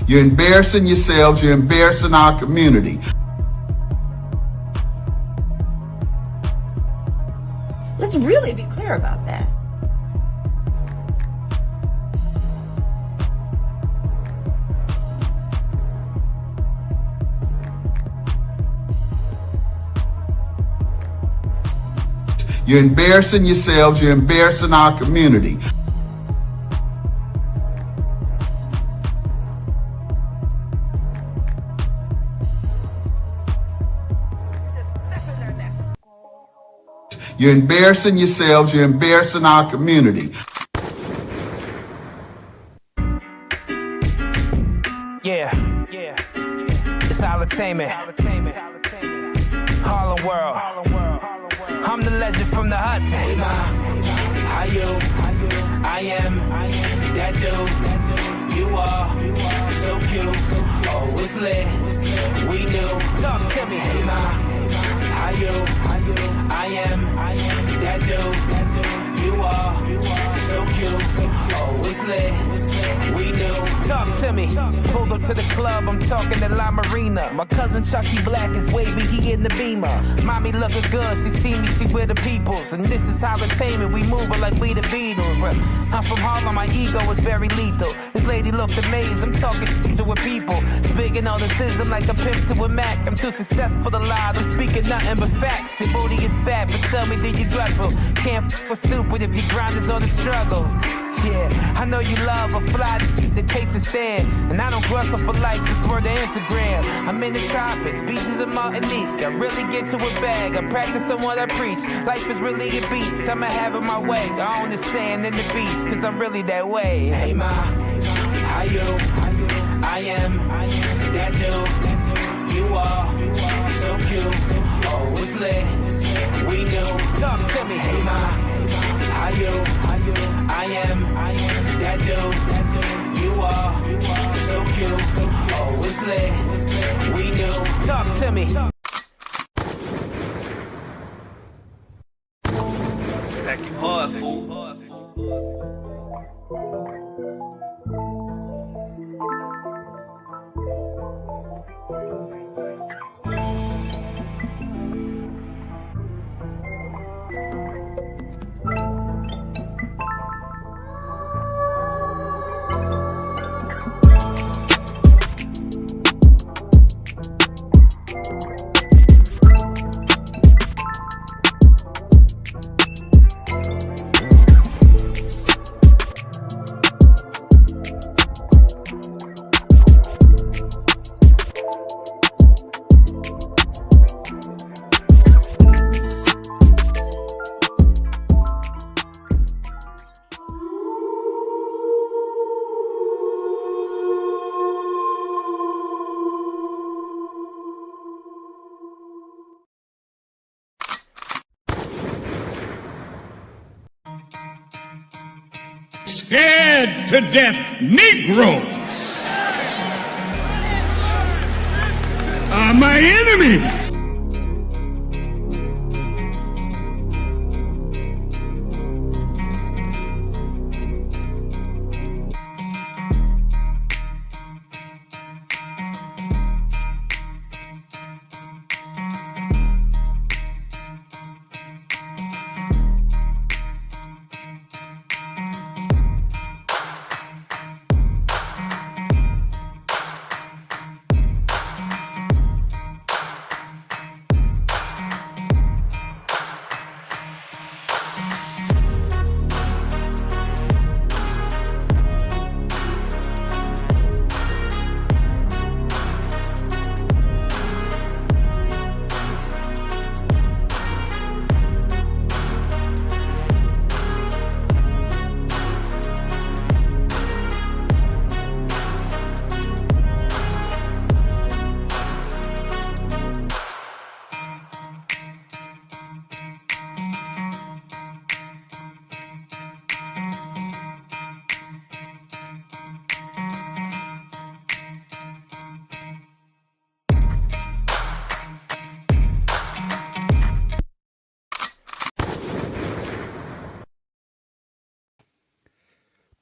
You're embarrassing yourselves, you're embarrassing our community. Let's really be clear about that. You're embarrassing yourselves, you're embarrassing our community. You're embarrassing yourselves, you're embarrassing our community. Yeah. It's entertainment. Harlem World. I'm the legend from the Hudson. Hey, ma, how you? I am that dude. You are so cute. Oh, it's lit. We knew. Talk to me. Hey, ma, how you? I am that dude. You are so cute. Oh, it's lit. We knew. Talk to me. Pulled up to the club. I'm talking at La Marina. My cousin Chucky Black is wavy. He in the Beamer. Mommy looking good. She see me. She with the peoples. And this is how entertainment. We moving like we the Beatles. I'm from Harlem. My ego is very lethal. This lady looked amazed. I'm talking to her people. Speaking all the sism like a pimp to a Mac. I'm too successful to lie. I'm speaking nothing but facts. Your booty is fat, but tell me, did you wrestle? Can't f with stupid if your grind is on the struggle. Yeah, I know you love a fly that takes a stand. And I don't wrestle for likes, it's word to Instagram. I'm in the tropics, beaches of Martinique. I really get to a bag, I practice on what I preach. Life is really a beach, I'ma have it my way. I own the sand and the beach, cause I'm really that way. Hey ma, how you? I am that dude. You are so cute. Oh, it's lit. We knew. Talk to me. Hey ma, how you? I am that dude. You are so cute. Oh, it's lit. We knew. Talk to me. Stack you hard, fool. Scared to death Negroes are my enemy.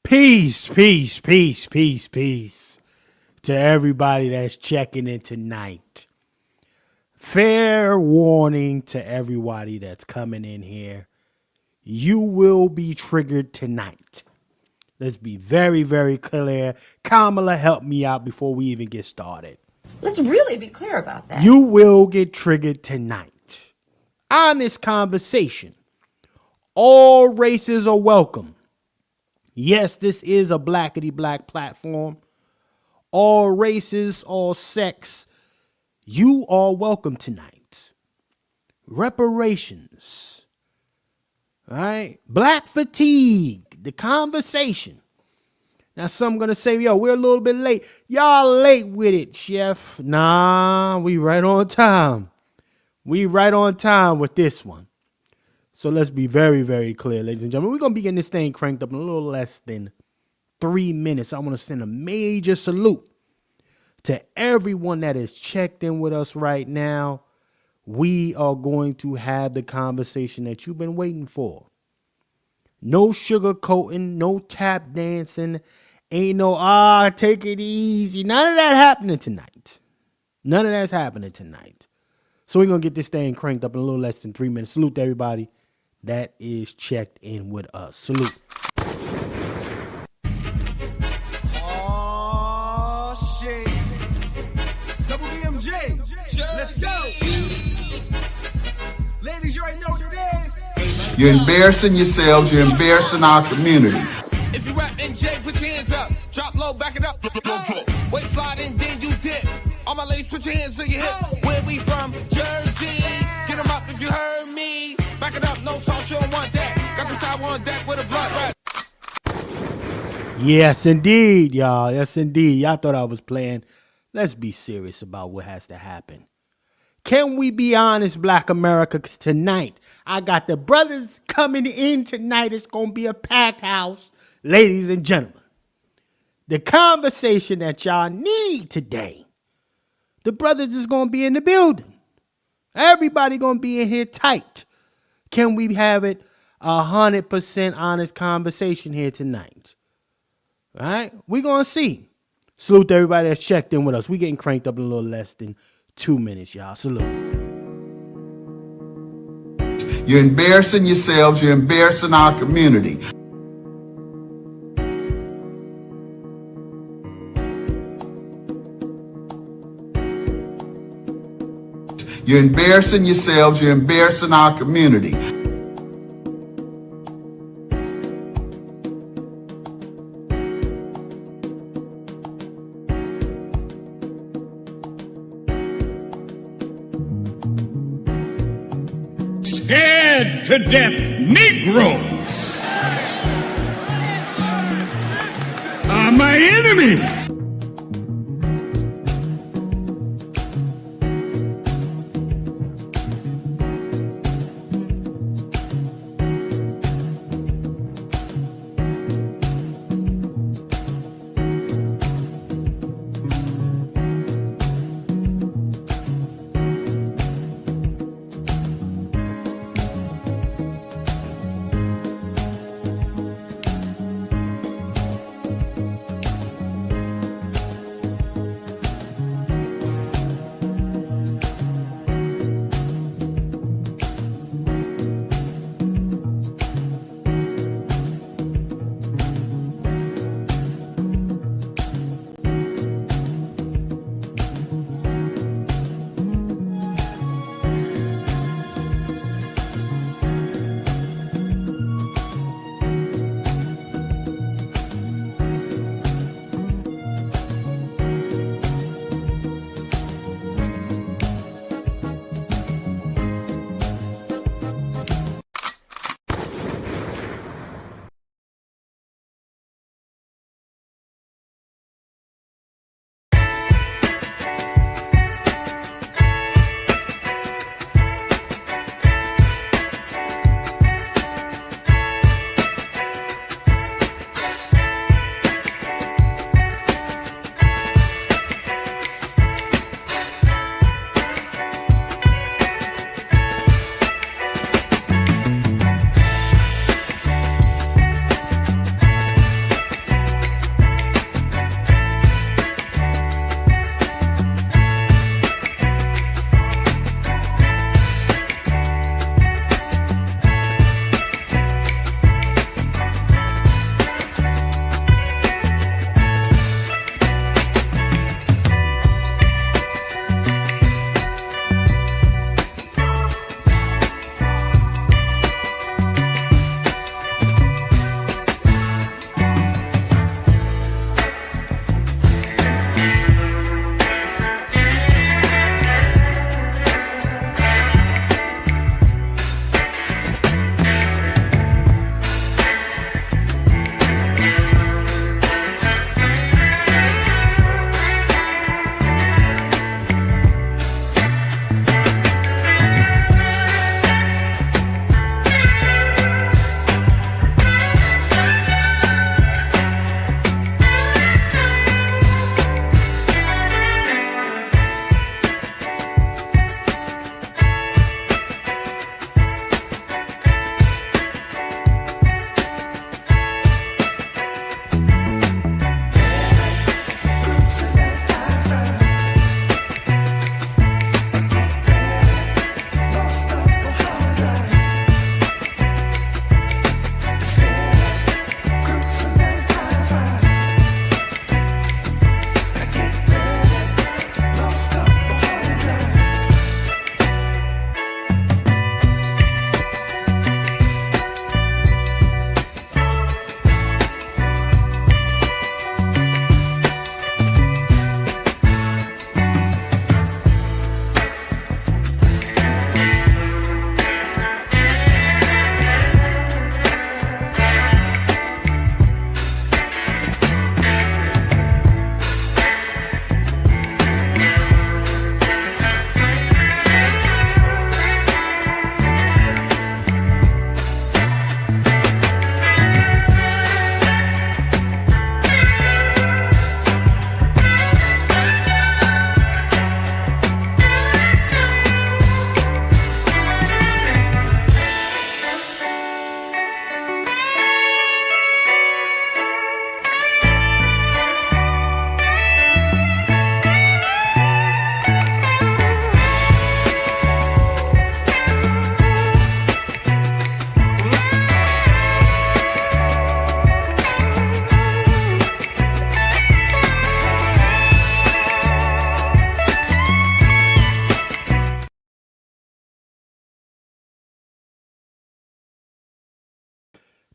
Peace, peace, peace, peace, peace to everybody that's checking in tonight. Fair warning to everybody that's coming in here. You will be triggered tonight. Let's be very, very clear. Kamala, help me out before we even get started. Let's really be clear about that. You will get triggered tonight. Honest conversation. All races are welcome. Yes, this is a blackety black platform. All races, all sex, you are welcome tonight. Reparations. All right? Black fatigue, the conversation. Now, some going to say, yo, we're a little bit late. Y'all late with it, Chef. Nah, we right on time. We right on time with this one. So let's be very, very clear, ladies and gentlemen. We're going to be getting this thing cranked up in a little less than 3 minutes. I want to send a major salute to everyone that is checked in with us right now. We are going to have the conversation that you've been waiting for. No sugarcoating, no tap dancing, ain't no, take it easy. None of that happening tonight. None of that's happening tonight. So we're going to get this thing cranked up in a little less than 3 minutes. Salute to everybody that is checked in with us. Salute. Oh, shit. Double BMJ. Let's go. Ladies, you already know what it is. You're embarrassing yourselves. You're embarrassing our community. If you rap NJ, put your hands up. Drop low, back it up. Wait, slide in, then you dip. All my ladies, put your hands on your hip. Where we from? Jersey. Get them up if you heard me. Back it up, no sauce, you don't want that. Got the side on deck with a blunt right. Yes, indeed, y'all. Yes, indeed. Y'all thought I was playing. Let's be serious about what has to happen. Can we be honest, Black America? 'Cause tonight, I got the brothers coming in tonight. It's going to be a packed house, ladies and gentlemen. The conversation that y'all need today, the brothers is going to be in the building. Everybody going to be in here tight. Can we have it 100% honest conversation here tonight? All right? We're going to see. Salute to everybody that's checked in with us. We getting cranked up in a little less than 2 minutes, y'all. Salute. You're embarrassing yourselves. You're embarrassing our community. You're embarrassing yourselves. You're embarrassing our community. Scared to death Negroes are my enemy.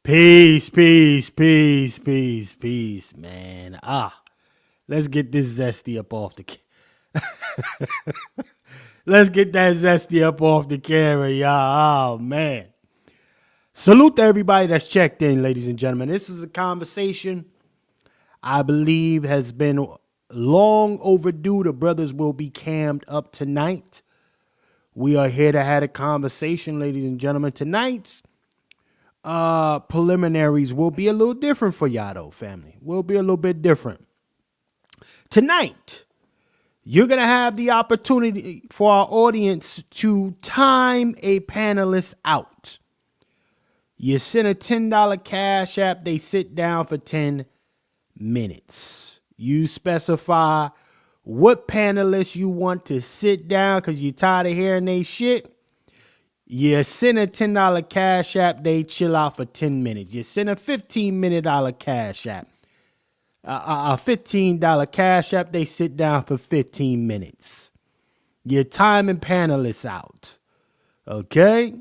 Peace, peace, peace, peace, peace, man. Let's get this zesty up off the Let's get that zesty up off the camera, y'all. Oh, man. Salute to everybody that's checked in, ladies and gentlemen. This is a conversation I believe has been long overdue. The brothers will be cammed up tonight. We are here to have a conversation, ladies and gentlemen. Tonight's preliminaries will be a little different for y'all, though, family. Will be a little bit different. Tonight, you're going to have the opportunity for our audience to time a panelist out. You send a $10 cash app, they sit down for 10 minutes. You specify what panelists you want to sit down because you're tired of hearing they shit. You send a $10 cash app, they chill out for 10 minutes. You send a $15 cash app. A $15 cash app, they sit down for 15 minutes. You're timing panelists out. Okay?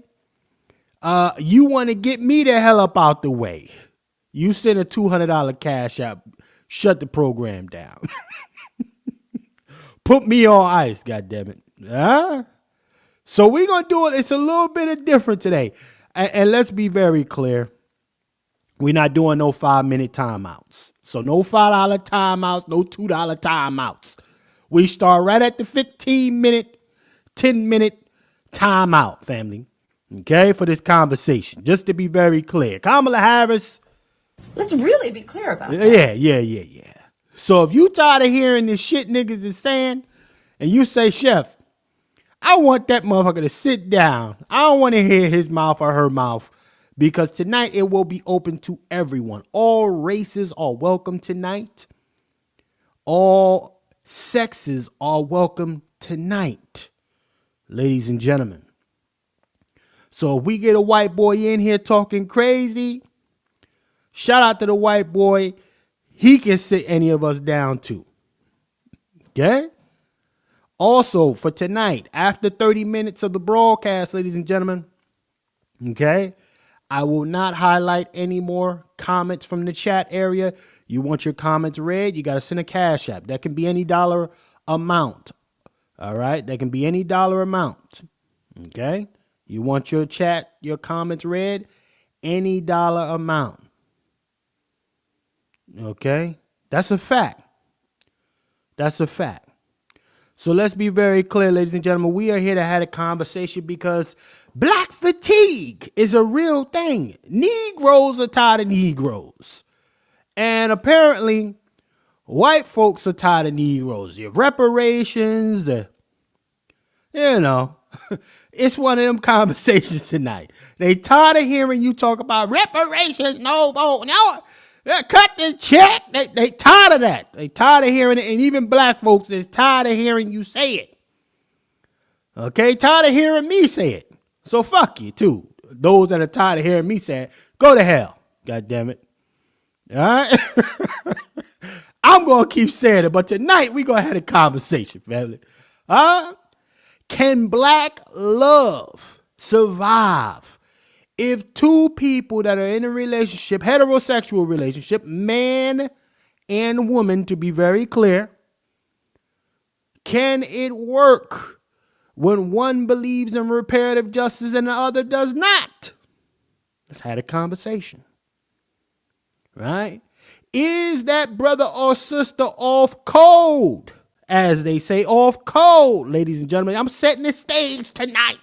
You want to get me the hell up out the way. You send a $200 cash app, shut the program down. Put me on ice, goddammit. Huh? So we're going to do it. It's a little bit of different today. And let's be very clear. We're not doing no 5-minute timeouts. So no $5 timeouts, no $2 timeouts. We start right at the 15-minute, 10-minute timeout, family. Okay, for this conversation. Just to be very clear. Kamala Harris. Let's really be clear about that. Yeah. So if you tired of hearing this shit niggas is saying, and you say, Chef, I want that motherfucker to sit down. I don't want to hear his mouth or her mouth. Because tonight it will be open to everyone. All races are welcome tonight. All sexes are welcome tonight. Ladies and gentlemen. So if we get a white boy in here talking crazy, shout out to the white boy. He can sit any of us down too. Okay? Also, for tonight, after 30 minutes of the broadcast, ladies and gentlemen, okay, I will not highlight any more comments from the chat area. You want your comments read, you got to send a cash app. That can be any dollar amount. All right? That can be any dollar amount. Okay? You want your comments read, any dollar amount. Okay? That's a fact. That's a fact. So let's be very clear, ladies and gentlemen. We are here to have a conversation because black fatigue is a real thing. Negroes are tired of Negroes. And apparently, white folks are tired of Negroes. Your reparations, it's one of them conversations tonight. They tired of hearing you talk about reparations, no vote, no. Cut the check. They tired of that. They tired of hearing it. And even black folks is tired of hearing you say it. Okay? Tired of hearing me say it. So fuck you too. Those that are tired of hearing me say it, go to hell. God damn it. All right? I'm going to keep saying it. But tonight we going to have a conversation, family. Can black love survive if two people that are in a relationship, heterosexual relationship, man and woman, to be very clear, can it work when one believes in reparative justice and the other does not? Let's have a conversation. Right? Is that brother or sister off code? As they say, off code, ladies and gentlemen. I'm setting the stage tonight.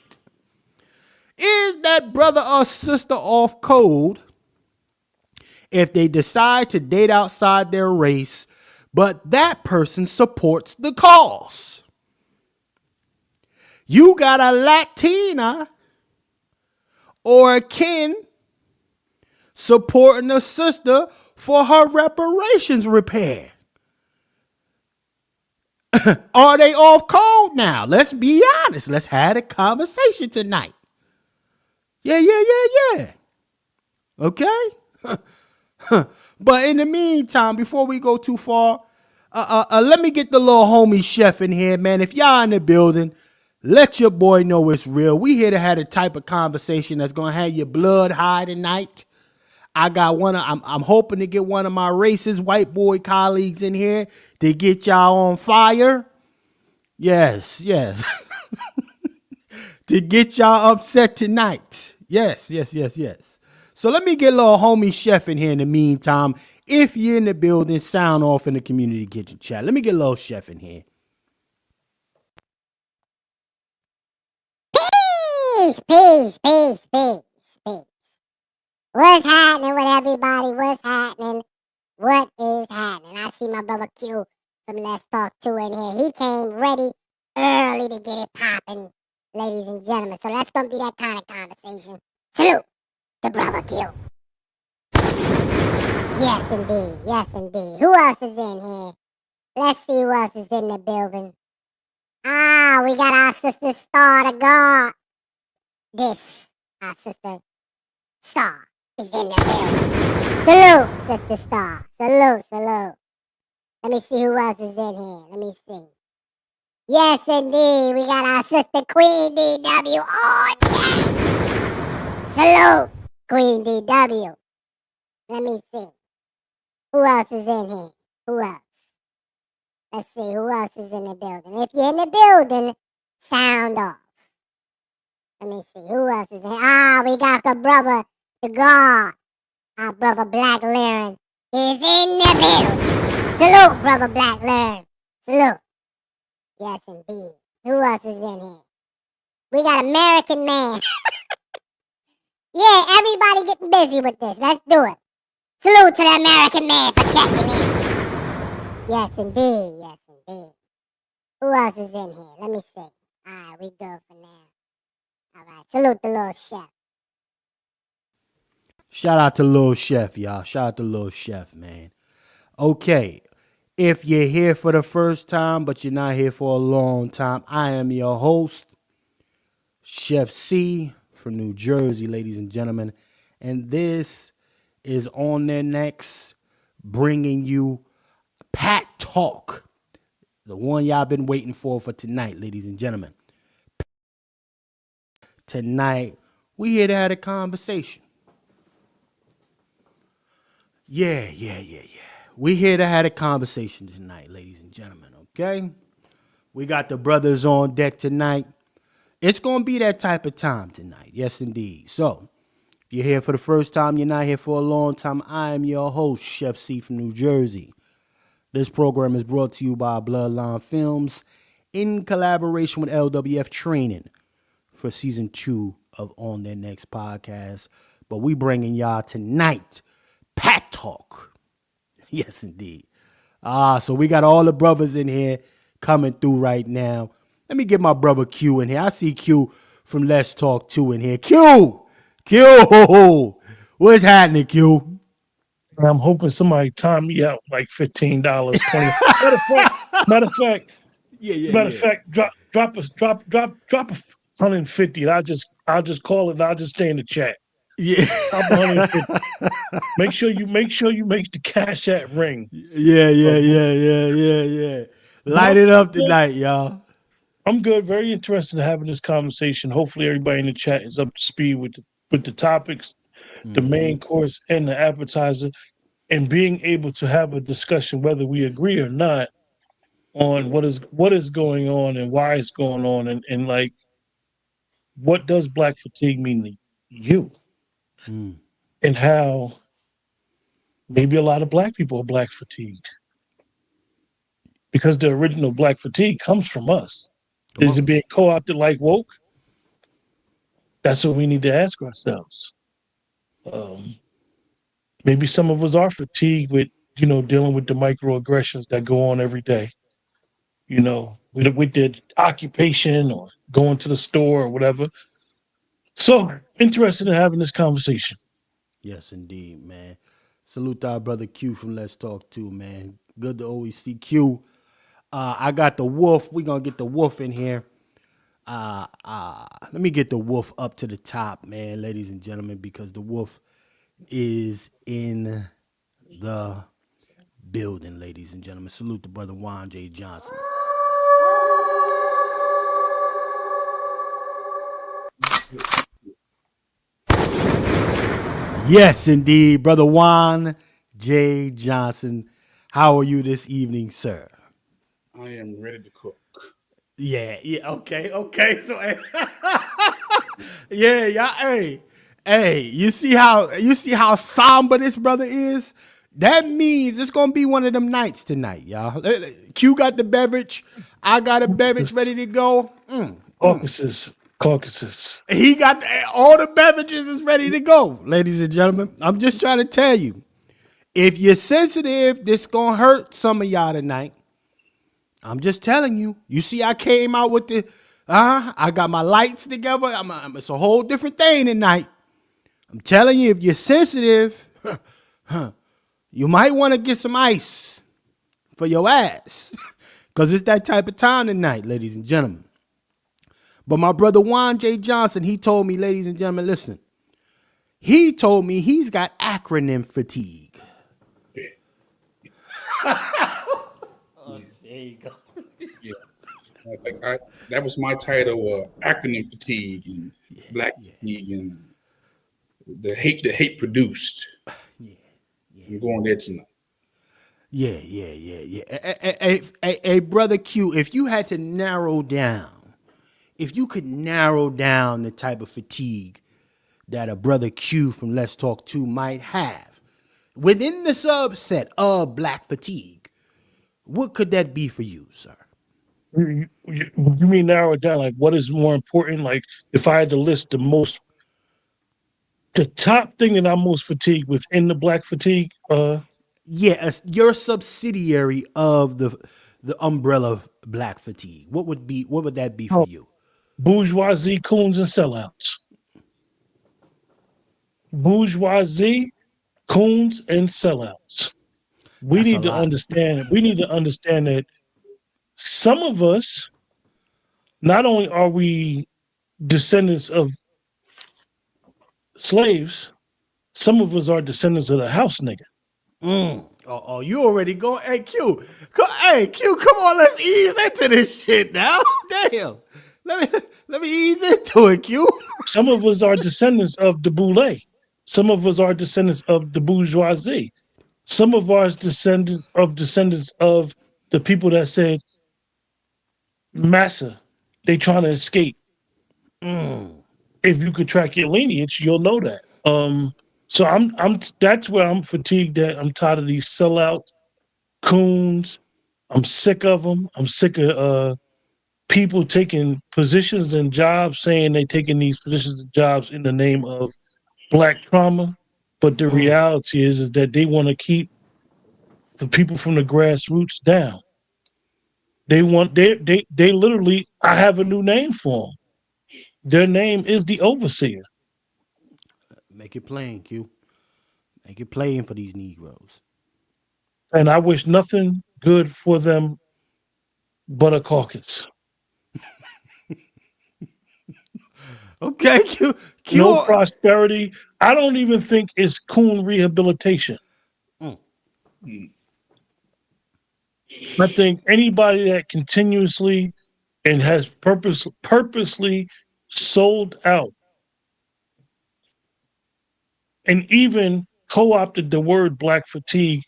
Is that brother or sister off code if they decide to date outside their race, but that person supports the cause? You got a Latina or a kin supporting a sister for her reparations repair. Are they off code now? Let's be honest. Let's have a conversation tonight. Yeah. Okay? But in the meantime, before we go too far, let me get the little homie chef in here, man. If y'all in the building, let your boy know it's real. We here to have a type of conversation that's going to have your blood high tonight. I'm hoping to get one of my racist white boy colleagues in here to get y'all on fire. Yes. To get y'all upset tonight. Yes. So let me get little homie Chef in here in the meantime. If you're in the building, sound off in the community kitchen chat. Let me get little Chef in here. Peace. What's happening with everybody? What's happening? What is happening? I see my brother Q from Let's Talk 2 in here. He came ready early to get it popping, ladies and gentlemen. So that's going to be that kind of conversation. Salute to brother Q. Yes, indeed. Who else is in here? Let's see who else is in the building. We got our sister Star to God. Our sister Star is in the building. Salute, Sister Star. Salute. Let me see who else is in here. Let me see. Yes, indeed. We got our sister Queen DW on deck. Salute, Queen DW. Let me see. Who else is in here? Who else? Let's see. Who else is in the building? If you're in the building, sound off. Let me see. Who else is in here? We got the brother, the God. Our brother Black Laren is in the building. Salute, brother Black Laren. Salute. Yes, indeed. Who else is in here? We got American Man. Yeah, everybody getting busy with this. Let's do it. Salute to the American Man for checking in. Yes, indeed. Who else is in here? Let me see. Alright, we good for now. Alright, salute the little chef. Shout out to Lil Chef, y'all. Shout out to Lil Chef, man. Okay, if you're here for the first time, but you're not here for a long time, I am your host, Chef C from New Jersey, ladies and gentlemen. And this is On Their Necks, bringing you Pat Talk, the one y'all been waiting for tonight, ladies and gentlemen. Tonight, we here to have a conversation. Yeah. We here to have a conversation tonight, ladies and gentlemen, okay? We got the brothers on deck tonight. It's going to be that type of time tonight. Yes, indeed. So, if you're here for the first time, you're not here for a long time, I am your host, Chef C from New Jersey. This program is brought to you by Bloodline Films in collaboration with LWF Training for season 2 of On Their Next podcast. But we bringing y'all tonight Pat Talk. Yes, indeed. So we got all the brothers in here coming through right now. Let me get my brother Q in here. I see Q from Let's Talk 2 in here. Q! What's happening, Q? I'm hoping somebody time me out like $15, $20. Matter of fact, drop a 150. And I'll just call it and I'll just stay in the chat. Yeah. Drop 150. Make sure you make the cash app ring. Yeah. Light it up tonight, y'all. I'm good. Very interested in having this conversation. Hopefully everybody in the chat is up to speed with the topics, the main course and the appetizer, and being able to have a discussion whether we agree or not on what is going on and why it's going on, and like, what does Black fatigue mean to you, and how maybe a lot of Black people are Black fatigued, because the original Black fatigue comes from us. Is it being co-opted like woke? That's what we need to ask ourselves. Maybe some of us are fatigued with, dealing with the microaggressions that go on every day, with their occupation or going to the store or whatever. So, interested in having this conversation. Yes, indeed, man. Salute to our brother Q from Let's Talk 2, man. Good to always see Q. I got the wolf. We're going to get the wolf in here. Let me get the wolf up to the top, man, ladies and gentlemen, because the wolf is in the building, ladies and gentlemen. Salute to brother Juan J. Johnson. Yes, indeed, Brother Juan J. Johnson. How are you this evening, sir? I am ready to cook. Yeah, okay. So, hey, you see how somber this brother is? That means it's gonna be one of them nights tonight, y'all. Q got the beverage, I got a beverage ready to go. Caucuses. He got all the beverages is ready to go, ladies and gentlemen. I'm just trying to tell you, if you're sensitive, this gonna hurt some of y'all tonight. I'm just telling you. You see, I came out with the, I got my lights together. It's a whole different thing tonight. I'm telling you, if you're sensitive, you might want to get some ice for your ass, because it's that type of time tonight, ladies and gentlemen. But my brother Juan J. Johnson, he told me, ladies and gentlemen, listen. He told me he's got acronym fatigue. There you go. Yeah. That was my title, acronym fatigue and black fatigue and the hate produced. Yeah. I'm going there tonight. Yeah. Hey, brother Q, if you had to narrow down, if you could narrow down the type of fatigue that a brother Q from Let's Talk 2 might have within the subset of black fatigue, what could that be for you, sir? You mean narrow it down? Like, what is more important? Like, if I had to list the top thing that I'm most fatigued within the black fatigue. Yeah, you're a subsidiary of the umbrella of black fatigue. What would that be for you? Bourgeoisie, coons, and sellouts. Bourgeoisie, coons, and sellouts. We need to understand that some of us, not only are we descendants of slaves, some of us are descendants of the house nigga. Oh, you already go. Hey, Q, come on, let's ease into this shit now. Damn. Let me ease into it, Q. Some of us are descendants of the boule. Some of us are descendants of the bourgeoisie. Some of us descendants of the people that said, Massa, they trying to escape. If you could track your lineage, you'll know that. So I'm that's where I'm fatigued at. I'm tired of these sellout coons. I'm sick of them. I'm sick of people taking positions and jobs, saying they taking these positions and jobs in the name of black trauma. But the reality is that they want to keep the people from the grassroots down. They literally, I have a new name for them. Their name is the overseer. Make it plain, Q. Make it plain for these Negroes. And I wish nothing good for them but a caucus. Okay, Q. No prosperity. I don't even think it's coon rehabilitation. I think anybody that continuously and has purposely sold out and even co-opted the word black fatigue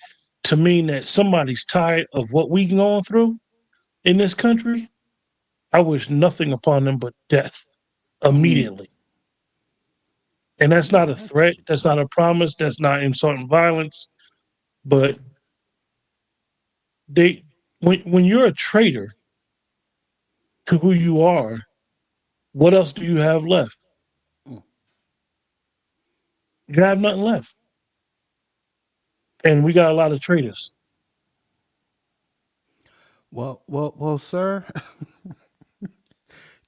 to mean that somebody's tired of what we going through in this country, I wish nothing upon them but death immediately. And that's not a threat. That's not a promise. That's not insult and violence. But when you're a traitor to who you are, what else do you have left? You have nothing left. And we got a lot of traitors. Well, sir.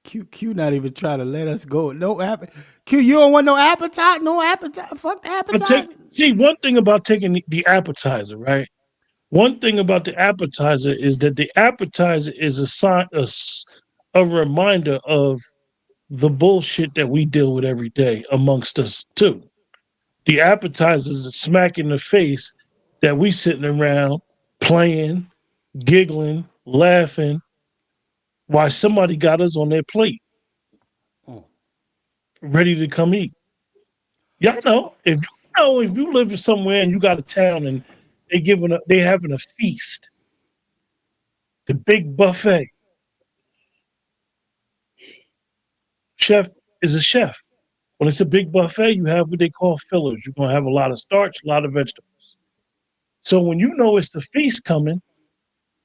Q not even trying to let us go. Q, you don't want no appetite? No appetite? Fuck the appetizer. See, one thing about taking the appetizer, right? One thing about the appetizer is that the appetizer is a reminder of the bullshit that we deal with every day amongst us too. The appetizer is a smack in the face that we sitting around playing, giggling, laughing, while somebody got us on their plate, ready to come eat. Y'all know, No, if you live somewhere and you got a town and they having a feast, the big buffet. Chef is a chef. When it's a big buffet, you have what they call fillers. You're gonna have a lot of starch, a lot of vegetables. So when you know it's the feast coming,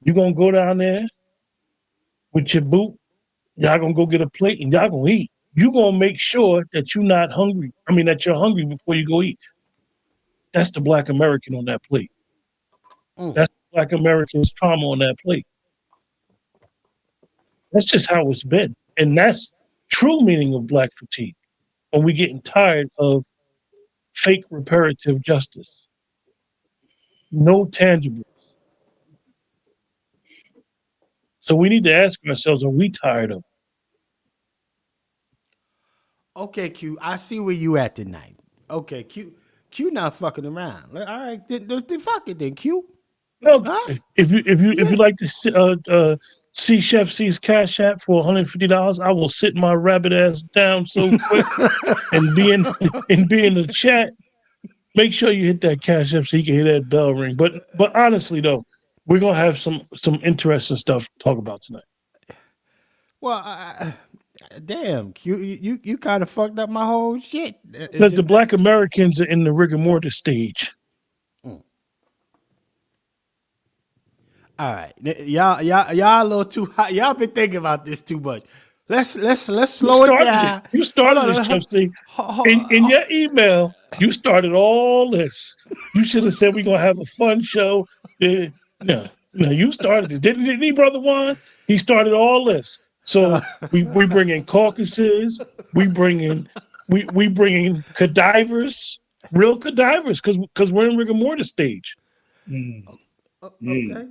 you're gonna go down there with your boot. Y'all gonna go get a plate and y'all gonna eat. You're gonna make sure that you're not hungry. I mean that you're hungry before you go eat. That's the Black American on that plate. That's Black American's trauma on that plate. That's just how it's been. And that's true meaning of Black fatigue. When we getting tired of fake reparative justice. No tangibles. So we need to ask ourselves, are we tired of it? Okay, Q, I see where you at tonight. Okay, Q not fucking around. All right, then fuck it then, Q. No, huh? if you like to see Chef C's Cash App for $150, I will sit my rabbit ass down so quick and be in the chat. Make sure you hit that Cash App so you can hear that bell ring. But honestly though, we're gonna have some interesting stuff to talk about tonight. Well, damn, Q, you kind of fucked up my whole shit. Because the Black Americans are in the rigor mortis stage. All right, y'all a little too hot. Y'all been thinking about this too much. Let's slow it down. You started this, Chef C. In your email, you started all this. You should have said we're gonna have a fun show. No, you started it. Didn't he, Brother Juan? He started all this. So we bring in caucuses. We bring in cadavers, real cadavers, because we're in rigor mortis stage. Okay.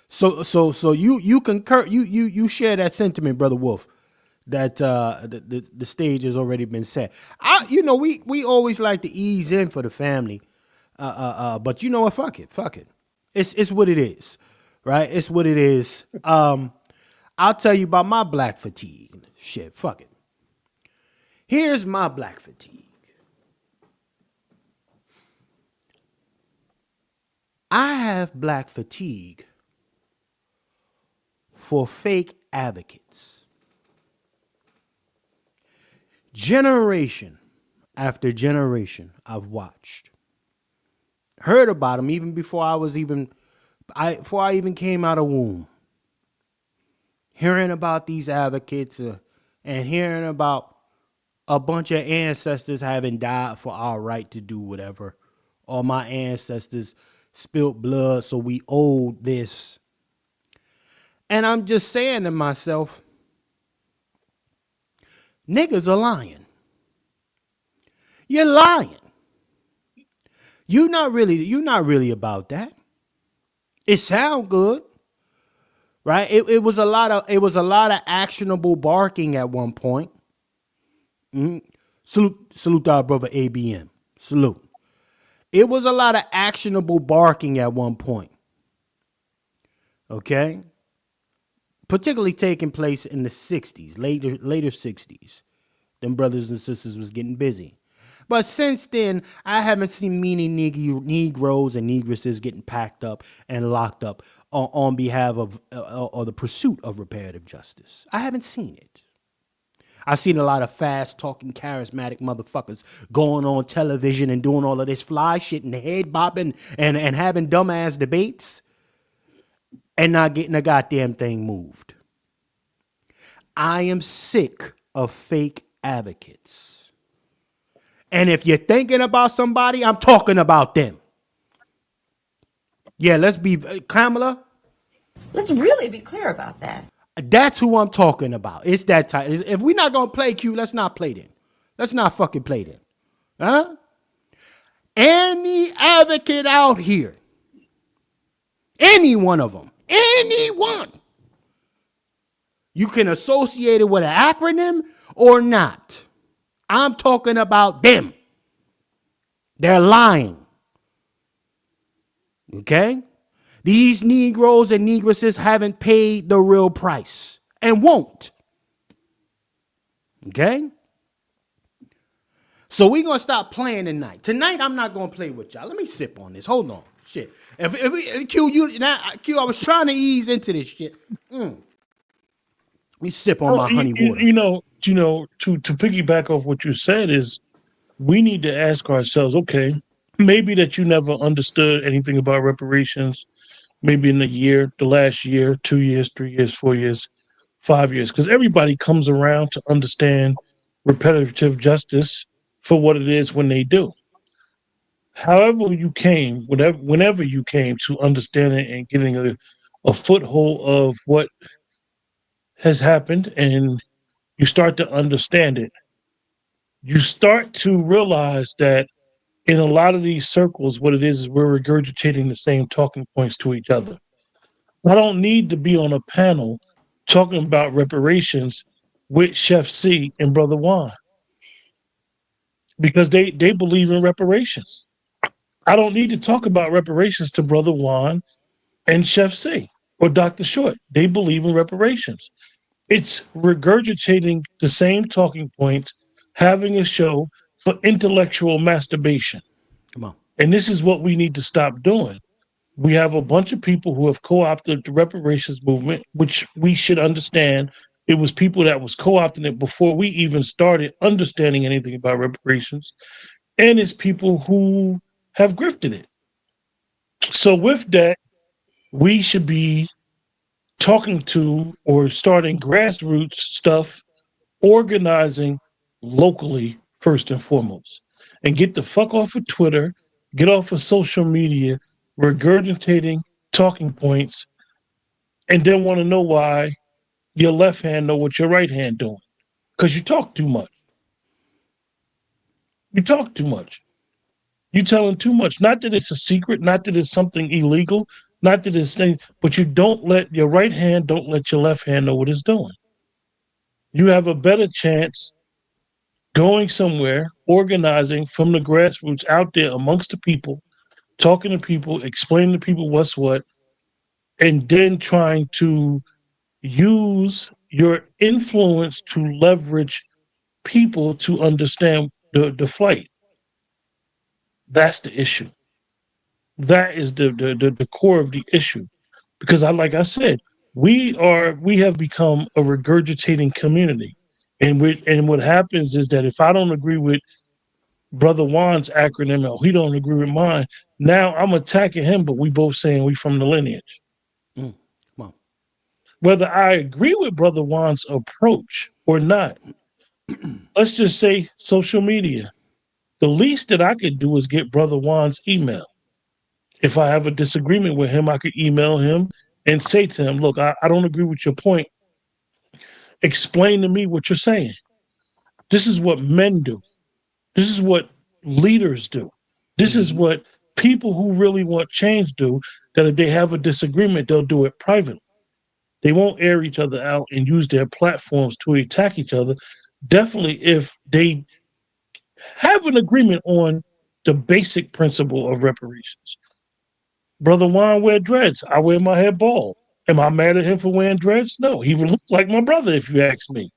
So you concur, you share that sentiment, Brother Wolf, that the stage has already been set. We always like to ease in for the family, but you know what? Fuck it. It's what it is, right? It's what it is. I'll tell you about my Black fatigue. Shit, fuck it. Here's my Black fatigue. I have Black fatigue for fake advocates. Generation after generation, I've watched, heard about them even before I even came out of womb. Hearing about these advocates and hearing about a bunch of ancestors having died for our right to do whatever, or my ancestors spilled blood, so we owed this. And I'm just saying to myself, niggas are lying. You're lying. You're not really about that. It sound good, right? It was a lot of actionable barking at one point. Salute our brother ABM. Salute. It was a lot of actionable barking at one point. Okay? Particularly taking place in the 60s, later 60s. Them brothers and sisters was getting busy. But since then, I haven't seen many Negroes and Negresses getting packed up and locked up on behalf of or the pursuit of reparative justice. I haven't seen it. I've seen a lot of fast-talking, charismatic motherfuckers going on television and doing all of this fly shit and head bopping and having dumbass debates and not getting a goddamn thing moved. I am sick of fake advocates. And if you're thinking about somebody, I'm talking about them. Yeah, let's be, Kamala. Let's really be clear about that. That's who I'm talking about. It's that type. If we're not going to play Q, let's not play then. Let's not fucking play then. Huh? Any advocate out here, any one of them, anyone, you can associate it with an acronym or not. I'm talking about them. They're lying. Okay? These Negroes and Negresses haven't paid the real price and won't. Okay? So we gonna stop playing tonight. Tonight I'm not gonna play with y'all. Let me sip on this. Hold on. Shit. Q, I was trying to ease into this shit. Let me sip on my honey water. You know, to piggyback off what you said is we need to ask ourselves, okay, maybe that you never understood anything about reparations, maybe in the last year, 2 years, 3 years, 4 years, 5 years, because everybody comes around to understand reparative justice for what it is when they do. However you came, whenever you came to understanding and getting a foothold of what has happened and you start to understand it, you start to realize that in a lot of these circles, what it is we're regurgitating the same talking points to each other. I don't need to be on a panel talking about reparations with Chef C and Brother Juan because they believe in reparations. I don't need to talk about reparations to Brother Juan and Chef C or Dr. Short. They believe in reparations. It's regurgitating the same talking points, having a show for intellectual masturbation. Come on. And this is what we need to stop doing. We have a bunch of people who have co-opted the reparations movement, which we should understand. It was people that was co-opting it before we even started understanding anything about reparations. And it's people who have grifted it. So with that, we should be talking to or starting grassroots stuff, organizing locally first and foremost, and get the fuck off of Twitter, get off of social media, regurgitating talking points, and then want to know why your left hand know what your right hand doing. Because you talk too much. You talk too much. You telling too much. Not that it's a secret, not that it's something illegal, not that it's thing, but you don't let your right hand, don't let your left hand know what it's doing. You have a better chance going somewhere, organizing from the grassroots out there amongst the people, talking to people, explaining to people what's what, and then trying to use your influence to leverage people to understand the fight. That's the issue. That is the core of the issue. Because like I said, we have become a regurgitating community. And what happens is that if I don't agree with Brother Juan's acronym or he don't agree with mine, now I'm attacking him, but we both saying we from the lineage. Come on. Whether I agree with Brother Juan's approach or not, let's just say social media. The least that I could do is get Brother Juan's email. If I have a disagreement with him, I could email him and say to him, look, I don't agree with your point. Explain to me what you're saying. This is what men do. This is what leaders do. This is what people who really want change do, that if they have a disagreement, they'll do it privately. They won't air each other out and use their platforms to attack each other. Definitely if they have an agreement on the basic principle of reparations. Brother Juan wear dreads. I wear my hair bald. Am I mad at him for wearing dreads? No, he looks like my brother, if you ask me.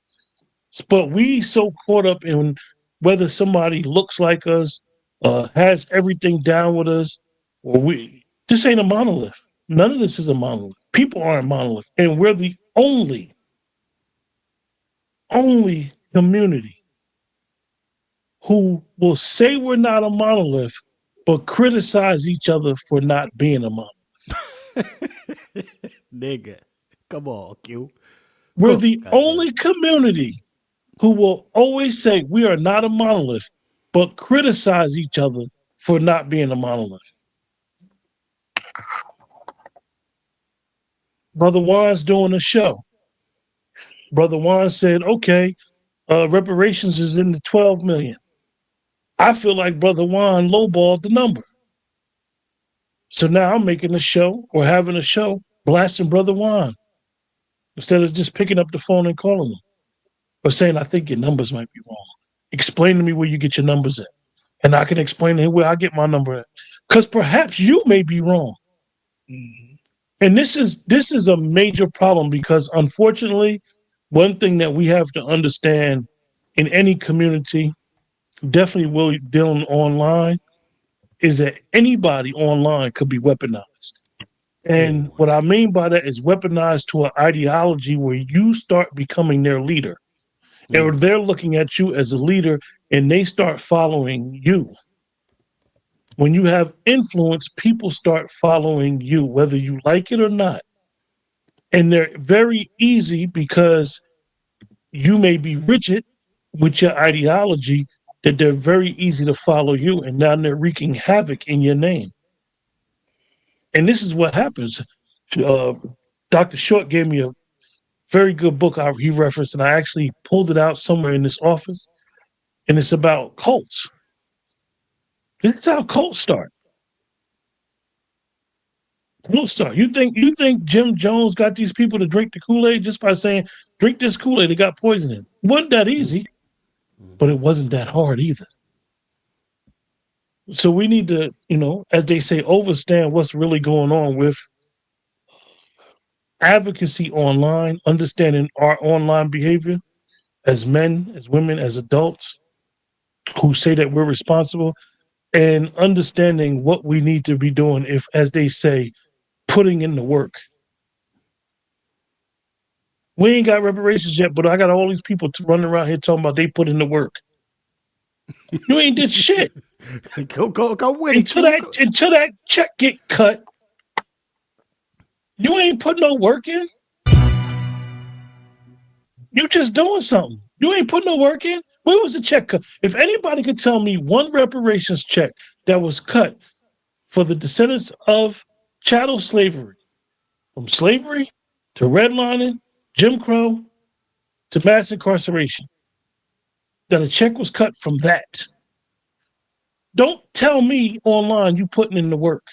But we so caught up in whether somebody looks like us, has everything down with us, or this ain't a monolith. None of this is a monolith. People aren't monolith. And we're the only community who will say we're not a monolith, but criticize each other for not being a monolith. Nigga. Come on, Q. We're the only community who will always say we are not a monolith, but criticize each other for not being a monolith. Brother Juan's doing a show. Brother Juan said, okay, reparations is in the 12 million. I feel like Brother Juan lowballed the number. So now I'm making a show or having a show blasting Brother Juan instead of just picking up the phone and calling him or saying, I think your numbers might be wrong. Explain to me where you get your numbers at. And I can explain to him where I get my number at. Because perhaps you may be wrong. Mm-hmm. And this is a major problem because unfortunately, one thing that we have to understand in any community definitely will dealing online is that anybody online could be weaponized. And what I mean by that is weaponized to an ideology where you start becoming their leader. Or they're looking at you as a leader and they start following you. When you have influence, people start following you, whether you like it or not. And they're very easy because you may be rigid with your ideology, that they're very easy to follow you. And now they're wreaking havoc in your name. And this is what happens. Dr. Short gave me a very good book he referenced, and I actually pulled it out somewhere in this office. And it's about cults. This is how cults start. Cults start. You think Jim Jones got these people to drink the Kool-Aid just by saying, drink this Kool-Aid, it got poison in it? It wasn't that easy, but it wasn't that hard either. So we need to, as they say, understand what's really going on with advocacy online, understanding our online behavior as men, as women, as adults who say that we're responsible, and understanding what we need to be doing if, as they say, putting in the work. We ain't got reparations yet, but I got all these people running around here talking about they put in the work. You ain't did shit. Go with it. Until that check get cut, you ain't put no work in. You just doing something. You ain't put no work in. Where was the check cut? If anybody could tell me one reparations check that was cut for the descendants of chattel slavery, from slavery to redlining, Jim Crow to mass incarceration, that a check was cut from that. Don't tell me online you putting in the work.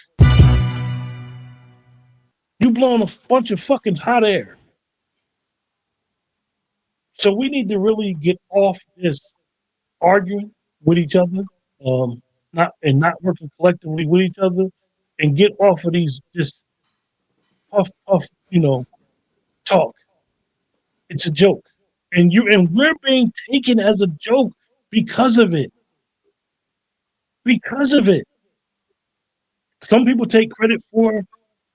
You blowing a bunch of fucking hot air. So we need to really get off this arguing with each other, not working collectively with each other, and get off of these just puff, talk. It's a joke. And we're being taken as a joke because of it. Because of it. Some people take credit for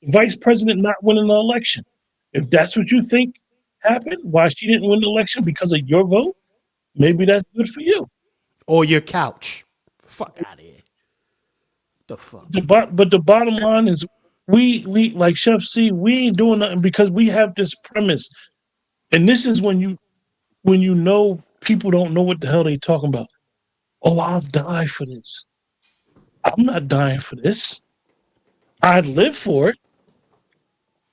the vice president not winning the election. If that's what you think happened, why she didn't win the election because of your vote, maybe that's good for you. Or your couch. Fuck out of here. The fuck. But the bottom line is we like Chef C, we ain't doing nothing because we have this premise. And this is when you know people don't know what the hell they talking about. Oh, I'll die for this. I'm not dying for this. I'd live for it,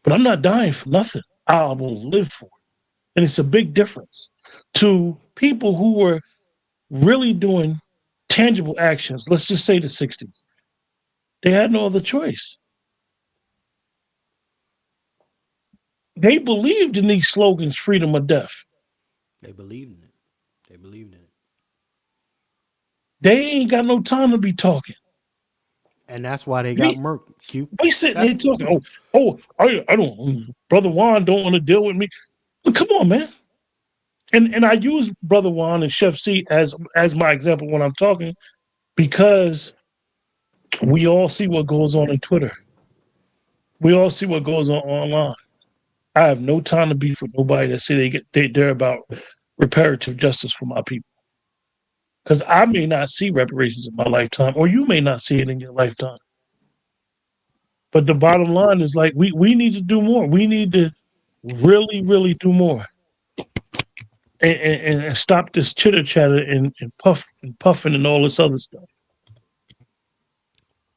but I'm not dying for nothing. I will live for it. And it's a big difference to people who were really doing tangible actions. Let's just say the 60s. They had no other choice. They believed in these slogans, freedom or death. They believed in it. They ain't got no time to be talking. And that's why they got murked. We sitting there talking, I don't, Brother Juan don't want to deal with me. But come on, man. And I use Brother Juan and Chef C as my example when I'm talking, because we all see what goes on in Twitter. We all see what goes on online. I have no time to be for nobody that say they're about reparative justice for my people. Because I may not see reparations in my lifetime, or you may not see it in your lifetime. But the bottom line is, like, we need to do more. We need to really, really do more. And stop this chitter chatter and puffing and all this other stuff.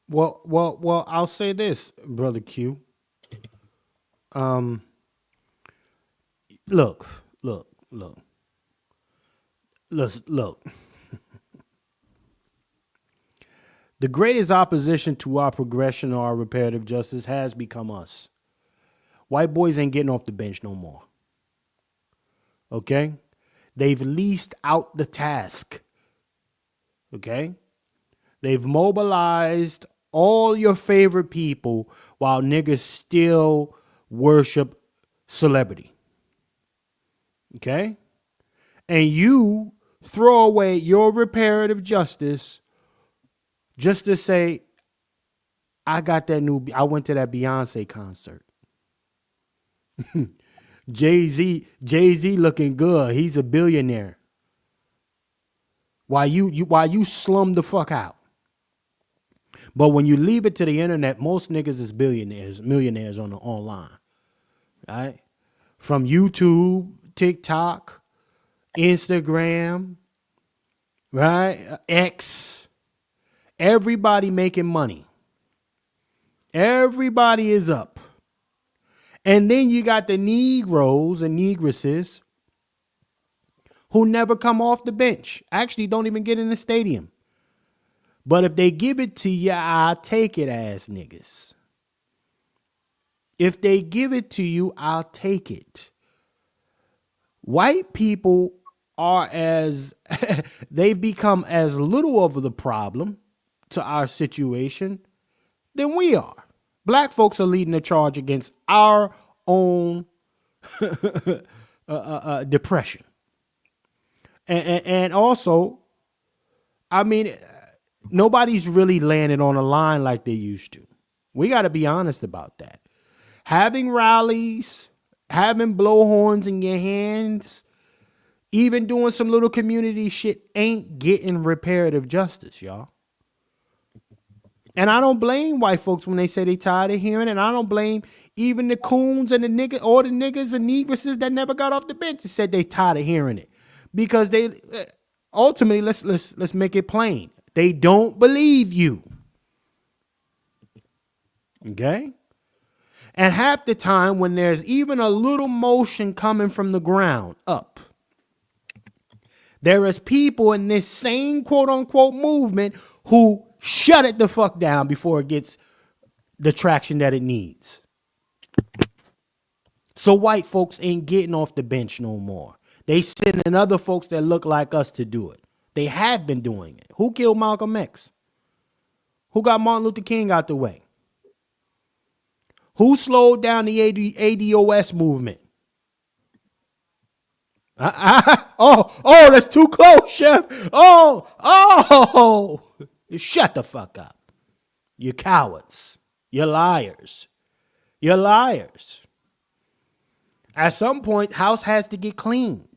Well, I'll say this, Brother Q. Look. The greatest opposition to our progression or our reparative justice has become us. White boys ain't getting off the bench no more. Okay? They've leased out the task. Okay? They've mobilized all your favorite people while niggas still worship celebrity. Okay? And you throw away your reparative justice just to say, I went to that Beyonce concert. Jay-Z looking good. He's a billionaire. Why you slum the fuck out? But when you leave it to the internet, most niggas is millionaires online. Right? From YouTube, TikTok, Instagram, right? X. Everybody making money. Everybody is up. And then you got the Negroes and Negresses who never come off the bench. Actually, don't even get in the stadium. But if they give it to you, I'll take it, ass niggas. If they give it to you, I'll take it. White people are they've become as little of the problem to our situation than we are. Black folks are leading the charge against our own depression. And also, I mean, nobody's really landing on a line like they used to. We got to be honest about that. Having rallies, having blowhorns in your hands, even doing some little community shit ain't getting reparative justice, y'all. And I don't blame white folks when they say they tired of hearing it. I don't blame even the coons and the niggas or the niggas and negresses that never got off the bench and said they tired of hearing it. Because they ultimately, let's make it plain. They don't believe you. Okay? And half the time when there's even a little motion coming from the ground up, there is people in this same quote unquote movement who shut it the fuck down before it gets the traction that it needs. So white folks ain't getting off the bench no more. They sending other folks that look like us to do it. They have been doing it. Who killed Malcolm X? Who got Martin Luther King out the way? Who slowed down the ADOS movement? That's too close, Chef. Shut the fuck up. You cowards. You're liars. You're liars. At some point, house has to get cleaned.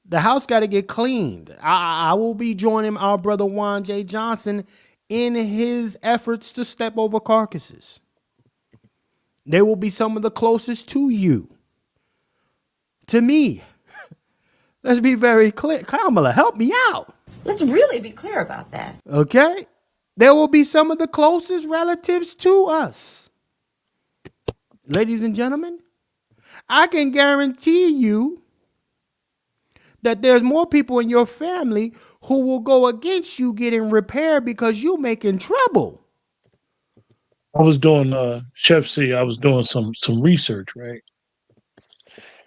The house got to get cleaned. I will be joining our brother Juan J. Johnson in his efforts to step over carcasses. They will be some of the closest to you. To me. Let's be very clear. Kamala, help me out. Let's really be clear about that. Okay? There will be some of the closest relatives to us. Ladies and gentlemen, I can guarantee you that there's more people in your family who will go against you getting repaired because you making trouble. I was doing Chef C, I was doing some research, right?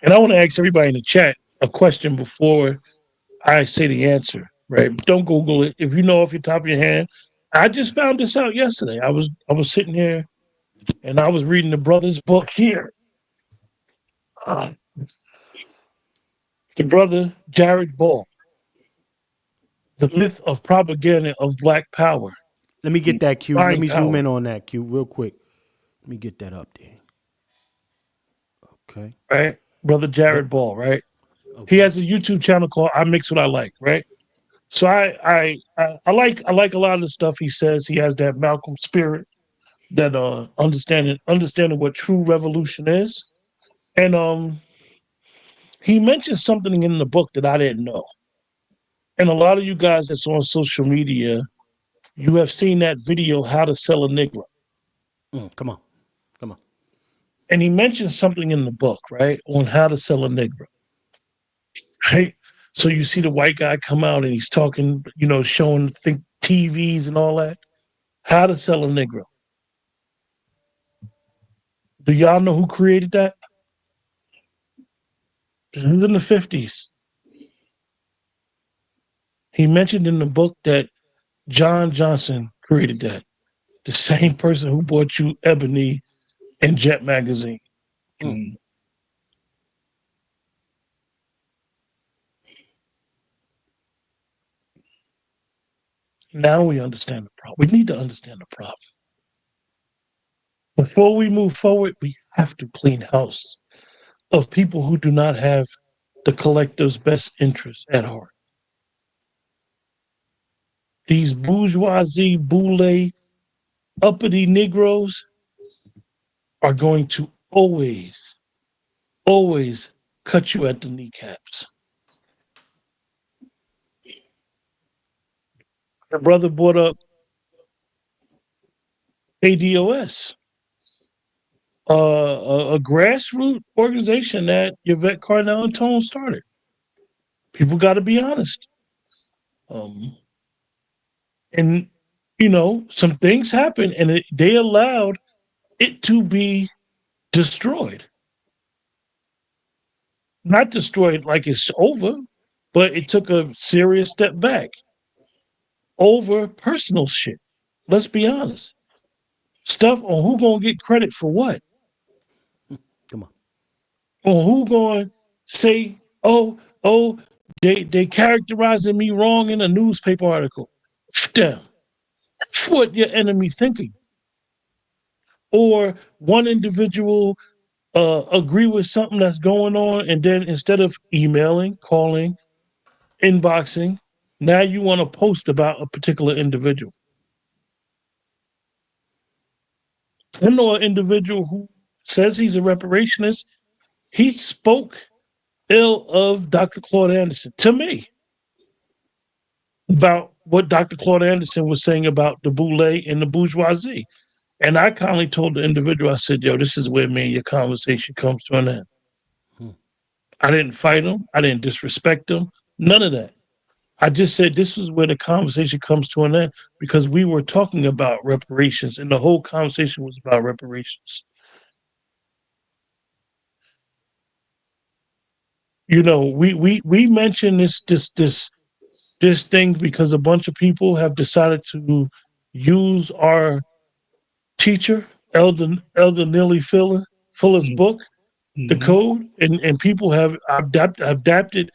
And I want to ask everybody in the chat a question before I say the answer, right? Don't Google it. If you know off your top of your head, I just found this out yesterday. I was sitting here and I was reading the brother's book here. The brother Jared Ball, The Myth of Propaganda of Black Power. Let me get that cue. Let me zoom power. in on that cue real quick. Let me get that up there. Okay. Right? Brother Jared Ball, right? Okay. He has a YouTube channel called I Mix What I Like, right? So I like a lot of the stuff he says. He has that Malcolm spirit, that understanding what true revolution is. And he mentioned something in the book that I didn't know. And a lot of you guys that's on social media, you have seen that video, How to Sell a Negro. Come on. And he mentioned something in the book, right, on how to sell a Negro. Right? So you see the white guy come out and he's talking, showing TVs and all that. How to sell a Negro. Do y'all know who created that? It was in the 50s. He mentioned in the book that John Johnson created that. The same person who bought you Ebony and Jet magazine. Now we understand the problem. We need to understand the problem. Before we move forward, we have to clean house of people who do not have the collective's best interests at heart. These bourgeoisie, boule, uppity Negroes are going to always, always cut you at the kneecaps. Her brother brought up ADOS, a grassroots organization that Yvette Carnell and Tone started. People got to be honest. And, some things happened and they allowed it to be destroyed. Not destroyed like it's over, but it took a serious step back over personal shit. Let's be honest. Stuff on who gonna get credit for what. Come on. On who gonna say, they characterizing me wrong in a newspaper article. F them. F what your enemy thinking. Or one individual agree with something that's going on, and then instead of emailing, calling, inboxing, now you want to post about a particular individual. I know an individual who says he's a reparationist. He spoke ill of Dr. Claude Anderson to me about what Dr. Claude Anderson was saying about the boule and the bourgeoisie. And I kindly told the individual, I said, yo, this is where me and your conversation comes to an end. I didn't fight him. I didn't disrespect him. None of that. I just said this is where the conversation comes to an end because we were talking about reparations and the whole conversation was about reparations. We mentioned this thing because a bunch of people have decided to use our teacher, Elder Neely Fuller's book, The Code, and people have adapted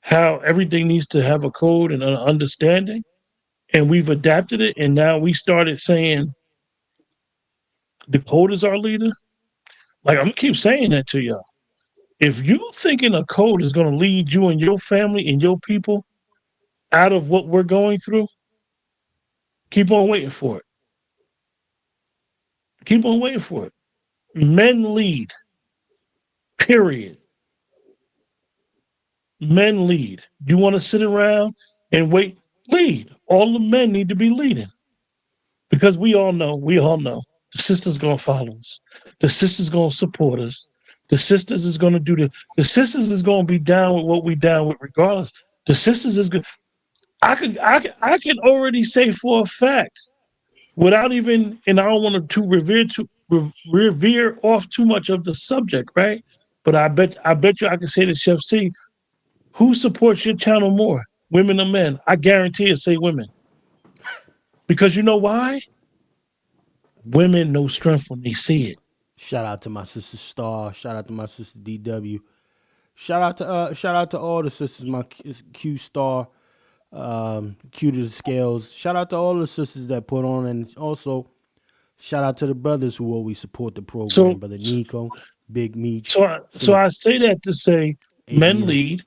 how everything needs to have a code and an understanding. And we've adapted it. And now we started saying the code is our leader. Like, I'm going to keep saying that to y'all. If you thinking a code is going to lead you and your family and your people out of what we're going through, keep on waiting for it. Keep on waiting for it. Men lead. Period. Men lead. You want to sit around and wait? Lead. All the men need to be leading. Because we all know, the sisters going to follow us. The sisters going to support us. The sisters is going to do the sisters is going to be down with what we down with regardless. The sisters is good. I can already say for a fact, without even, and I don't want to revere off too much of the subject, right? But I bet you I can say to Chef C, who supports your channel more, women or men? I guarantee it say women. Because you know why? Women know strength when they see it. Shout out to my sister Star. Shout out to my sister DW. Shout out to all the sisters. My Q Star, Q to the scales. Shout out to all the sisters that put on, and also shout out to the brothers who always support the program. Brother Nico, Big Meech. So I say that to say, men lead.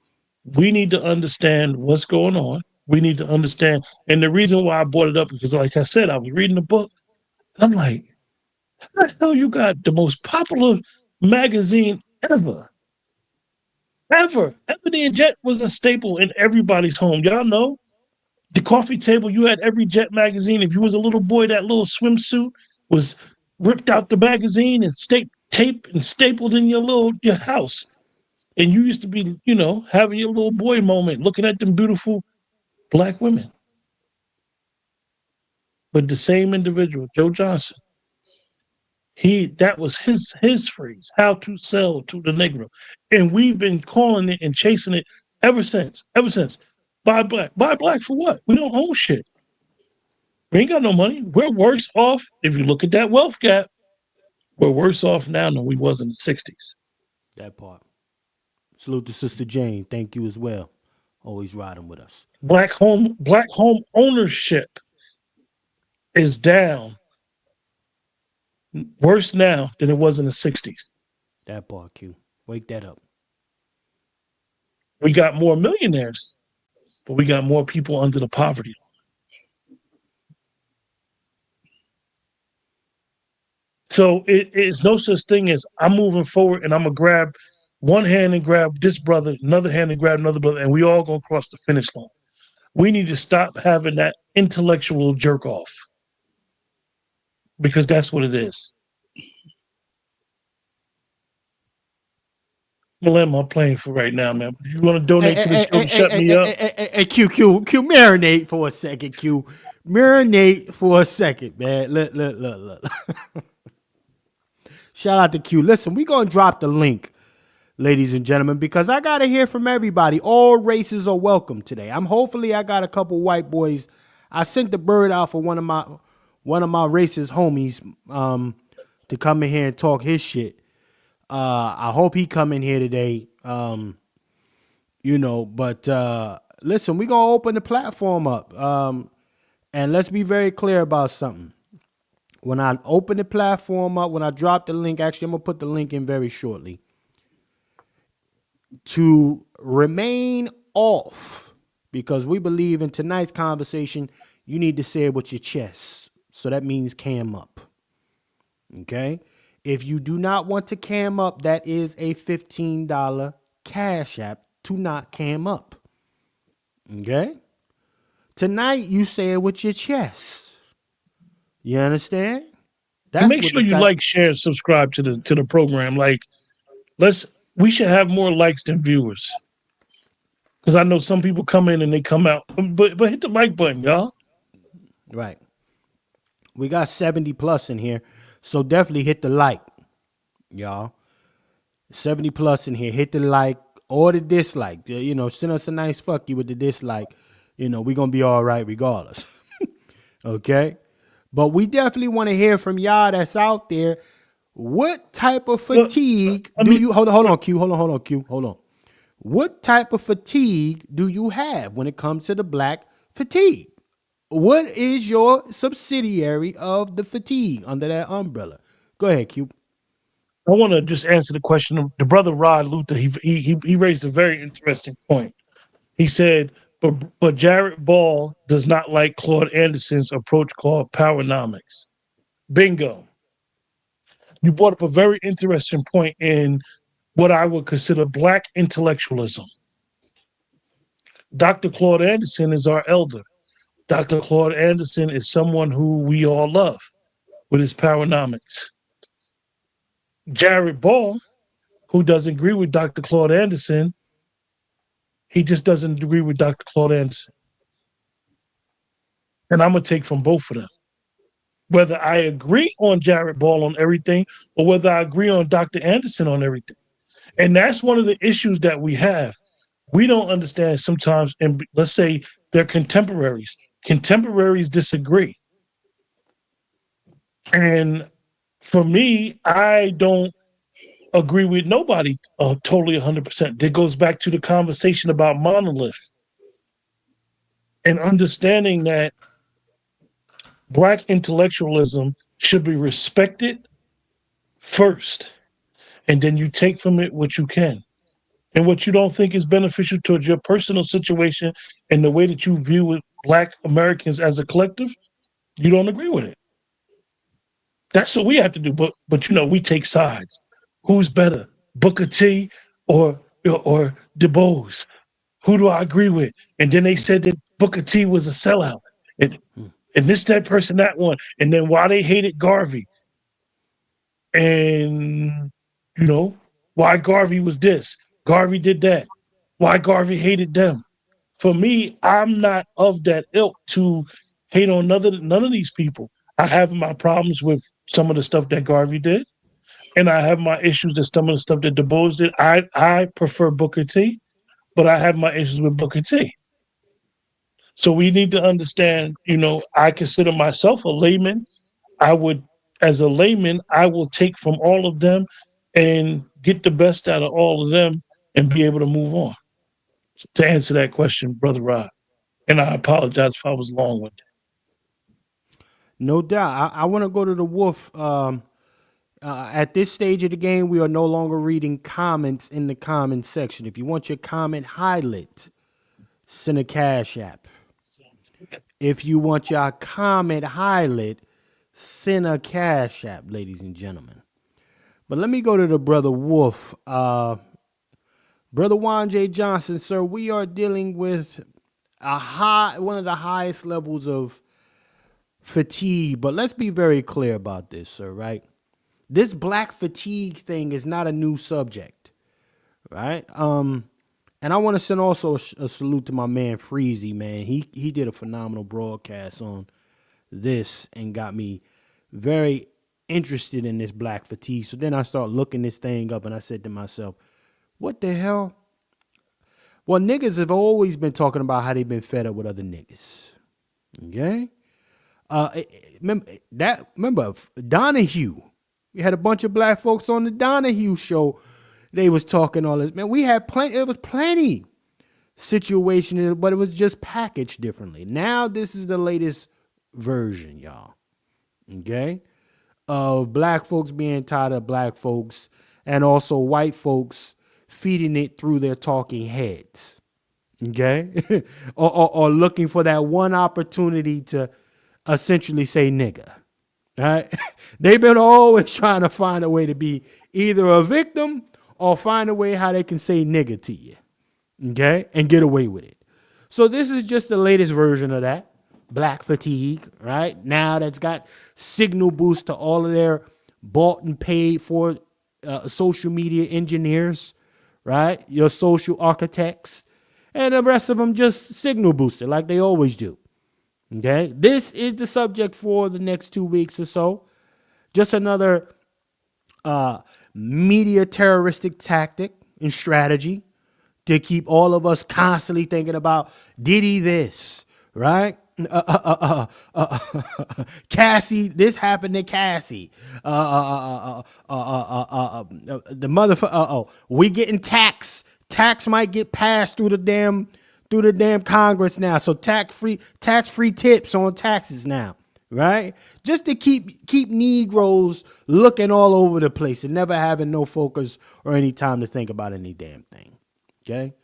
We need to understand what's going on. We need to understand, and the reason why I brought it up because, like I said, I was reading the book. I'm like, how the hell you got the most popular magazine ever? Ebony and Jet was a staple in everybody's home. Y'all know the coffee table, you had every Jet magazine. If you was a little boy, that little swimsuit was ripped out the magazine and taped and stapled in your house. And you used to be, having your little boy moment, looking at them beautiful Black women. But the same individual, Joe Johnson, that was his phrase, how to sell to the Negro. And we've been calling it and chasing it ever since. Buy black. Buy black for what? We don't own shit. We ain't got no money. We're worse off. If you look at that wealth gap, we're worse off now than we was in the 60s. That part. Salute to Sister Jane. Thank you as well. always riding with us. Black home ownership is down worse now than it was in the 60s. That part, Q. Wake that up. We got more millionaires, but we got more people under the poverty. So it's no such thing as I'm moving forward and I'm gonna grab one hand and grab this brother, another hand and grab another brother, and we all gonna cross the finish line. We need to stop having that intellectual jerk off because that's what it is. I'm gonna land my plane for right now, man. If you want to donate to the show to shut me up, Hey, Q, marinate for a second, Q. Marinate for a second, man. Look. Shout out to Q. Listen, we gonna drop the link, ladies and gentlemen, because I gotta hear from everybody. All races are welcome today. Hopefully I got a couple white boys. I sent the bird out for one of my racist homies to come in here and talk his shit. I hope he come in here today. But listen, we gonna open the platform up. And let's be very clear about something. When I open the platform up, when I drop the link, actually, I'm going to put the link in very shortly. To remain off, because we believe in tonight's conversation, you need to say it with your chest. So that means cam up. Okay? If you do not want to cam up, that is a $15 cash app to not cam up. Okay? Tonight, you say it with your chest. You understand? and make sure you like, share, and subscribe to the program. Like, we should have more likes than viewers. Because I know some people come in and they come out. But hit the like button, y'all. Right. We got 70 plus in here. So definitely hit the like, y'all. 70 plus in here. Hit the like or the dislike. Send us a nice fuck you with the dislike. We're going to be all right regardless. Okay? But we definitely want to hear from y'all that's out there. What type of fatigue do you... Hold on, Q. Hold on, Q. Hold on. What type of fatigue do you have when it comes to the black fatigue? What is your subsidiary of the fatigue under that umbrella? Go ahead, Q. I want to just answer the question of the brother Rod Luther. He raised a very interesting point. He said, but Jared Ball does not like Claude Anderson's approach called powernomics. Bingo. You brought up a very interesting point in what I would consider black intellectualism. Dr. Claude Anderson is our elder. Dr. Claude Anderson is someone who we all love with his powernomics. Jared Ball, who doesn't agree with Dr. Claude Anderson, he just doesn't agree with Dr. Claude Anderson. And I'm going to take from both of them. Whether I agree on Jared Ball on everything or whether I agree on Dr. Anderson on everything. And that's one of the issues that we have. We don't understand sometimes, and let's say they're contemporaries. Contemporaries disagree. And for me, I don't agree with nobody totally 100%. That goes back to the conversation about monolith and understanding that black intellectualism should be respected first, and then you take from it what you can. And what you don't think is beneficial towards your personal situation and the way that you view black Americans as a collective, you don't agree with it. That's what we have to do. But we take sides. Who's better, Booker T or Du Bois? Who do I agree with? And then they said that Booker T was a sellout. And this, that person, that one. And then why they hated Garvey. And, why Garvey was this. Garvey did that. Why Garvey hated them. For me, I'm not of that ilk to hate on none of these people. I have my problems with some of the stuff that Garvey did. And I have my issues with some of the stuff that Du Bois did. I prefer Booker T, but I have my issues with Booker T. So we need to understand, I consider myself a layman. As a layman, I will take from all of them and get the best out of all of them and be able to move on. to answer that question, Brother Rod. And I apologize if I was long-winded. No doubt. I want to go to the Wolf. At this stage of the game, we are no longer reading comments in the comment section. If you want your comment highlighted, send a Cash App. If you want your comment highlighted, send a Cash App, ladies and gentlemen. But let me go to the Brother Wolf. Brother Juan J. Johnson, sir, we are dealing with one of the highest levels of fatigue. But let's be very clear about this, sir, right? This black fatigue thing is not a new subject, right? And I want to send also a salute to my man Freezy, man. He did a phenomenal broadcast on this and got me very interested in this black fatigue. So then I start looking this thing up and I said to myself, what the hell? Well, niggas have always been talking about how they've been fed up with other niggas. Okay? Remember Donahue. We had a bunch of black folks on the Donahue show. They was talking all this. Man, we had plenty. It was plenty situation, but it was just packaged differently. Now this is the latest version, y'all. Okay? Of black folks being tired of black folks and also white folks feeding it through their talking heads. Okay? or looking for that one opportunity to essentially say nigga. All right? They've been always trying to find a way to be either a victim or find a way how they can say nigga to you. Okay? And get away with it. So this is just the latest version of that. Black fatigue, right? Now that's got signal boost to all of their bought and paid for social media engineers, right? Your social architects. And the rest of them just signal boosted like they always do. Okay, this is the subject for the next 2 weeks or so. Just another media terroristic tactic and strategy to keep all of us constantly thinking about Diddy this, right? Cassie, this happened to Cassie. The motherfucker. We getting tax. Tax might get passed through the damn Congress now. So tax free tips on taxes now, right? Just to keep Negroes looking all over the place and never having no focus or any time to think about any damn thing. Okay,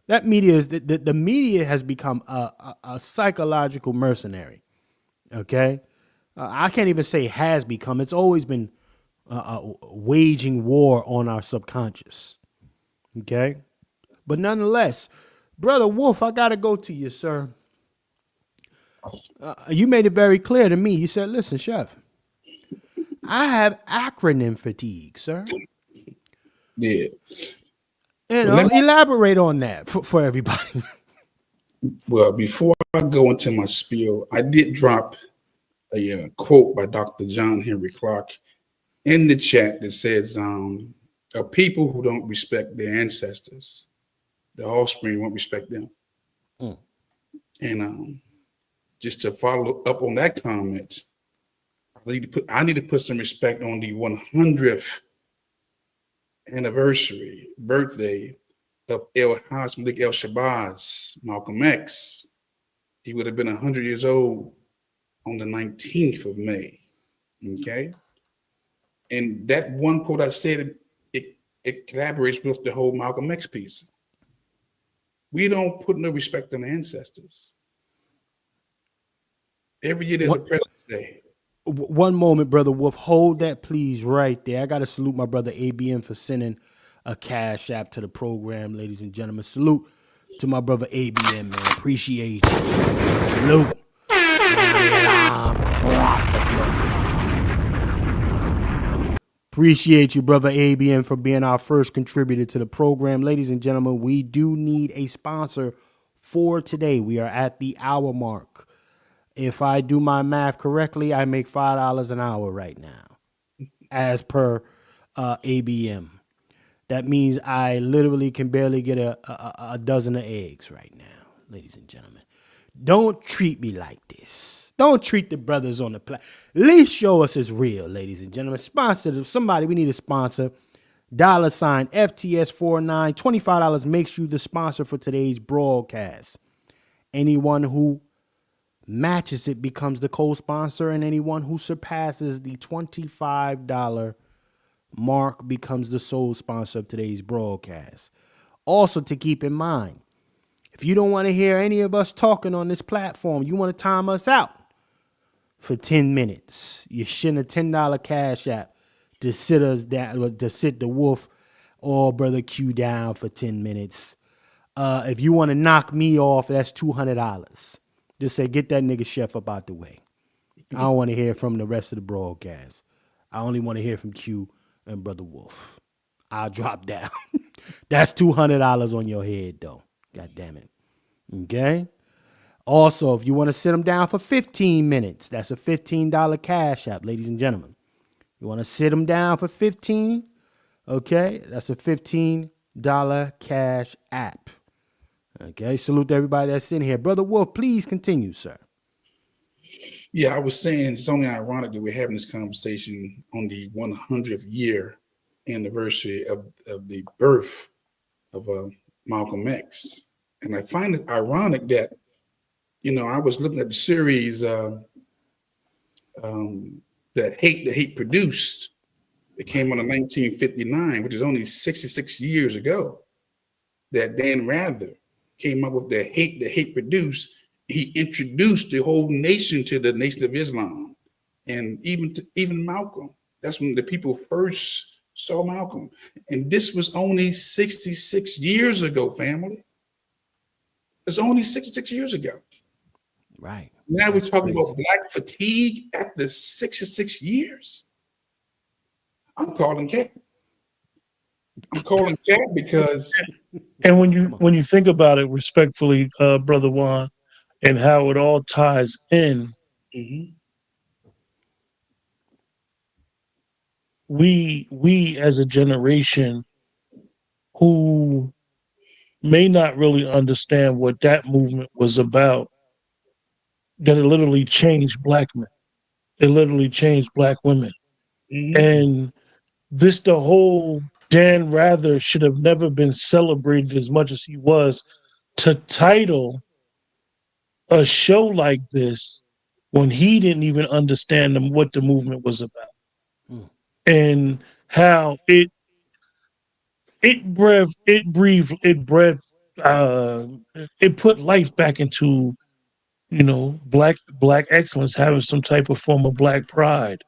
that media is the media has become a psychological mercenary. Okay, I can't even say has become. It's always been waging war on our subconscious. Okay, but nonetheless. Brother Wolf, I got to go to you, sir. You made it very clear to me. You said, listen, Chef, I have acronym fatigue, sir. Yeah. Elaborate on that for everybody. Well, before I go into my spiel, I did drop a quote by Dr. John Henry Clark in the chat that says, a people who don't respect their ancestors, the offspring won't respect them. And just to follow up on that comment, I need to put some respect on the 100th anniversary birthday of Haj Malik El Shabazz, Malcolm X. He would have been 100 years old on the 19th of May. Okay. And that one quote I said, it collaborates with the whole Malcolm X piece. We don't put no respect on the ancestors. Every year there's a President's Day. One moment, Brother Wolf. Hold that, please, right there. I got to salute my brother ABM for sending a Cash App to the program, ladies and gentlemen. Salute to my brother ABM, man. Appreciate you. Salute. Appreciate you, brother ABM, for being our first contributor to the program. Ladies and gentlemen, we do need a sponsor for today. We are at the hour mark. If I do my math correctly, I make $5 an hour right now, as per ABM. That means I literally can barely get a dozen of eggs right now, ladies and gentlemen. Don't treat me like this. Don't treat the brothers on the platform. At least show us it's real, ladies and gentlemen. Sponsor somebody. We need a sponsor. $FTS49, $25 makes you the sponsor for today's broadcast. Anyone who matches it becomes the co-sponsor, and anyone who surpasses the $25 mark becomes the sole sponsor of today's broadcast. Also, to keep in mind, if you don't want to hear any of us talking on this platform, you want to time us out for 10 minutes. You send a $10 cash app to sit us down, to sit the Wolf or Brother Q down for 10 minutes. If you want to knock me off, that's $200. Just say, get that nigga Chef up out the way. I don't want to hear from the rest of the broadcast. I only want to hear from Q and Brother Wolf. I'll drop down. That's $200 on your head, though. God damn it. Okay? Also, if you want to sit them down for 15 minutes, that's a $15 cash app, ladies and gentlemen. You want to sit them down for 15? Okay, that's a $15 cash app. Okay, salute to everybody that's in here. Brother Wolf, please continue, sir. Yeah, I was saying it's only ironic that we're having this conversation on the 100th year anniversary of the birth of Malcolm X. And I find it ironic that, I was looking at the series that Hate produced. It came on in 1959, which is only 66 years ago, that Dan Rather came up with the Hate produced. He introduced the whole nation to the Nation of Islam, and even Malcolm. That's when the people first saw Malcolm. And this was only 66 years ago, family. It's only 66 years ago. Right. Now we're talking about black fatigue after 66 years. I'm calling cat. I'm calling cat because. And when you think about it respectfully, Brother Juan, and how it all ties in, we as a generation who may not really understand what that movement was about, that it literally changed black men. It literally changed black women. And the whole Dan Rather should have never been celebrated as much as he was, to title a show like this when he didn't even understand what the movement was about. And how it put life back into, black excellence, having some type of form of black pride.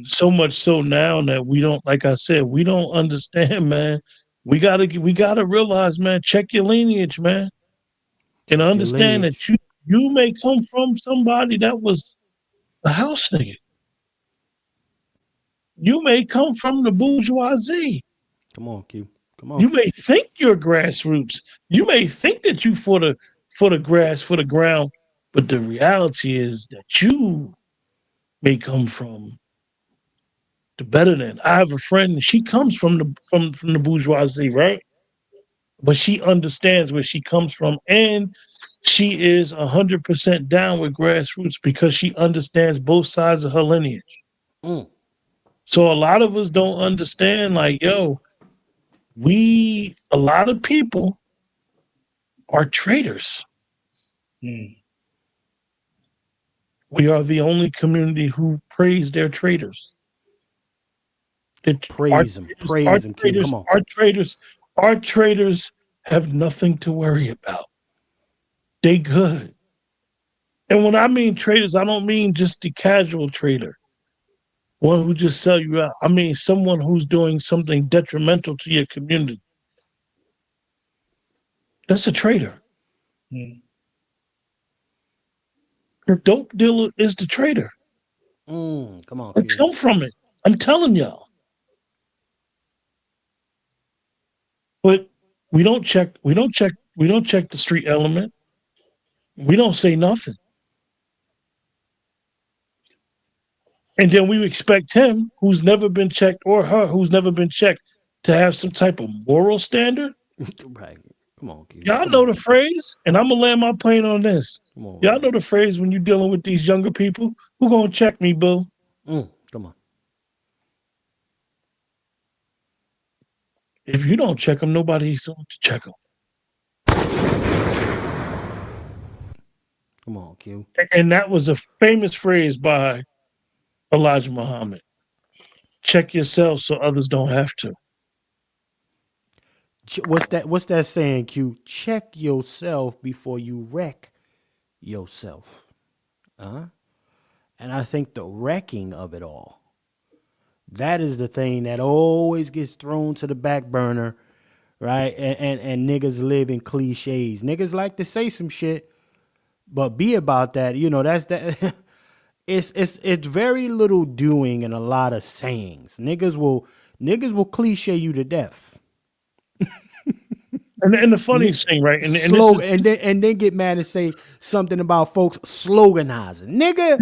So much so now that we don't, like I said, we don't understand, man. We gotta realize, man, check your lineage, man, and understand that you may come from somebody that was a house nigga. You may come from the bourgeoisie. Come on, Q. Come on. You may think you're grassroots. You may think that you for the grass, for the ground, but the reality is that you may come from the better than. I have a friend, she comes from the bourgeoisie, right? But she understands where she comes from, and she is 100% down with grassroots because she understands both sides of her lineage. So a lot of us don't understand, like, a lot of people are traitors. We are the only community who praise their traitors. Praise them, King. Come on. Our traitors have nothing to worry about. They good. And when I mean traitors, I don't mean just the casual traitor, one who just sell you out. I mean someone who's doing something detrimental to your community. That's a traitor. Your dope dealer is the traitor. Come on. I come from it. I'm telling y'all. But we don't check the street element. We don't say nothing. And then we expect him, who's never been checked, or her, who's never been checked, to have some type of moral standard. Right. Come on, Q. Y'all know the phrase, and I'm gonna land my plane on this. Y'all know the phrase when you're dealing with these younger people. Who gonna check me, boo? Come on. If you don't check them, nobody's going to check them. Come on, Q. And that was a famous phrase by Elijah Muhammad. Check yourself so others don't have to. What's that saying, Q? Check yourself before you wreck yourself. And I think the wrecking of it all, that is the thing that always gets thrown to the back burner, right? And niggas live in cliches. Niggas like to say some shit, but be about that. You know, that's that. It's very little doing and a lot of sayings. Niggas will cliche you to death. And the funniest thing, right? And then get mad and say something about folks sloganizing. Nigga,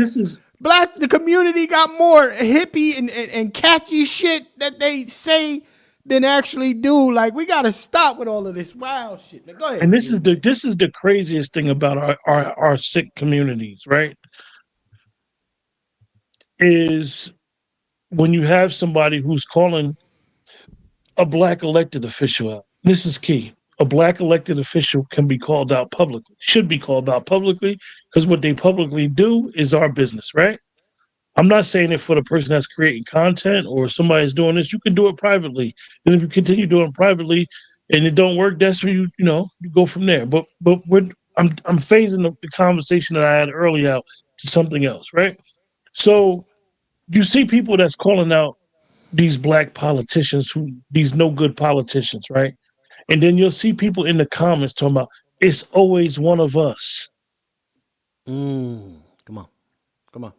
the community got more hippie and catchy shit that they say than actually do. Like, we gotta stop with all of this wild shit. Now, go ahead. And this is the craziest thing about our sick communities, right? Is when you have somebody who's calling a black elected official out. This is key. A black elected official can be called out publicly, should be called out publicly, because what they publicly do is our business, right? I'm not saying it for the person that's creating content or somebody's doing this. You can do it privately. And if you continue doing it privately and it don't work, that's where you go from there. But I'm phasing the conversation that I had earlier out to something else, right? So you see people that's calling out these black politicians, these no good politicians, right? And then you'll see people in the comments talking about, it's always one of us. Come on.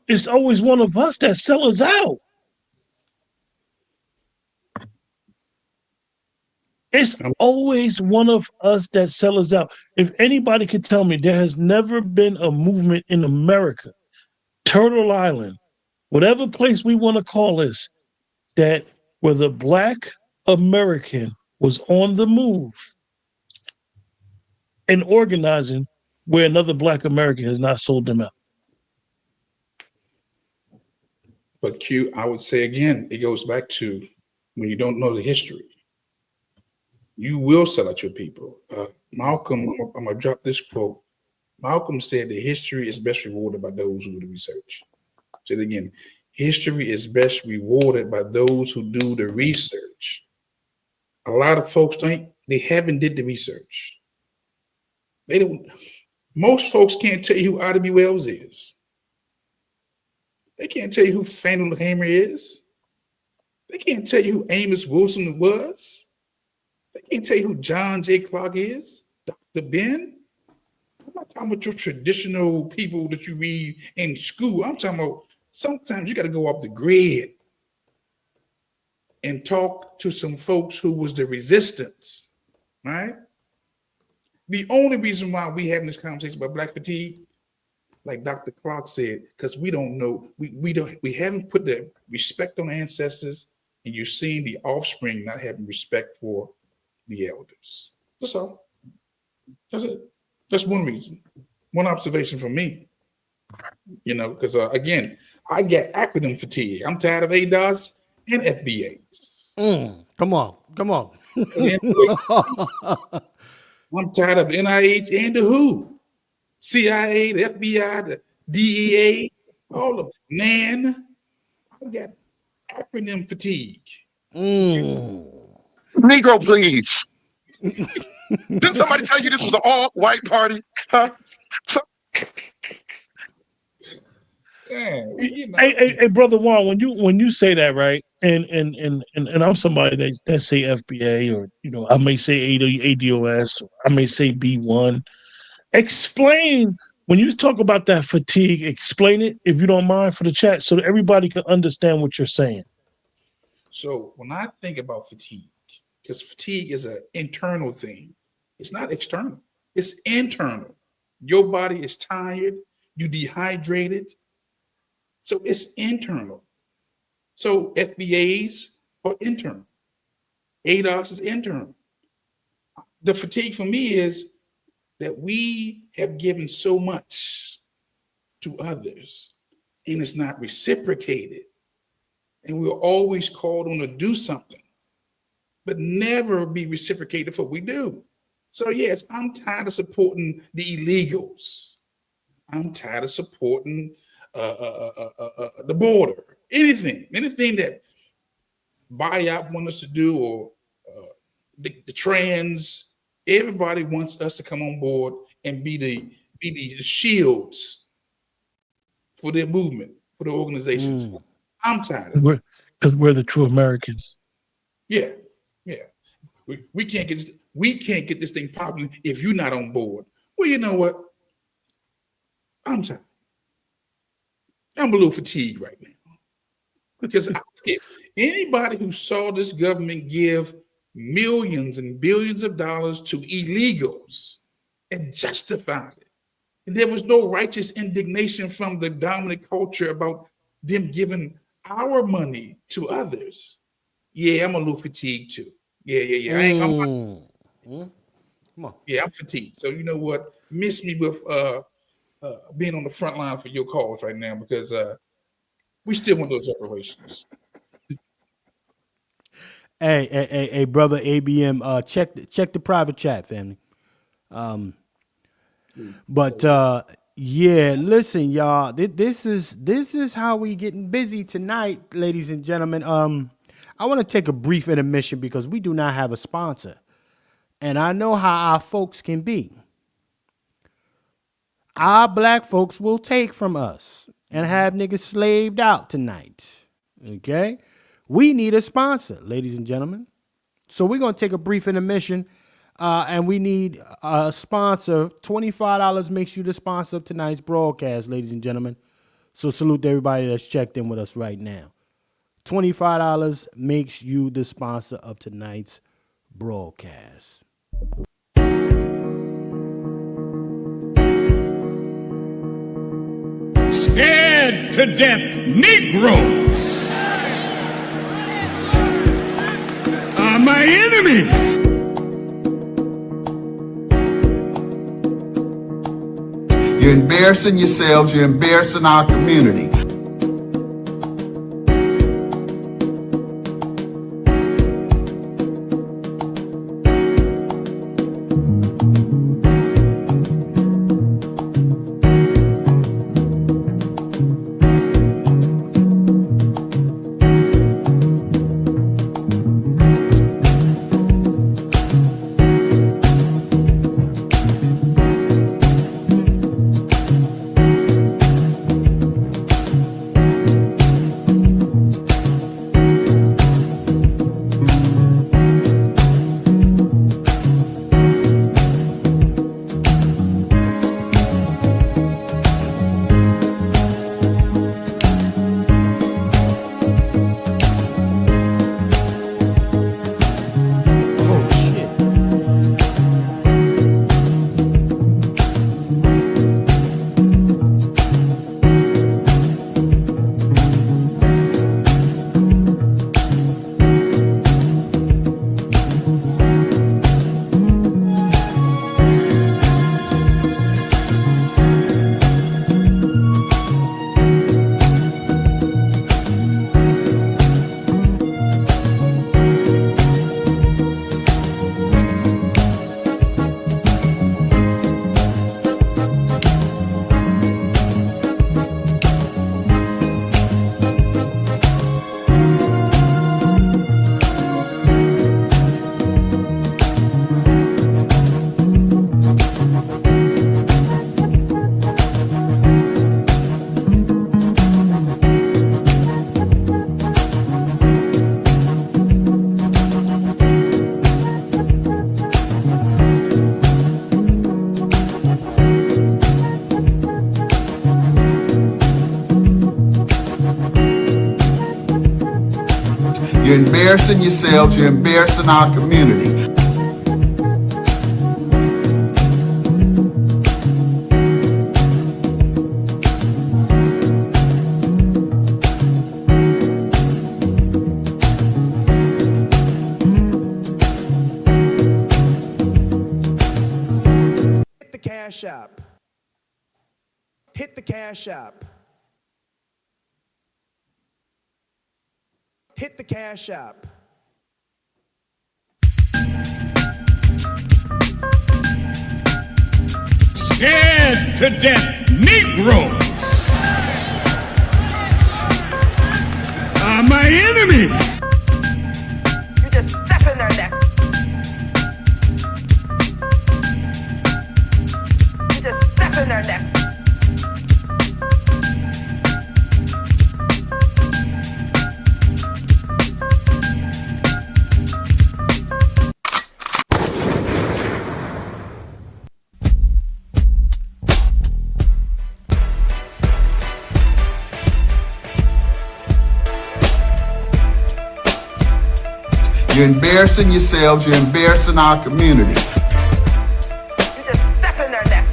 It's always one of us that sell us out. It's always one of us that sell us out. If anybody could tell me there has never been a movement in America, Turtle Island, whatever place we want to call this, that where the black American was on the move and organizing where another black American has not sold them out. But Q, I would say again, it goes back to when you don't know the history, you will sell out your people. Malcolm, I'm gonna drop this quote. Malcolm said the history is best rewarded by those who do the research. Say it again. History is best rewarded by those who do the research. A lot of folks think they haven't did the research. They don't. Most folks can't tell you who Ida B. Wells is. They can't tell you who Fannie Hammer is. They can't tell you who Amos Wilson was. They can't tell you who John J. Clark is. Dr. Ben. I'm not talking about your traditional people that you read in school. I'm talking about sometimes you got to go off the grid and talk to some folks who was the resistance, right? The only reason why we having this conversation about black fatigue, like Dr. Clark said, because we don't know, we haven't put the respect on ancestors, and you're seeing the offspring not having respect for the elders. That's all. That's it. That's one reason. One observation from me. Because again, I get acronym fatigue. I'm tired of ADOS and FBAs. Come on. I'm tired of NIH and the WHO, CIA, the FBI, the DEA, all of them. NAN. I got acronym fatigue. Negro, please. Didn't somebody tell you this was an all-white party? Huh? Hey, brother Juan, when you say that, right, and I'm somebody that say FBA, or I may say ADOS, or I may say B1. Explain when you talk about that fatigue. Explain it, if you don't mind, for the chat, so that everybody can understand what you're saying. So when I think about fatigue, because fatigue is an internal thing, it's not external. It's internal. Your body is tired. You dehydrated. So it's internal. So FBAs are internal. ADOS is internal. The fatigue for me is that we have given so much to others and it's not reciprocated. And we're always called on to do something. but never be reciprocated for what we do. So yes, I'm tired of supporting the illegals. I'm tired of supporting the border. Anything that buyout want us to do, or the trans. Everybody wants us to come on board and be the shields for their movement, for the organizations. I'm tired of it. Because we're the true Americans. Yeah. We can't get this thing popping if you're not on board. Well, you know what? I'm tired. I'm a little fatigued right now. Because anybody who saw this government give millions and billions of dollars to illegals and justified it, and there was no righteous indignation from the dominant culture about them giving our money to others. Yeah, I'm a little fatigued too. Yeah. Come on. Yeah, I'm fatigued. So you know what? Miss me with being on the front line for your cause right now, because we still want those reparations. Hey, brother ABM, check the private chat, family. Yeah, listen, y'all. This is how we getting busy tonight, ladies and gentlemen. I want to take a brief intermission because we do not have a sponsor, and I know how our folks can be. Our black folks will take from us and have niggas slaved out tonight. Okay? We need a sponsor, ladies and gentlemen. So we're going to take a brief intermission, and we need a sponsor. $25 makes you the sponsor of tonight's broadcast, ladies and gentlemen. So salute to everybody that's checked in with us right now. $25 makes you the sponsor of tonight's broadcast. Scared to death Negroes are my enemy. You're embarrassing yourselves. You're embarrassing our community. You're embarrassing yourselves. You're embarrassing our community. Hit the Cash App. Hit the Cash App. Hit the Cash App. scared to death Negroes are my enemy. You just step in their neck. You just step in their neck. You're embarrassing yourselves. You're embarrassing our community. You just step in their neck.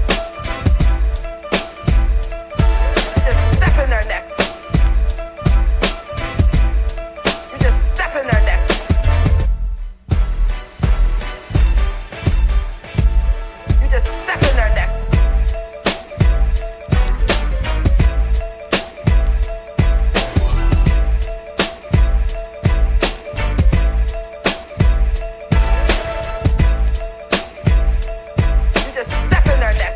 You just step in their neck. You just step in their neck. You just step in their neck. You just step in their neck.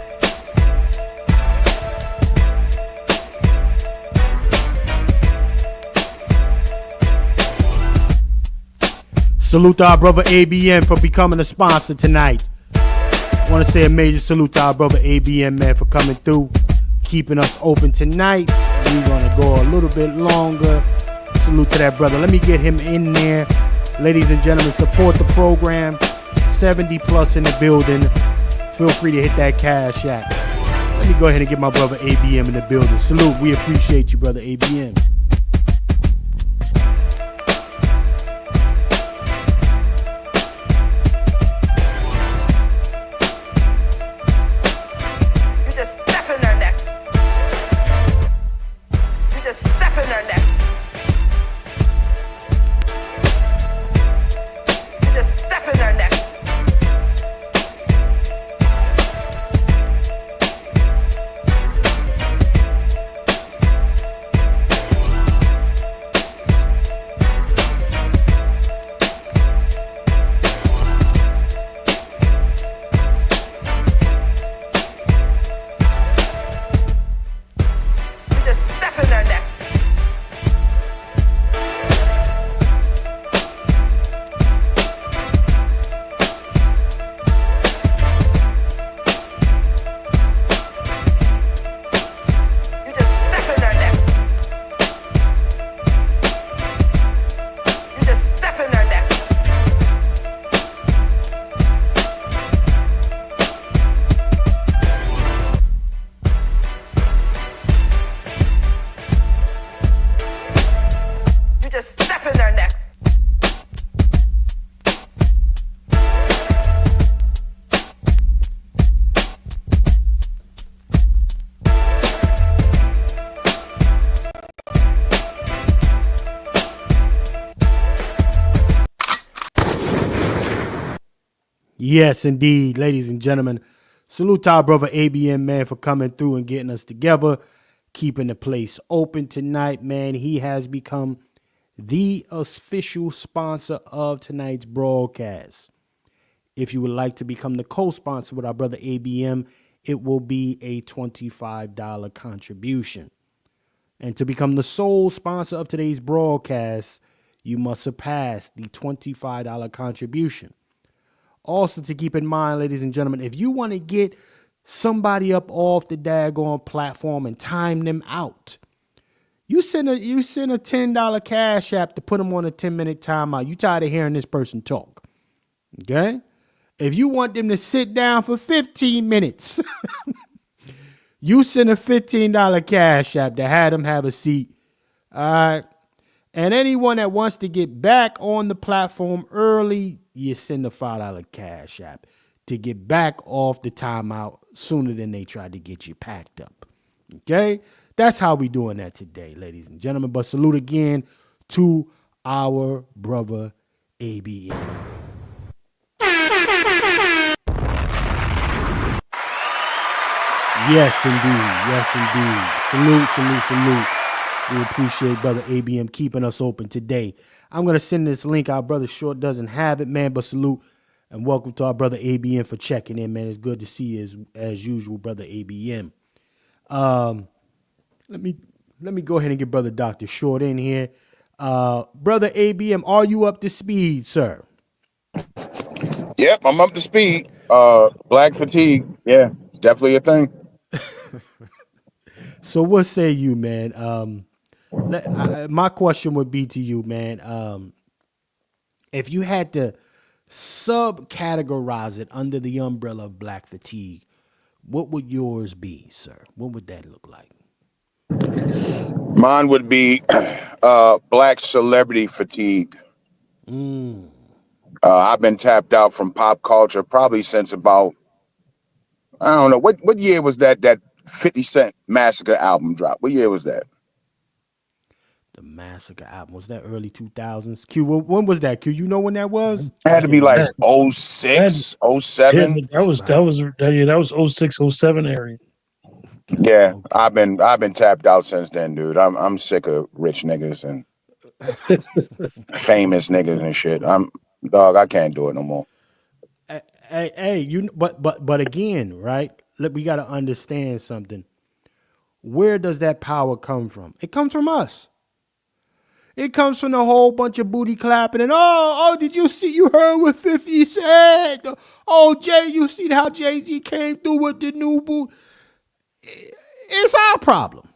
Salute to our brother ABM for becoming a sponsor tonight. Want to say a major salute to our brother ABM, man, for coming through, keeping us open tonight. We're going to go a little bit longer. Salute to that brother. Let me get him in there. Ladies and gentlemen, support the program. 70 plus in the building. Feel free to hit that cash app. Let me go ahead and get my brother ABM in the building. Salute. We appreciate you, brother ABM. You just step in their neck. You just step in their neck. You just step in their neck. You just step in their neck. You just step in their neck. You just step in their neck. You just step in their neck. Yes, indeed, ladies and gentlemen. Salute to our brother ABM, man, for coming through and getting us together, keeping the place open tonight, man. He has become the official sponsor of tonight's broadcast. If you would like to become the co-sponsor with our brother ABM, it will be a $25 contribution. And to become the sole sponsor of today's broadcast, you must surpass the $25 contribution. Also, to keep in mind, ladies and gentlemen, if you want to get somebody up off the daggone platform and time them out, you send a $10 cash app to put them on a 10-minute timeout. You tired of hearing this person talk, okay? If you want them to sit down for 15 minutes, you send a $15 cash app to have them have a seat, all right? And anyone that wants to get back on the platform early, you send a $5 cash app to get back off the timeout sooner than they try to get you packed up. Okay? That's how we doing that today, ladies and gentlemen. But salute again to our brother ABM. Yes, indeed. Yes, indeed. Salute. We appreciate brother ABM keeping us open today. I'm going to send this link. Our brother Short doesn't have it, man, but salute. And welcome to our brother ABM for checking in, man. It's good to see you as usual, brother ABM. Let me go ahead and get brother Dr. Short in here. Brother ABM, are you up to speed, sir? Yep, I'm up to speed. Black fatigue, yeah, definitely a thing. So what say you, man? My question would be to you, man. If you had to subcategorize it under the umbrella of black fatigue, what would yours be, sir? What would that look like? Mine would be black celebrity fatigue. I've been tapped out from pop culture probably since about, I don't know, what year was that 50 Cent Massacre album dropped? What year was that? The Massacre album, was that early 2000s? Q, when was that? Q, you know when that was? It had to be like That- 06, Yeah, 07. that was 06, 07 area. Yeah, Okay. I've been tapped out since then, dude. I'm sick of rich niggas and famous niggas and shit. I can't do it no more. Hey, but again, right? Look, we got to understand something. Where does that power come from? It comes from us. It comes from a whole bunch of booty clapping and did you heard what 50 said? Oh, Jay, you see how Jay-Z came through with the new boot? It's our problem.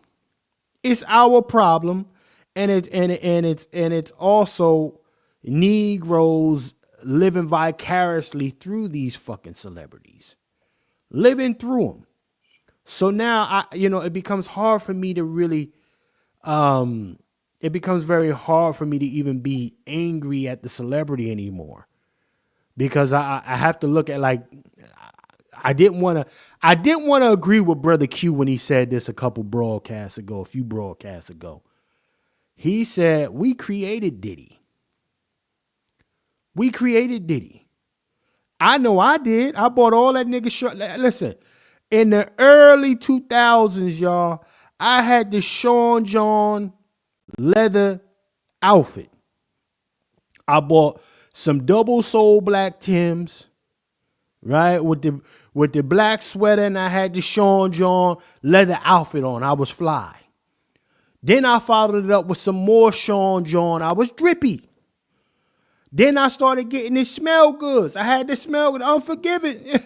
It's our problem, and it's also Negroes living vicariously through these fucking celebrities, living through them. So now it becomes hard for me to really, it becomes very hard for me to even be angry at the celebrity anymore, because I have to look at, like, I didn't want to agree with Brother Q when he said this a few broadcasts ago. He said, we created Diddy. I know I did. I bought all that nigga shit. Listen, in the early 2000s, y'all, I had the Sean John leather outfit. I bought some double sole black Timbs, right, with the black sweater, and I had the Sean John leather outfit on. I was fly. Then I followed it up with some more Sean John. I was drippy. Then I started getting the smell goods. I had the smell good, Unforgiven.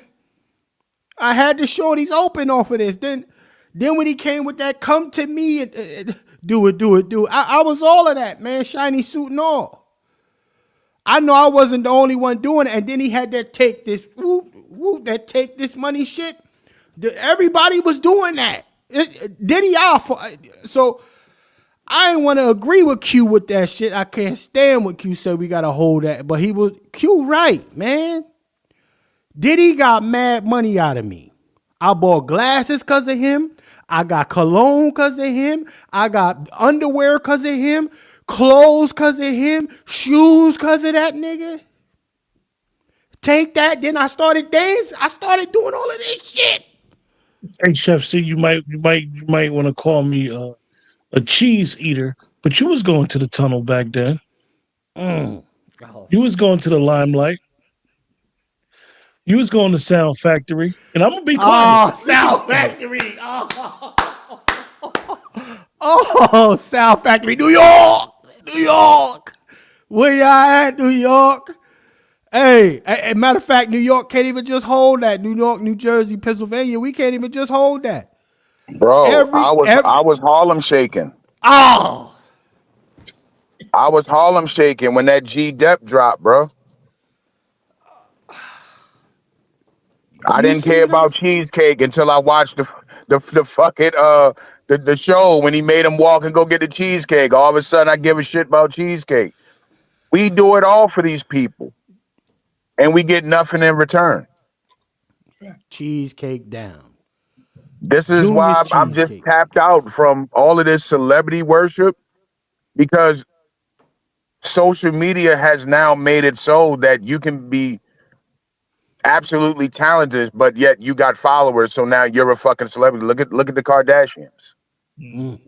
I had the shorties open off of this. Then when he came with that come to me and do it. I was all of that, man. Shiny suit and all. I know I wasn't the only one doing it. And then he had that take this money shit. Everybody was doing that. Diddy out. So I didn't want to agree with Q with that shit. I can't stand what Q said. We got to hold that. But Q right, man. Diddy got mad money out of me. I bought glasses because of him. I got cologne because of him. I got underwear because of him. Clothes because of him. Shoes because of that nigga. Take that. Then I started dancing. I started doing all of this shit. Hey, Chef, see, you might want to call me a cheese eater, but you was going to the tunnel back then. You was going to the Limelight. You was going to Sound Factory, and I'm gonna be quiet. Oh, Sound Factory. Oh, Sound Factory, New York. Where y'all at, New York? Hey, matter of fact, New York can't even just hold that. New York, New Jersey, Pennsylvania, we can't even just hold that. Bro, I was Harlem shaking. Oh, I was Harlem shaking when that G-Dep dropped, bro. I didn't care about cheesecake until I watched the fucking the show when he made him walk and go get the cheesecake. All of a sudden, I give a shit about cheesecake. We do it all for these people, and we get nothing in return. cheesecake down. This is why I'm just Cheesecake. tapped out from all of this celebrity worship, because social media has now made it so that you can be absolutely talented, but yet you got followers, so now you're a fucking celebrity. Look at the Kardashians. Mm.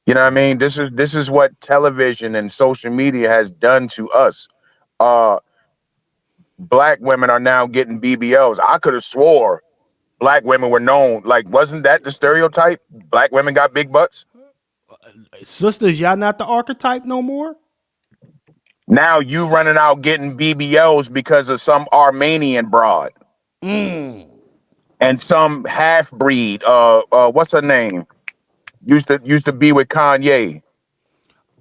You know what I mean? This is what television and social media has done to us. black women are now getting BBLs. I could have swore black women were known. Like, wasn't that the stereotype? Black women got big butts. Sisters, y'all not the archetype no more? Now you running out getting BBLs because of some Armenian broad and some half breed. What's her name? Used to be with Kanye.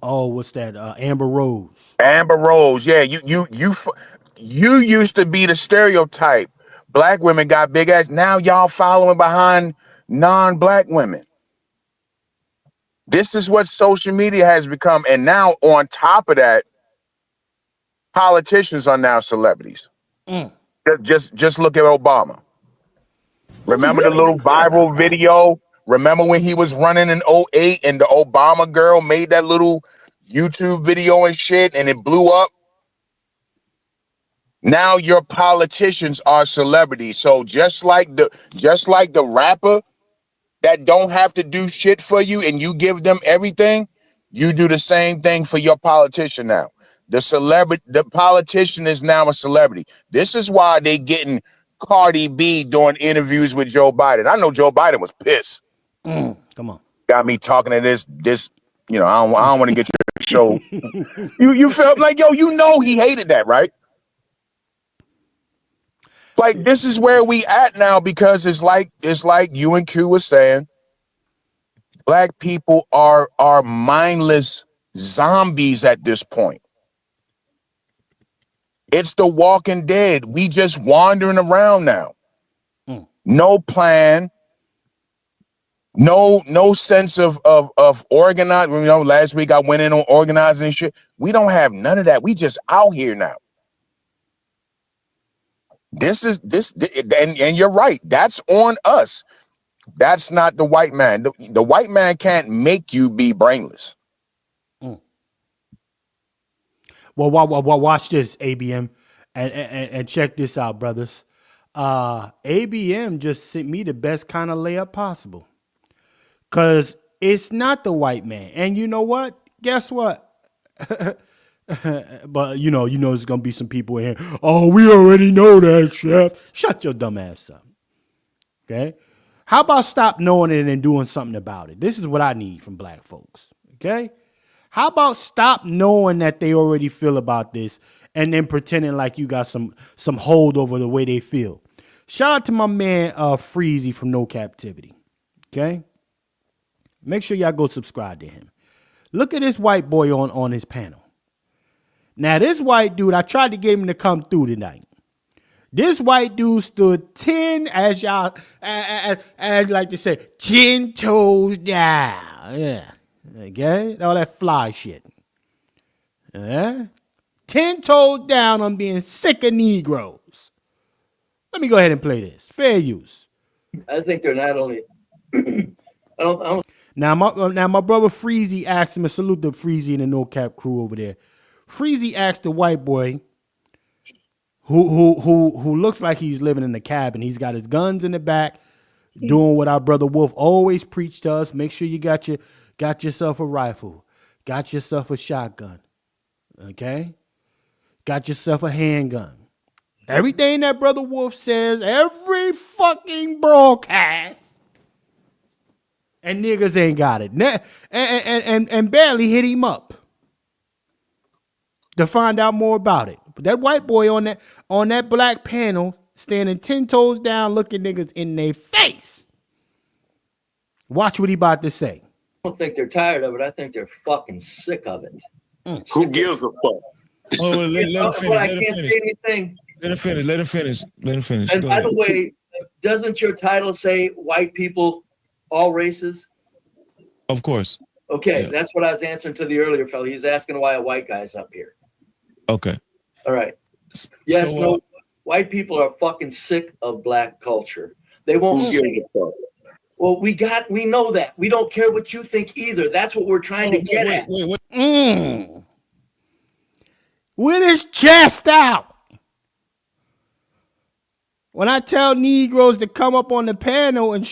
Oh, what's that? Amber Rose. Amber Rose. Yeah, you used to be the stereotype. Black women got big ass. Now y'all following behind non-black women. This is what social media has become. And now on top of that, politicians are now celebrities. Just look at Obama. Remember the little viral video? Remember when he was running in 2008 and the Obama girl made that little YouTube video and shit and it blew up? Now your politicians are celebrities. So just like the rapper that don't have to do shit for you and you give them everything, you do the same thing for your politician now. The politician is now a celebrity. This is why they getting Cardi B doing interviews with Joe Biden. I know Joe Biden was pissed. Come on. Got me talking to this, I don't want to get your show. You felt like, yo, he hated that, right? Like, this is where we at now, because it's like you and Q was saying, black people are mindless zombies at this point. It's the Walking Dead. We just wandering around now. No plan. No sense of organizing. Last week I went in on organizing and shit. We don't have none of that. We just out here now. And you're right. That's on us. That's not the white man. The white man can't make you be brainless. Well, watch this, ABM, and check this out, brothers. ABM just sent me the best kind of layup possible. Because it's not the white man. And you know what? Guess what? But you know there's going to be some people in here. Oh, we already know that, Chef. Shut your dumb ass up. Okay? How about stop knowing it and doing something about it? This is what I need from black folks. Okay? How about stop knowing that they already feel about this and then pretending like you got some hold over the way they feel? Shout out to my man Freezy from No Captivity. Okay? Make sure y'all go subscribe to him. Look at this white boy on his panel. Now, this white dude, I tried to get him to come through tonight. This white dude stood 10, as y'all, as like to say, 10 toes down. Yeah. Okay? All that fly shit. Yeah? 10 toes down on being sick of Negroes. Let me go ahead and play this. Fair use. I think they're not only... I don't Now my brother Freezy asked him, and salute to Freezy and the No Cap crew over there. Freezy asked the white boy who looks like he's living in the cabin. He's got his guns in the back, doing what our brother Wolf always preached to us. Make sure you got yourself a rifle, got yourself a shotgun, okay? Got yourself a handgun. Everything that brother Wolf says, every fucking broadcast. And niggas ain't got it. And barely hit him up to find out more about it. But that white boy on that black panel, standing 10 toes down, looking niggas in their face. Watch what he about to say. I don't think they're tired of it. I think they're fucking sick of it. Who gives a fuck? Oh, let him finish. But I can't say anything. Let him finish. And by the way, doesn't your title say white people, all races? Of course. Okay, Yeah. That's what I was answering to the earlier fellow. He's asking why a white guy's up here. Okay. All right. Yes, So, no. White people are fucking sick of black culture. They won't say it. Well, we know that. We don't care what you think either. That's what we're trying to get at. With his chest out. When I tell Negroes to come up on the panel and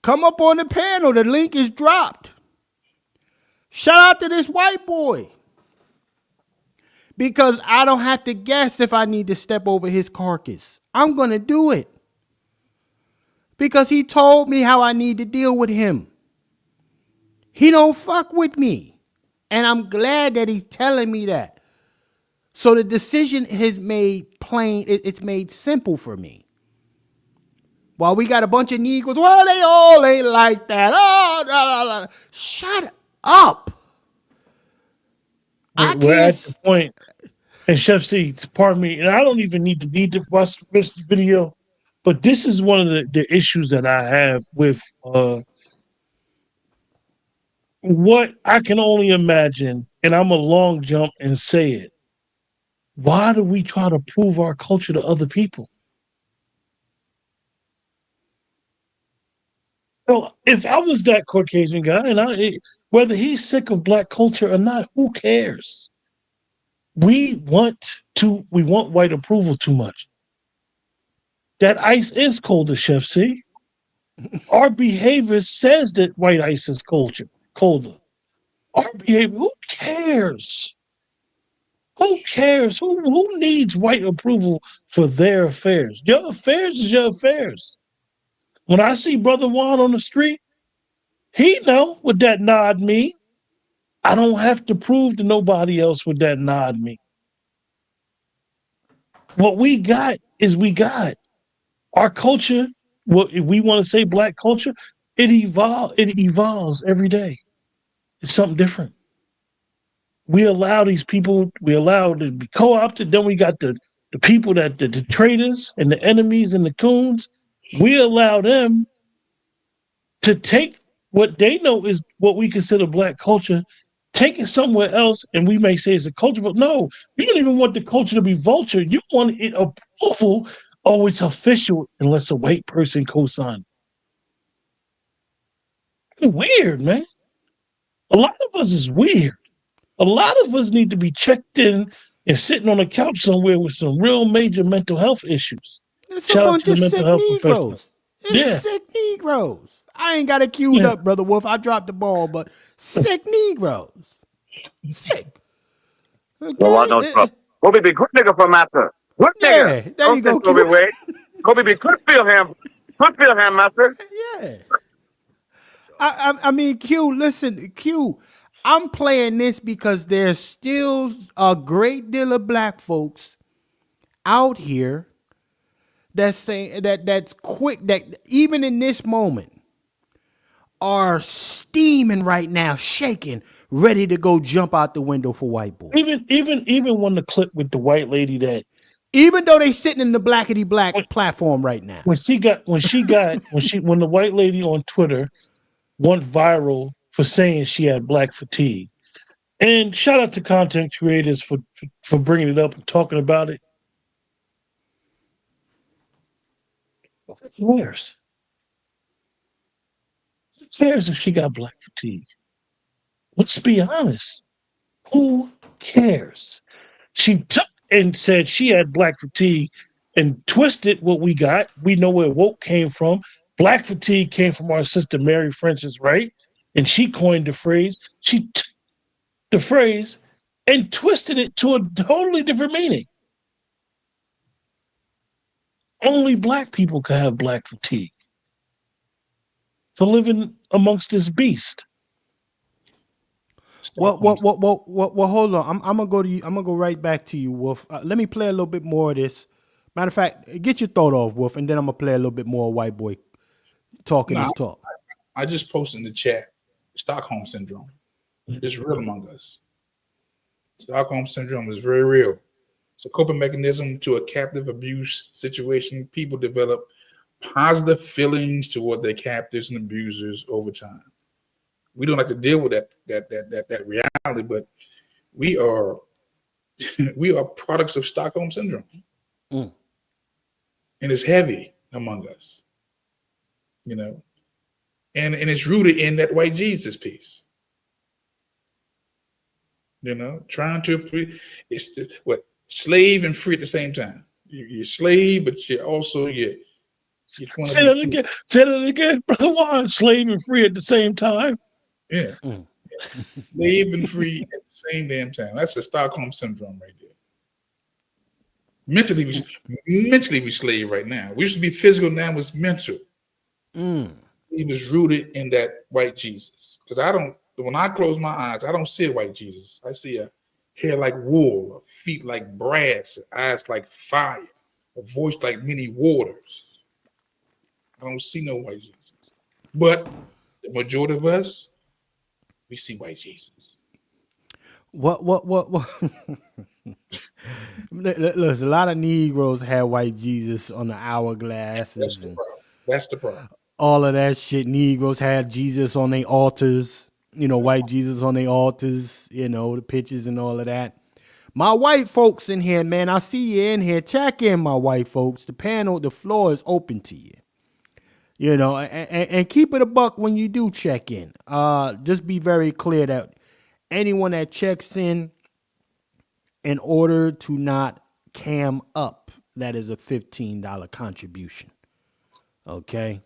come up on the panel, the link is dropped. Shout out to this white boy. because I don't have to guess if I need to step over his carcass. I'm going to do it because he told me how I need to deal with him. He don't fuck with me. And I'm glad that he's telling me that. So the decision is made plain. It's made simple for me. While we got a bunch of Negroes, well, they all ain't like that. Oh, blah, blah, blah. Shut up. We're at the point, and Chef C, pardon me, and I don't even need to watch this video, but this is one of the issues that I have with what I can only imagine, and I'm a long jump and say it. Why do we try to prove our culture to other people? So if I was that Caucasian guy, and whether he's sick of black culture or not, who cares? We want white approval too much. That ice is colder, Chef C. Our behavior says that white ice is colder. Our behavior, who cares? Who cares? Who needs white approval for their affairs? Your affairs is your affairs. When I see Brother Juan on the street, he know what that nod mean. I don't have to prove to nobody else what that nod mean. What we got is we got. Our culture, well, if we want to say black culture, it evolves every day. It's something different. We allow these people, to be co-opted. Then we got the people that the traitors and the enemies and the coons. We allow them to take what they know is what we consider black culture, take it somewhere else, and we may say it's a culture. But no, you don't even want the culture to be vulture. You want it approval. Oh, it's official unless a white person co-sign. Weird, man. A lot of us is weird. A lot of us need to be checked in and sitting on a couch somewhere with some real major mental health issues. It's a bunch of sick Negroes. It's sick Negroes. I ain't got it queued up, Brother Wolf. I dropped the ball, but sick Negroes. Sick. Okay? Well, I don't trouble. Kobe be good nigga for master. Good nigga. Yeah, there you go, Kobe wait. Kobe be good feel him. Good feel him, master. Yeah. I mean, Q, listen, Q, I'm playing this because there's still a great deal of black folks out here that's saying that's quick, that even in this moment are steaming right now, shaking, ready to go jump out the window for white boy. Even when the clip with the white lady that, even though they sitting in the blackety black platform right now, when the white lady on Twitter went viral for saying she had black fatigue, and shout out to content creators for bringing it up and talking about it. Who cares? Who cares if she got black fatigue? Let's be honest. Who cares? She took and said she had black fatigue and twisted what we got. We know where woke came from. Black fatigue came from our sister Mary Frances Wright, and she coined the phrase. She took the phrase and twisted it to a totally different meaning. Only black people can have black fatigue. For living amongst this beast. Well, hold on. I'm gonna go to you. I'm gonna go right back to you, Wolf. Let me play a little bit more of this. Matter of fact, get your thought off, Wolf, and then I'm gonna play a little bit more white boy talking his talk. I just posted in the chat Stockholm syndrome. It's real among us. Stockholm syndrome is very real. It's a coping mechanism to a captive abuse situation. People develop positive feelings toward their captors and abusers over time. We don't have to deal with that reality, but we are products of Stockholm syndrome, and it's heavy among us, and it's rooted in that white Jesus piece, trying to it's what slave and free at the same time. You're slave, but you're also Say that again, Brother Juan. Slave and free at the same time. Yeah. Slave and free at the same damn time. That's a Stockholm syndrome right there. Mentally, we slave right now. We used to be physical, now it's mental. He was rooted in that white Jesus. Because when I close my eyes, I don't see a white Jesus. I see a hair like wool, a feet like brass, eyes like fire, a voice like many waters. I don't see no white Jesus. But the majority of us, we see white Jesus. What? Listen, a lot of Negroes had white Jesus on the hourglasses. That's the problem. All of that shit. Negroes had Jesus on their altars. White Jesus on their altars. The pictures and all of that. My white folks in here, man, I see you in here. Check in, my white folks. The floor is open to you. And keep it a buck when you do check in. Just be very clear that anyone that checks in order to not cam up, that is a $15 contribution. Okay.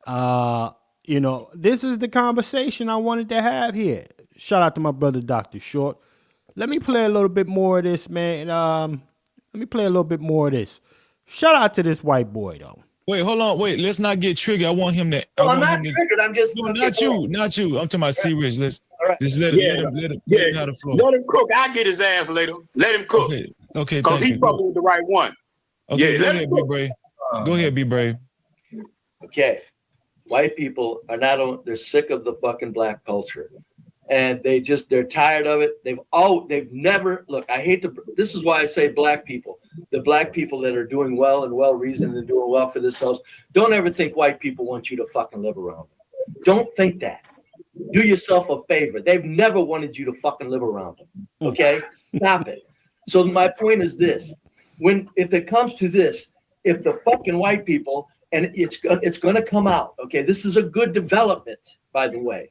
This is the conversation I wanted to have here. Shout out to my brother, Dr. Short. Let me play a little bit more of this, man. Shout out to this white boy, though. Wait, hold on. Wait, let's not get triggered. I want him to. No, I'm not triggered. I'm just. No, not you. I'm talking about serious. Let's just let him have the floor. Let him cook. I'll get his ass later. Let him cook. Okay. Because he's fucking with the right one. Okay, go ahead, be brave. Go ahead, be brave. Okay. White people are they're sick of the fucking black culture. And they're tired of it. They've never, look, this is why I say black people, the black people that are doing well and well-reasoned and doing well for themselves, don't ever think white people want you to fucking live around them. Don't think that. Do yourself a favor. They've never wanted you to fucking live around them. Okay? Stop it. So my point is this. If it comes to this, if the fucking white people, and it's going to come out, okay? This is a good development, by the way.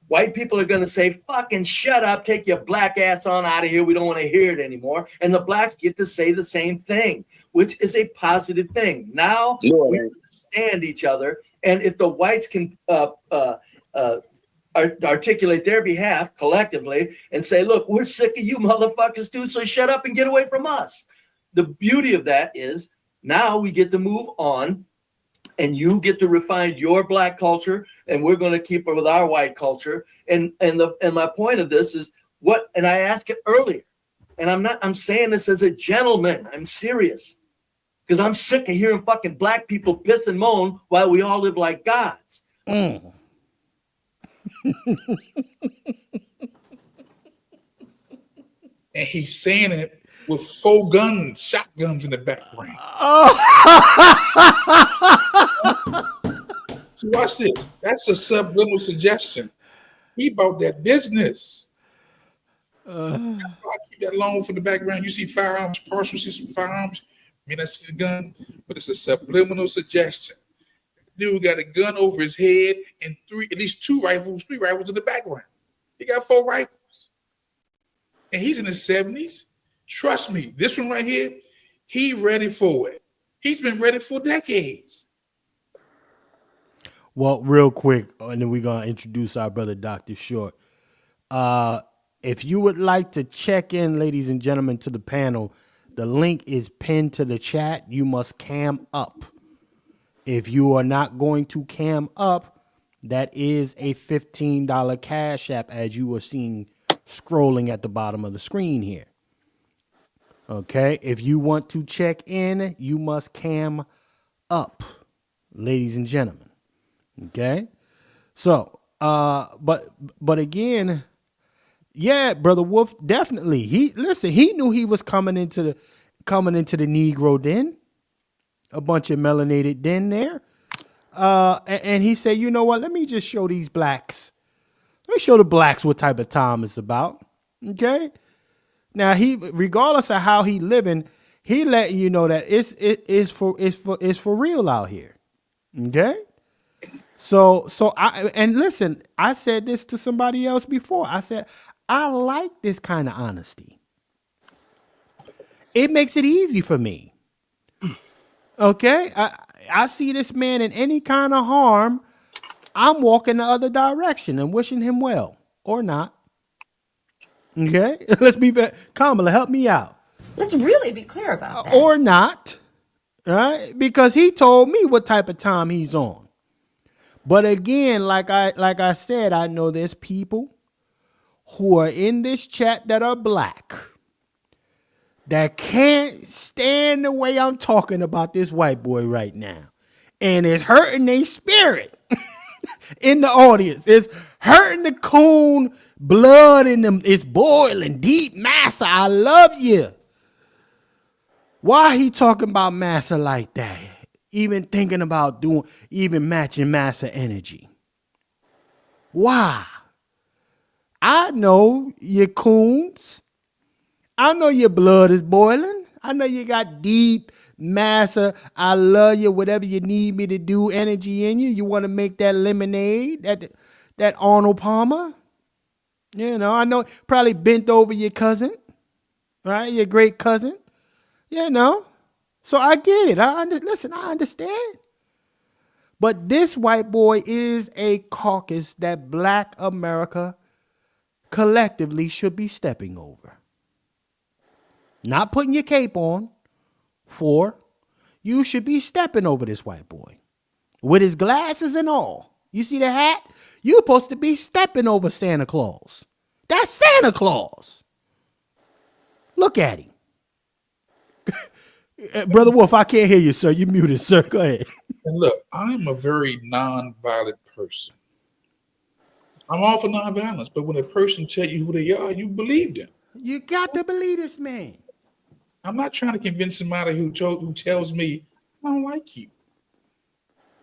White people are going to say, fucking shut up, take your black ass on out of here. We don't want to hear it anymore. And the blacks get to say the same thing, which is a positive thing. Now we understand each other. And if the whites can articulate their behalf collectively and say, look, we're sick of you motherfuckers too, so shut up and get away from us. The beauty of that is now we get to move on. And you get to refine your black culture, and we're going to keep it with our white culture. And my point of this is and I asked it earlier, and I'm saying this as a gentleman. I'm serious, because I'm sick of hearing fucking black people piss and moan while we all live like gods. And he's saying it with 4 shotguns in the background. So watch this. That's a subliminal suggestion. He bought that business. That's why I keep that long for the background. You see firearms, partial see some firearms. I mean, I see the gun, but it's a subliminal suggestion. Dude got a gun over his head and 3 rifles in the background. He got 4 rifles. And he's in his 70s. Trust me, this one right here, he ready for it. He's been ready for decades. Well, real quick, and then we're going to introduce our brother, Dr. Short. If you would like to check in, ladies and gentlemen, to the panel, the link is pinned to the chat. You must cam up. If you are not going to cam up, that is a $15 Cash App, as you are seeing scrolling at the bottom of the screen here. Okay, if you want to check in, you must cam up, ladies and gentlemen. Okay, so but again, yeah, Brother Wolf, definitely. He knew he was coming into the Negro den, a bunch of melanated den there, and he said, you know what? Let me just show these blacks. Let me show the blacks what type of time it's about. Okay. Now regardless of how he living, he letting you know that it's for real out here. Okay. So listen, I said this to somebody else before. I said, I like this kind of honesty. It makes it easy for me. Okay. I see this man in any kind of harm, I'm walking the other direction and wishing him well. or not. Okay, let's be Kamala, help me out. Let's really be clear about that. Or not, right? Because he told me what type of time he's on. But again, like I said, I know there's people who are in this chat that are black that can't stand the way I'm talking about this white boy right now. And it's hurting their spirit in the audience. It's hurting the coon blood in them. It's boiling deep. Massa, I love you. Why he talking about Massa like that? Even thinking about even matching Massa energy. Why? I know you coons. I know your blood is boiling. I know you got deep Massa, I love you, whatever you need me to do, energy in you. You want to make that lemonade, that Arnold Palmer. You know, I know probably bent over your cousin, right? Your great cousin. You know. So I get it. Listen, I understand. But this white boy is a caucus that Black America collectively should be stepping over. Not putting your cape on. You should be stepping over this white boy with his glasses and all. You see the hat? You're supposed to be stepping over Santa Claus. That's Santa Claus. Look at him. Brother Wolf, I can't hear you, sir. You muted, sir. Go ahead. And look, I'm a very non-violent person. I'm all for non-violence, but when a person tells you who they are, you believe them. You got to believe this man. I'm not trying to convince somebody who tells me I don't like you.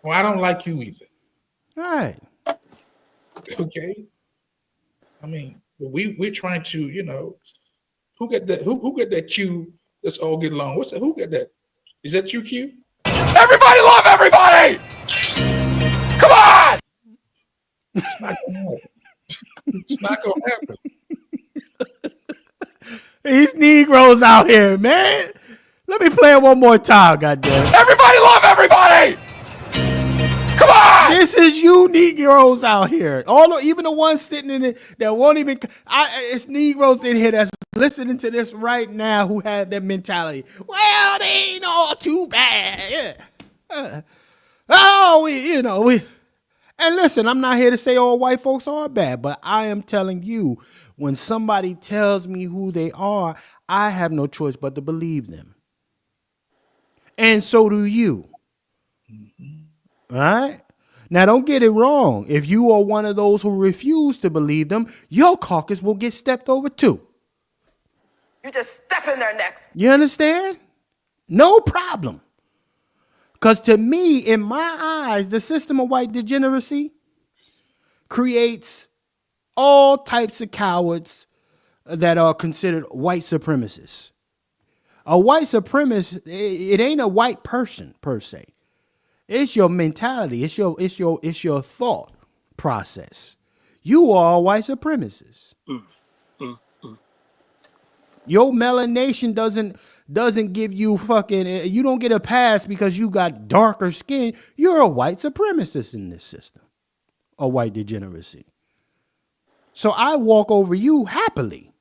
Well, I don't like you either. All right. Okay. I mean, we're trying to, you know, who got that Q? Let's all get along. What's that? Who got that? Is that you, Q? Everybody love everybody! Come on! It's not gonna happen. It's not gonna happen. These Negroes out here, man. Let me play it one more time, goddamn. Everybody love everybody! Come on! This is you Negroes out here. Even the ones sitting in it that won't even. It's Negroes in here that's listening to this right now who have that mentality. Well, they ain't all too bad. Yeah. And listen, I'm not here to say all white folks are bad, but I am telling you, when somebody tells me who they are, I have no choice but to believe them. And so do you. All right? Now, don't get it wrong. If you are one of those who refuse to believe them, your caucus will get stepped over too. You just step in there next. You understand? No problem. Because to me, in my eyes, the system of white degeneracy creates all types of cowards that are considered white supremacists. A white supremacist, it ain't a white person per se. It's your mentality. It's your thought process. You are a white supremacist. Your melanation doesn't give you you don't get a pass because you got darker skin. You're a white supremacist in this system of white degeneracy. So I walk over you happily,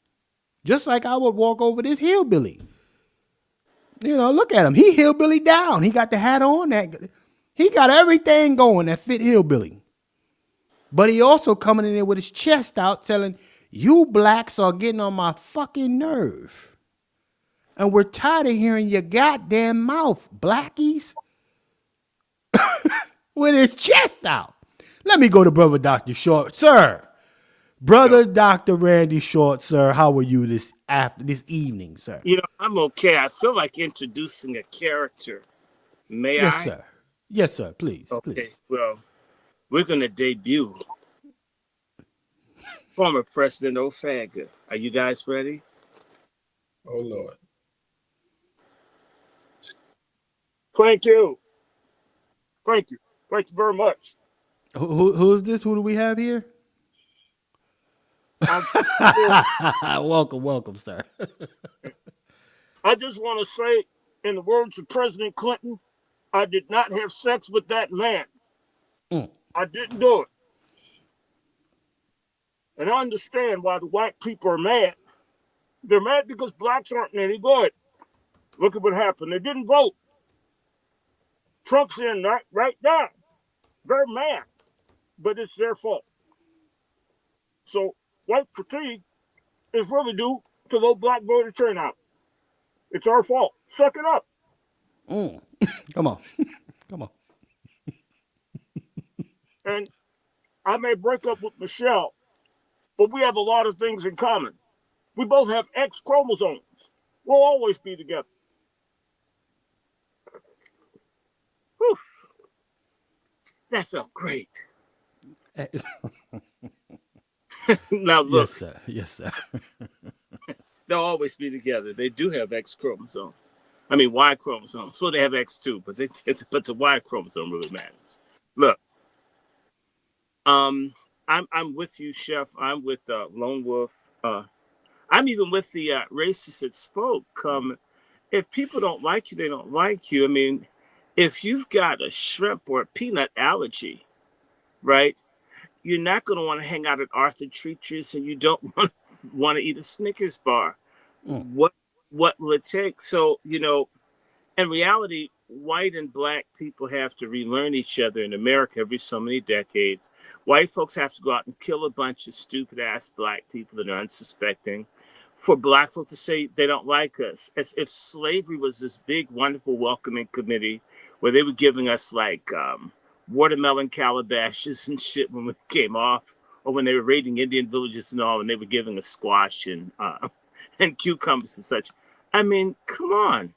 just like I would walk over this hillbilly. You know, look at him. He hillbilly down. He got the hat on. He got everything going that fit hillbilly. But he also coming in there with his chest out telling you blacks are getting on my fucking nerve. And we're tired of hearing your goddamn mouth, blackies. With his chest out. Let me go to Brother Dr. Short. Sir. Brother Dr. Randy Short, sir. How are you this evening, sir? You know, I'm okay. I feel like introducing a character. May I? Yes, sir. Yes, sir. Please. Okay. Please. Well, we're going to debut former President O'Faga. Are you guys ready? Oh, Lord. Thank you. Thank you. Thank you very much. Who's this? Who do we have here? Welcome, sir. I just want to say, in the words of President Clinton, I did not have sex with that man. I didn't do it. And I understand why the white people are mad. They're mad because blacks aren't any good. Look at what happened. They didn't vote. Trump's in right now. They're mad, but it's their fault. So white fatigue is really due to low black voter turnout. It's our fault. Suck it up. Come on. Come on. And I may break up with Michelle, but we have a lot of things in common. We both have X chromosomes. We'll always be together. Whew. That felt great. Now look. Yes, sir. Yes, sir. They'll always be together. They do have X chromosomes. I mean Y chromosomes. Well, they have X too, but but the Y chromosome really matters. Look, I'm with you, Chef. I'm with Lone Wolf. I'm even with the racist that spoke. If people don't like you, they don't like you. I mean, if you've got a shrimp or a peanut allergy, right? You're not going to want to hang out at Arthur Treacher's, and you don't want to eat a Snickers bar. What will it take? So, in reality, white and black people have to relearn each other in America every so many decades. White folks have to go out and kill a bunch of stupid ass black people that are unsuspecting. For black folks to say they don't like us, as if slavery was this big, wonderful welcoming committee where they were giving us like watermelon calabashes and shit when we came off, or when they were raiding Indian villages and all, and they were giving us squash and cucumbers and such. I mean, come on.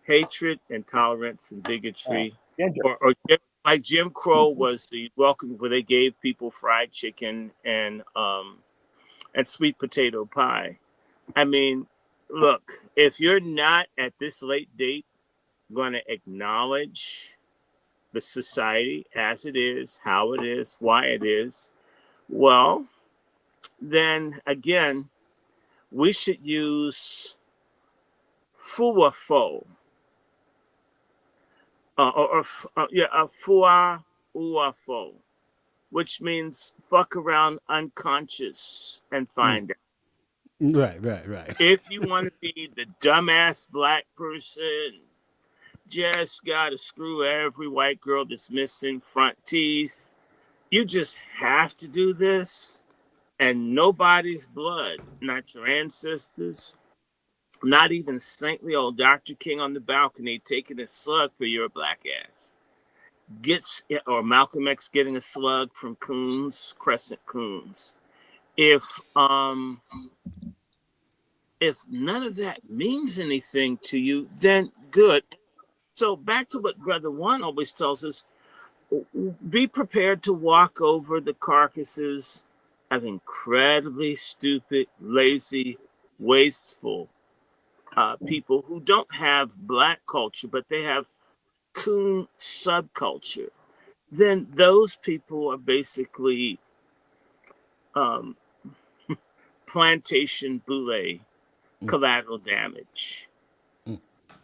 Hatred, intolerance, and bigotry, or like Jim Crow was the welcome where they gave people fried chicken and sweet potato pie. I mean, look, if you're not at this late date going to acknowledge the society as it is, how it is, why it is, well, then again, we should use fuafo. Fua uafo, which means fuck around unconscious and find out. Right. If you want to be the dumbass black person, just gotta screw every white girl that's missing front teeth. You just have to do this, and nobody's blood, not your ancestors, not even saintly old Dr. King on the balcony taking a slug for your black ass, or Malcolm X getting a slug from Coons, Crescent Coons. If none of that means anything to you, then good. So back to what Brother One always tells us, be prepared to walk over the carcasses of incredibly stupid, lazy, wasteful people who don't have black culture, but they have coon subculture. Then those people are basically plantation boule, collateral damage.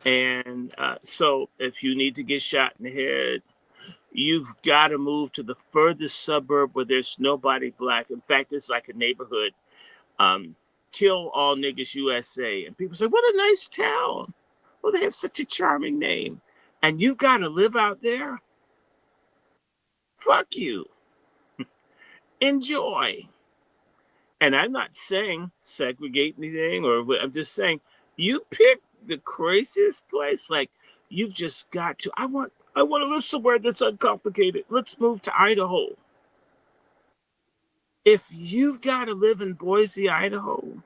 And so if you need to get shot in the head, you've got to move to the furthest suburb where there's nobody black. In fact, it's like a neighborhood. Kill all niggas USA. And people say, what a nice town. Well, they have such a charming name. And you've got to live out there? Fuck you. Enjoy. And I'm not saying segregate anything, or I'm just saying you pick the craziest place. Like, you've just got to. I want to live somewhere that's uncomplicated. Let's move to Idaho. If you've got to live in Boise, Idaho,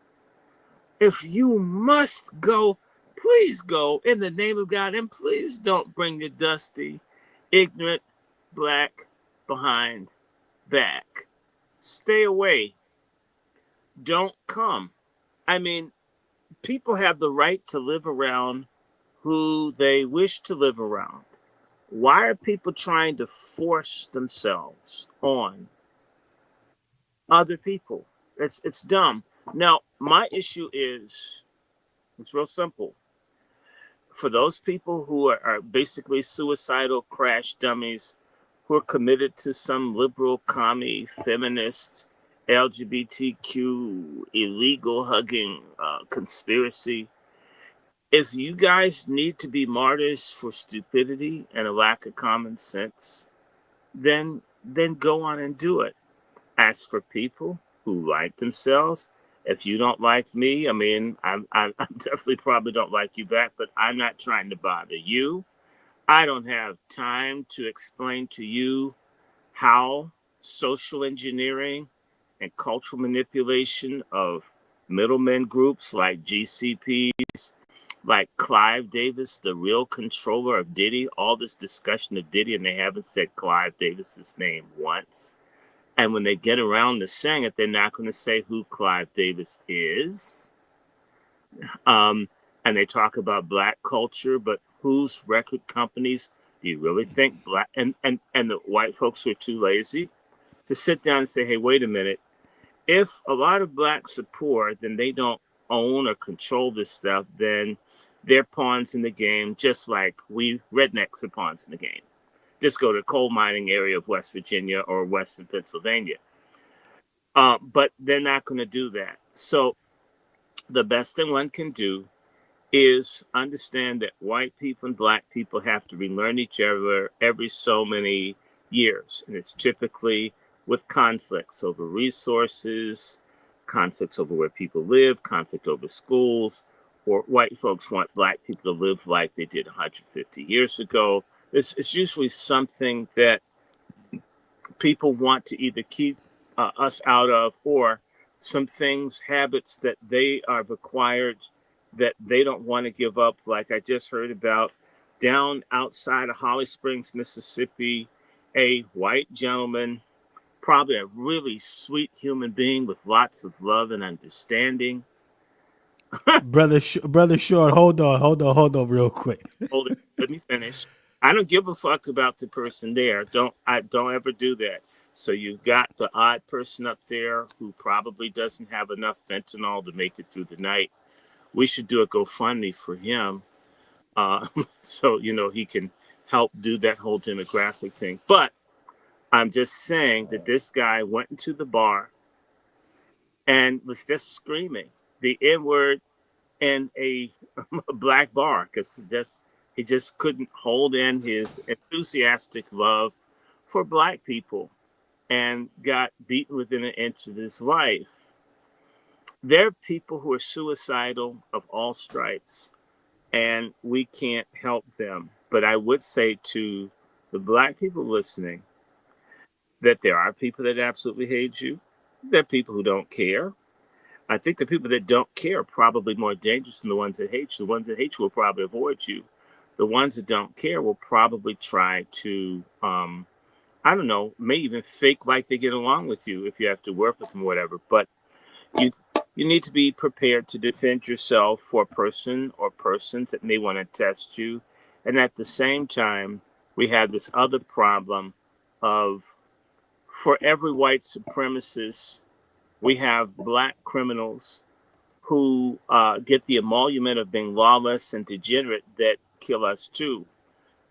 if you must go, please go in the name of God, and please don't bring your dusty, ignorant, black behind back. Stay away. Don't come. I mean, people have the right to live around who they wish to live around. Why are people trying to force themselves on other people? It's dumb. Now, my issue is, it's real simple. For those people who are basically suicidal crash dummies, who are committed to some liberal, commie, feminist LGBTQ, illegal hugging, conspiracy. If you guys need to be martyrs for stupidity and a lack of common sense, then go on and do it. Ask for people who like themselves. If you don't like me, I mean, I definitely probably don't like you back, but I'm not trying to bother you. I don't have time to explain to you how social engineering and cultural manipulation of middlemen groups like GCPs, like Clive Davis, the real controller of Diddy, all this discussion of Diddy, and they haven't said Clive Davis's name once. And when they get around to saying it, they're not going to say who Clive Davis is. And they talk about black culture, but whose record companies do you really think black? And the white folks are too lazy to sit down and say, hey, wait a minute. If a lot of blacks are poor, then they don't own or control this stuff, then they're pawns in the game, just like we rednecks are pawns in the game. Just go to the coal mining area of West Virginia or Western Pennsylvania. But they're not going to do that. So the best thing one can do is understand that white people and black people have to relearn each other every so many years. And it's typically with conflicts over resources, conflicts over where people live, conflict over schools, or white folks want black people to live like they did 150 years ago. It's usually something that people want to either keep us out of, or some things, habits that they are required that they don't want to give up. Like I just heard about down outside of Holly Springs, Mississippi, a white gentleman, probably a really sweet human being with lots of love and understanding. Brother Short, hold on real quick. Hold it, let me finish. I don't give a fuck about the person there. Don't ever do that. So you've got the odd person up there who probably doesn't have enough fentanyl to make it through the night. We should do a GoFundMe for him, so he can help do that whole demographic thing. But I'm just saying that this guy went into the bar and was just screaming the N-word in a black bar because he just couldn't hold in his enthusiastic love for black people and got beaten within an inch of his life. There are people who are suicidal of all stripes, and we can't help them. But I would say to the black people listening that there are people that absolutely hate you. There are people who don't care. I think the people that don't care are probably more dangerous than the ones that hate you. The ones that hate you will probably avoid you. The ones that don't care will probably try to, may even fake like they get along with you if you have to work with them or whatever. But you need to be prepared to defend yourself for a person or persons that may want to test you. And at the same time, we have this other problem of, for every white supremacist, we have black criminals who get the emolument of being lawless and degenerate that kill us too.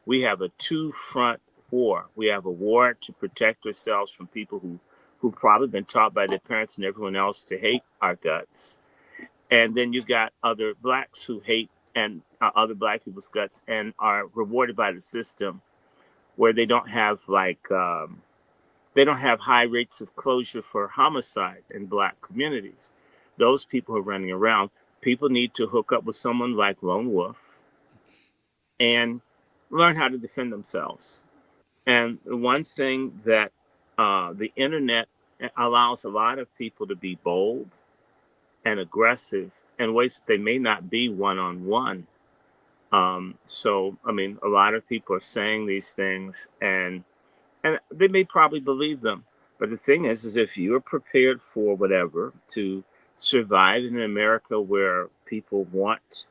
We have a two-front war. We have a war to protect ourselves from people who've probably been taught by their parents and everyone else to hate our guts. And then you got other blacks who hate and other black people's guts and are rewarded by the system where they don't have they don't have high rates of closure for homicide in black communities. Those people are running around. People need to hook up with someone like Lone Wolf and learn how to defend themselves. And the one thing that the internet allows a lot of people to be bold and aggressive in ways that they may not be one-on-one. So, a lot of people are saying these things and they may probably believe them. But the thing is if you're prepared for whatever to survive in America where people want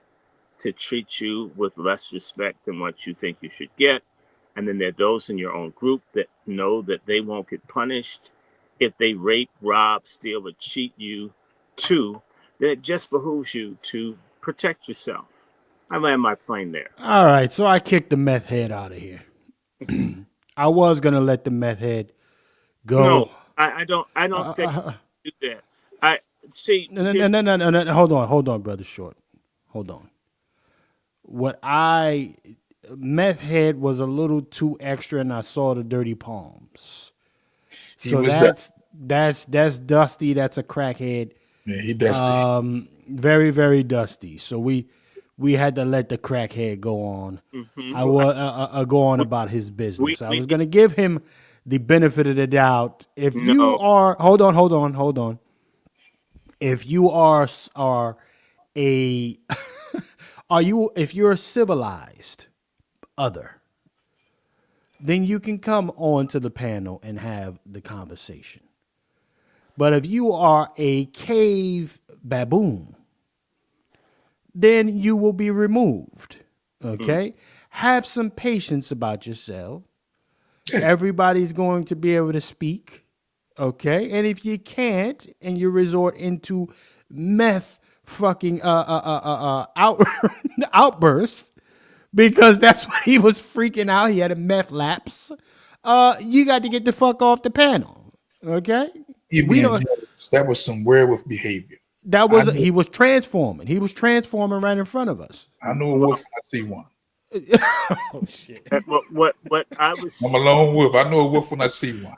to treat you with less respect than what you think you should get, and then there are those in your own group that know that they won't get punished if they rape, rob, steal, or cheat you too, then it just behooves you to protect yourself. I land my plane there. All right, so I kicked the meth head out of here. I was gonna let the meth head go. No, I don't think do that. I see. No. Hold on, brother Short. Hold on. Meth head was a little too extra, and I saw the dirty palms. So that's Dusty. That's a crackhead. Yeah, he dusty. Very, very dusty. So we had to let the crackhead go on. I was go on about his business. I was going to give him the benefit of the doubt. If you are, hold on. If you are a, if you're a civilized other, then you can come on to the panel and have the conversation. But if you are a cave baboon, then you will be removed. Okay? Have some patience about yourself. Everybody's going to be able to speak. Okay? And if you can't and you resort into meth fucking outbursts, because that's what he was freaking out. He had a meth lapse. You got to get the fuck off the panel. Okay? That was some werewolf behavior. He was transforming. He was transforming right in front of us. I know a wolf when I see one. Oh shit! What I was? I'm a lone wolf. I know a wolf when I see one.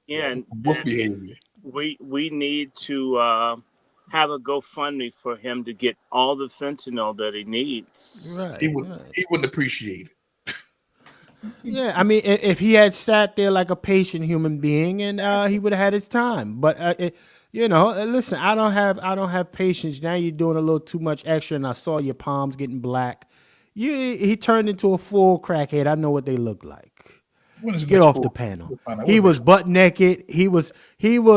Again, wolf behavior. We need to have a GoFundMe for him to get all the fentanyl that he needs. Right. He wouldn't appreciate it. Yeah, I mean, if he had sat there like a patient human being, and he would have had his time. But listen, I don't have patience. Now you're doing a little too much extra, and I saw your palms getting black. He turned into a full crackhead. I know what they look like. Get off the panel. He was butt naked. He was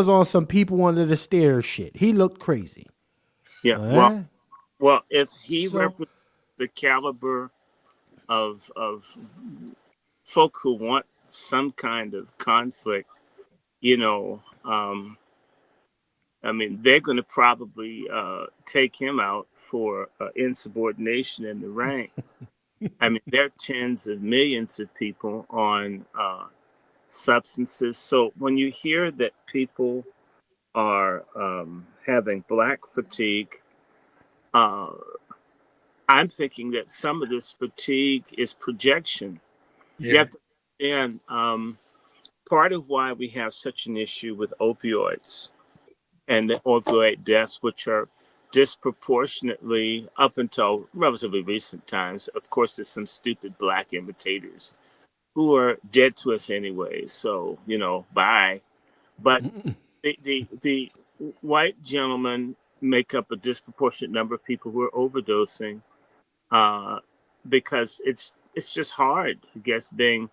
on some people under the stairs shit. He looked crazy. Yeah. Well, if he represents the caliber of folk who want some kind of conflict, I mean, they're going to probably take him out for insubordination in the ranks. I mean, there are tens of millions of people on substances. So when you hear that people are having black fatigue, I'm thinking that some of this fatigue is projection. Yeah. You have to understand part of why we have such an issue with opioids and the opioid deaths, which are disproportionately, up until relatively recent times. Of course, there's some stupid black imitators who are dead to us anyway. So, bye. But the white gentlemen make up a disproportionate number of people who are overdosing because it's just hard, I guess, being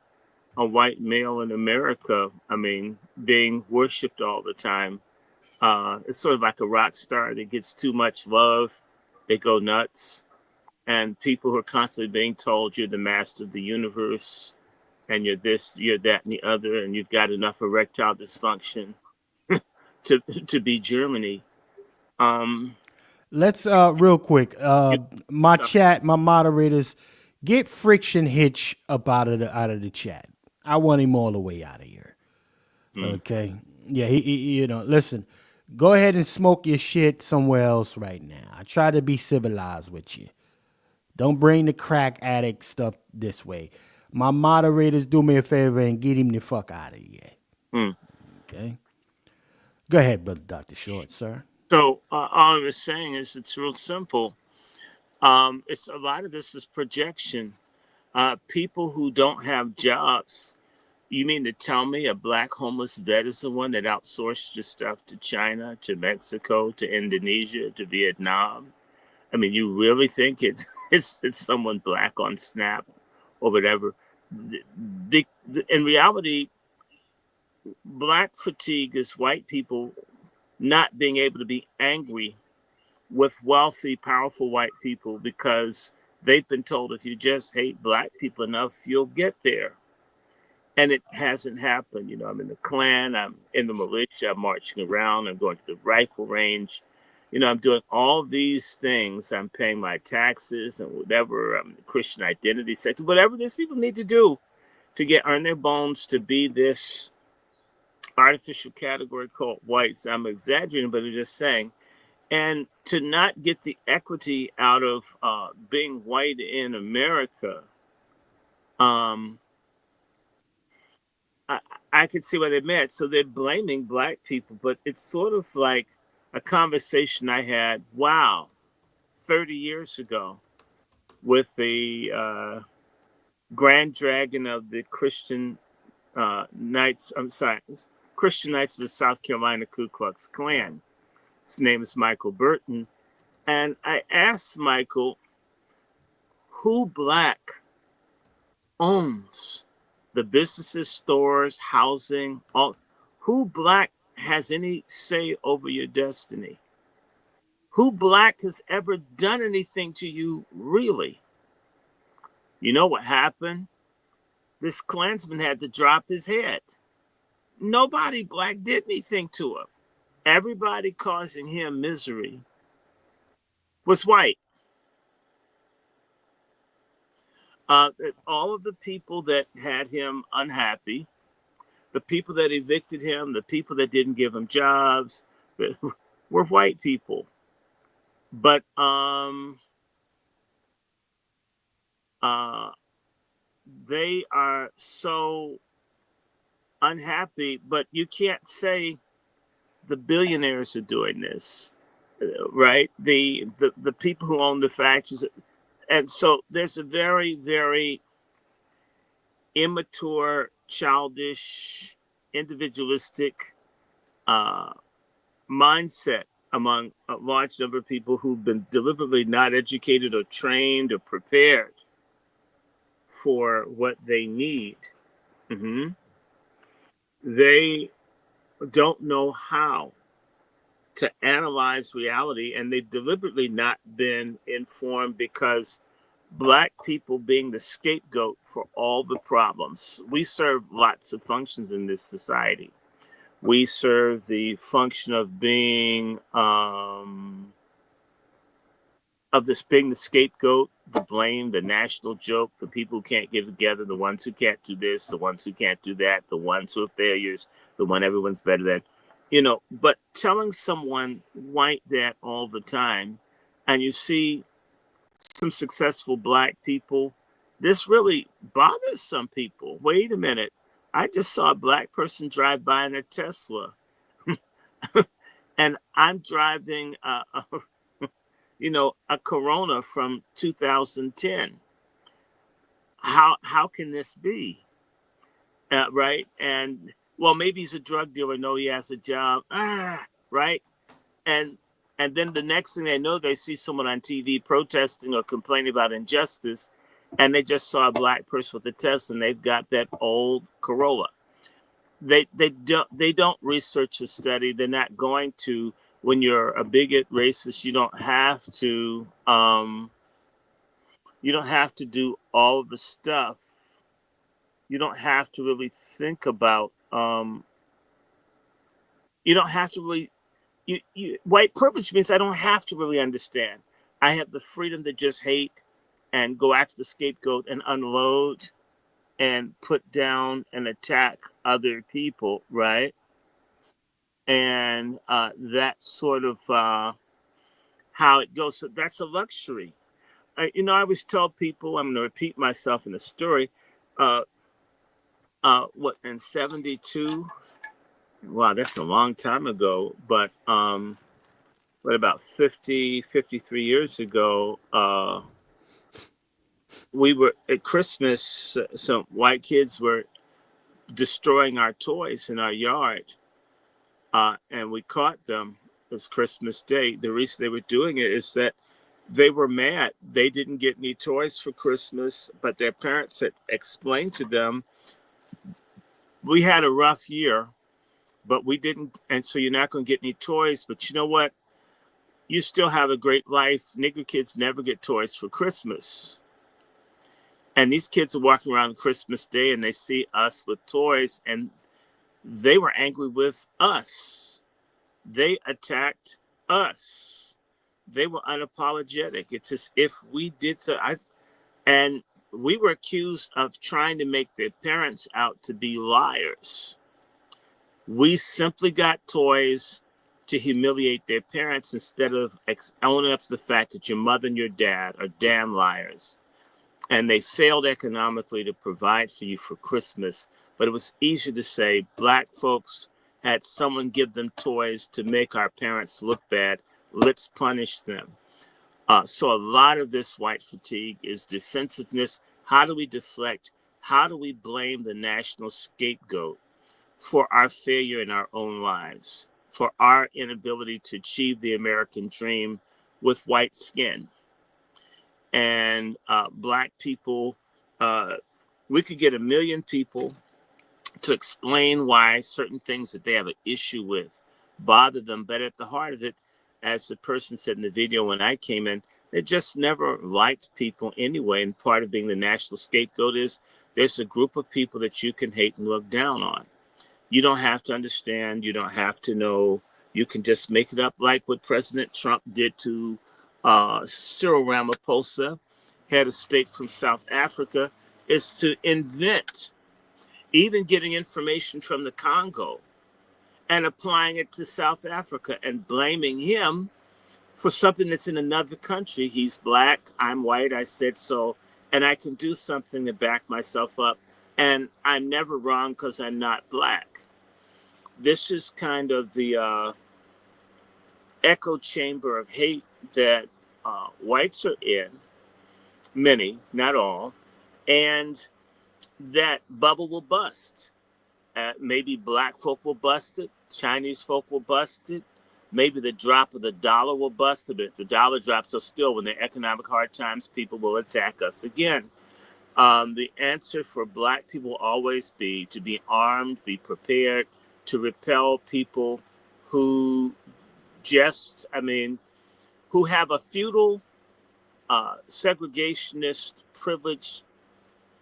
a white male in America. I mean, being worshipped all the time. It's sort of like a rock star that gets too much love. They go nuts. And people who are constantly being told you're the master of the universe and you're this, you're that, and the other, and you've got enough erectile dysfunction to be Germany. Let's real quick. My chat, my moderators, get Friction Hitch up out of the chat. I want him all the way out of here. Okay. Yeah, he listen. Go ahead and smoke your shit somewhere else right now. I try to be civilized with you. Don't bring the crack addict stuff this way. My moderators, do me a favor and get him the fuck out of here. Okay. Go ahead, brother Dr. Short, sir. So all I was saying is it's real simple. It's a lot of this is projection. People who don't have jobs. You mean to tell me a black homeless vet is the one that outsourced your stuff to China, to Mexico, to Indonesia, to Vietnam? I mean, you really think it's someone black on Snap or whatever? In reality, black fatigue is white people not being able to be angry with wealthy, powerful white people because they've been told if you just hate black people enough, you'll get there. And it hasn't happened. I'm in the Klan, I'm in the militia, I'm marching around, I'm going to the rifle range. I'm doing all these things. I'm paying my taxes and whatever, Christian identity sector, whatever these people need to do to earn their bones to be this artificial category called whites. I'm exaggerating, but I'm just saying. And to not get the equity out of being white in America, I could see why they met. So they're blaming black people, but it's sort of like a conversation I had, 30 years ago with the Grand Dragon of the Christian Knights of the South Carolina Ku Klux Klan. His name is Michael Burton. And I asked Michael, who black owns the businesses, stores, housing, who black has any say over your destiny? Who black has ever done anything to you, really? You know what happened? This Klansman had to drop his head. Nobody black did anything to him. Everybody causing him misery was white. All of the people that had him unhappy, the people that evicted him, the people that didn't give him jobs, were white people. But they are so unhappy, but you can't say the billionaires are doing this, right? The people who own the factories. And so there's a very, very immature, childish, individualistic mindset among a large number of people who've been deliberately not educated or trained or prepared for what they need. Mm-hmm. They don't know how to analyze reality, and they've deliberately not been informed because black people being the scapegoat for all the problems. We serve lots of functions in this society. We serve the function of being being the scapegoat, the blame, the national joke, the people who can't get together, the ones who can't do this, the ones who can't do that, the ones who are failures, the one everyone's better than. But telling someone white that all the time, and you see some successful black people, this really bothers some people. Wait a minute. I just saw a black person drive by in a Tesla. And I'm driving a Corona from 2010. How can this be? Right? And well, maybe he's a drug dealer. No, he has a job. Right? And then the next thing they know, they see someone on TV protesting or complaining about injustice, and they just saw a black person with a Tesla, and they've got that old Corolla. They don't research or study. They're not going to. When you're a bigot, racist, you don't have to. You don't have to do all of the stuff. You don't have to really think about. You don't have to really. White privilege means I don't have to really understand. I have the freedom to just hate and go after the scapegoat and unload and put down and attack other people, right? And that's sort of how it goes. So that's a luxury. I always tell people, I'm going to repeat myself in a story. In 72? Wow, that's a long time ago. But about 53 years ago, we were at Christmas. Some white kids were destroying our toys in our yard. And we caught them. It's Christmas Day. The reason they were doing it is that they were mad. They didn't get any toys for Christmas, but their parents had explained to them, we had a rough year, but we didn't. And so you're not going to get any toys. But you know what? You still have a great life. Nigger kids never get toys for Christmas. And these kids are walking around Christmas Day and they see us with toys, and they were angry with us. They attacked us. They were unapologetic. It's as if we did so. And we were accused of trying to make their parents out to be liars. We simply got toys to humiliate their parents instead of owning up to the fact that your mother and your dad are damn liars. And they failed economically to provide for you for Christmas. But it was easier to say black folks had someone give them toys to make our parents look bad. Let's punish them. So a lot of this white fatigue is defensiveness. How do we deflect? How do we blame the national scapegoat for our failure in our own lives, for our inability to achieve the American dream with white skin? And black people, we could get 1 million people to explain why certain things that they have an issue with bother them. But at the heart of it, as the person said in the video when I came in, they just never liked people anyway. And part of being the national scapegoat is there's a group of people that you can hate and look down on. You don't have to understand. You don't have to know. You can just make it up, like what President Trump did to Cyril Ramaphosa, head of state from South Africa, is to invent, even getting information from the Congo and applying it to South Africa and blaming him for something that's in another country. He's black, I'm white, I said so, and I can do something to back myself up. And I'm never wrong because I'm not black. This is kind of the echo chamber of hate that whites are in, many, not all, and that bubble will bust. Maybe black folk will bust it, Chinese folk will bust it, maybe the drop of the dollar will bust it, but if the dollar drops so still, when there are economic hard times, people will attack us again. The answer for black people will always be to be armed, be prepared to repel people who just, who have a feudal segregationist privilege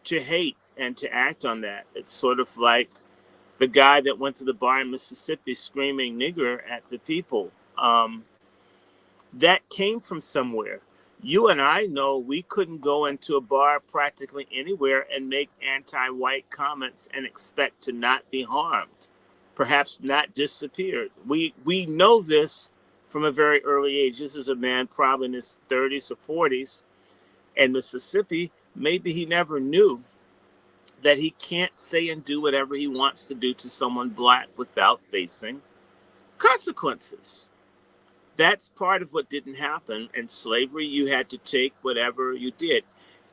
to hate and to act on that. It's sort of like the guy that went to the bar in Mississippi screaming nigger at the people. That came from somewhere. You and I know we couldn't go into a bar practically anywhere and make anti-white comments and expect to not be harmed, perhaps not disappeared. We know this from a very early age. This is a man probably in his 30s or 40s in Mississippi. Maybe he never knew that he can't say and do whatever he wants to do to someone black without facing consequences. That's part of what didn't happen. In slavery, you had to take whatever you did.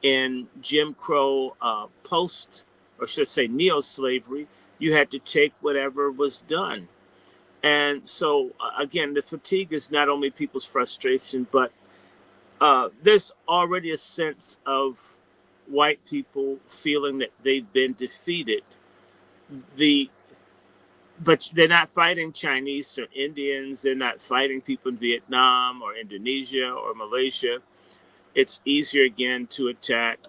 In Jim Crow post, or should I say neo-slavery, you had to take whatever was done. And so, again, the fatigue is not only people's frustration, but there's already a sense of white people feeling that they've been defeated. But they're not fighting Chinese or Indians. They're not fighting people in Vietnam or Indonesia or Malaysia. It's easier again to attack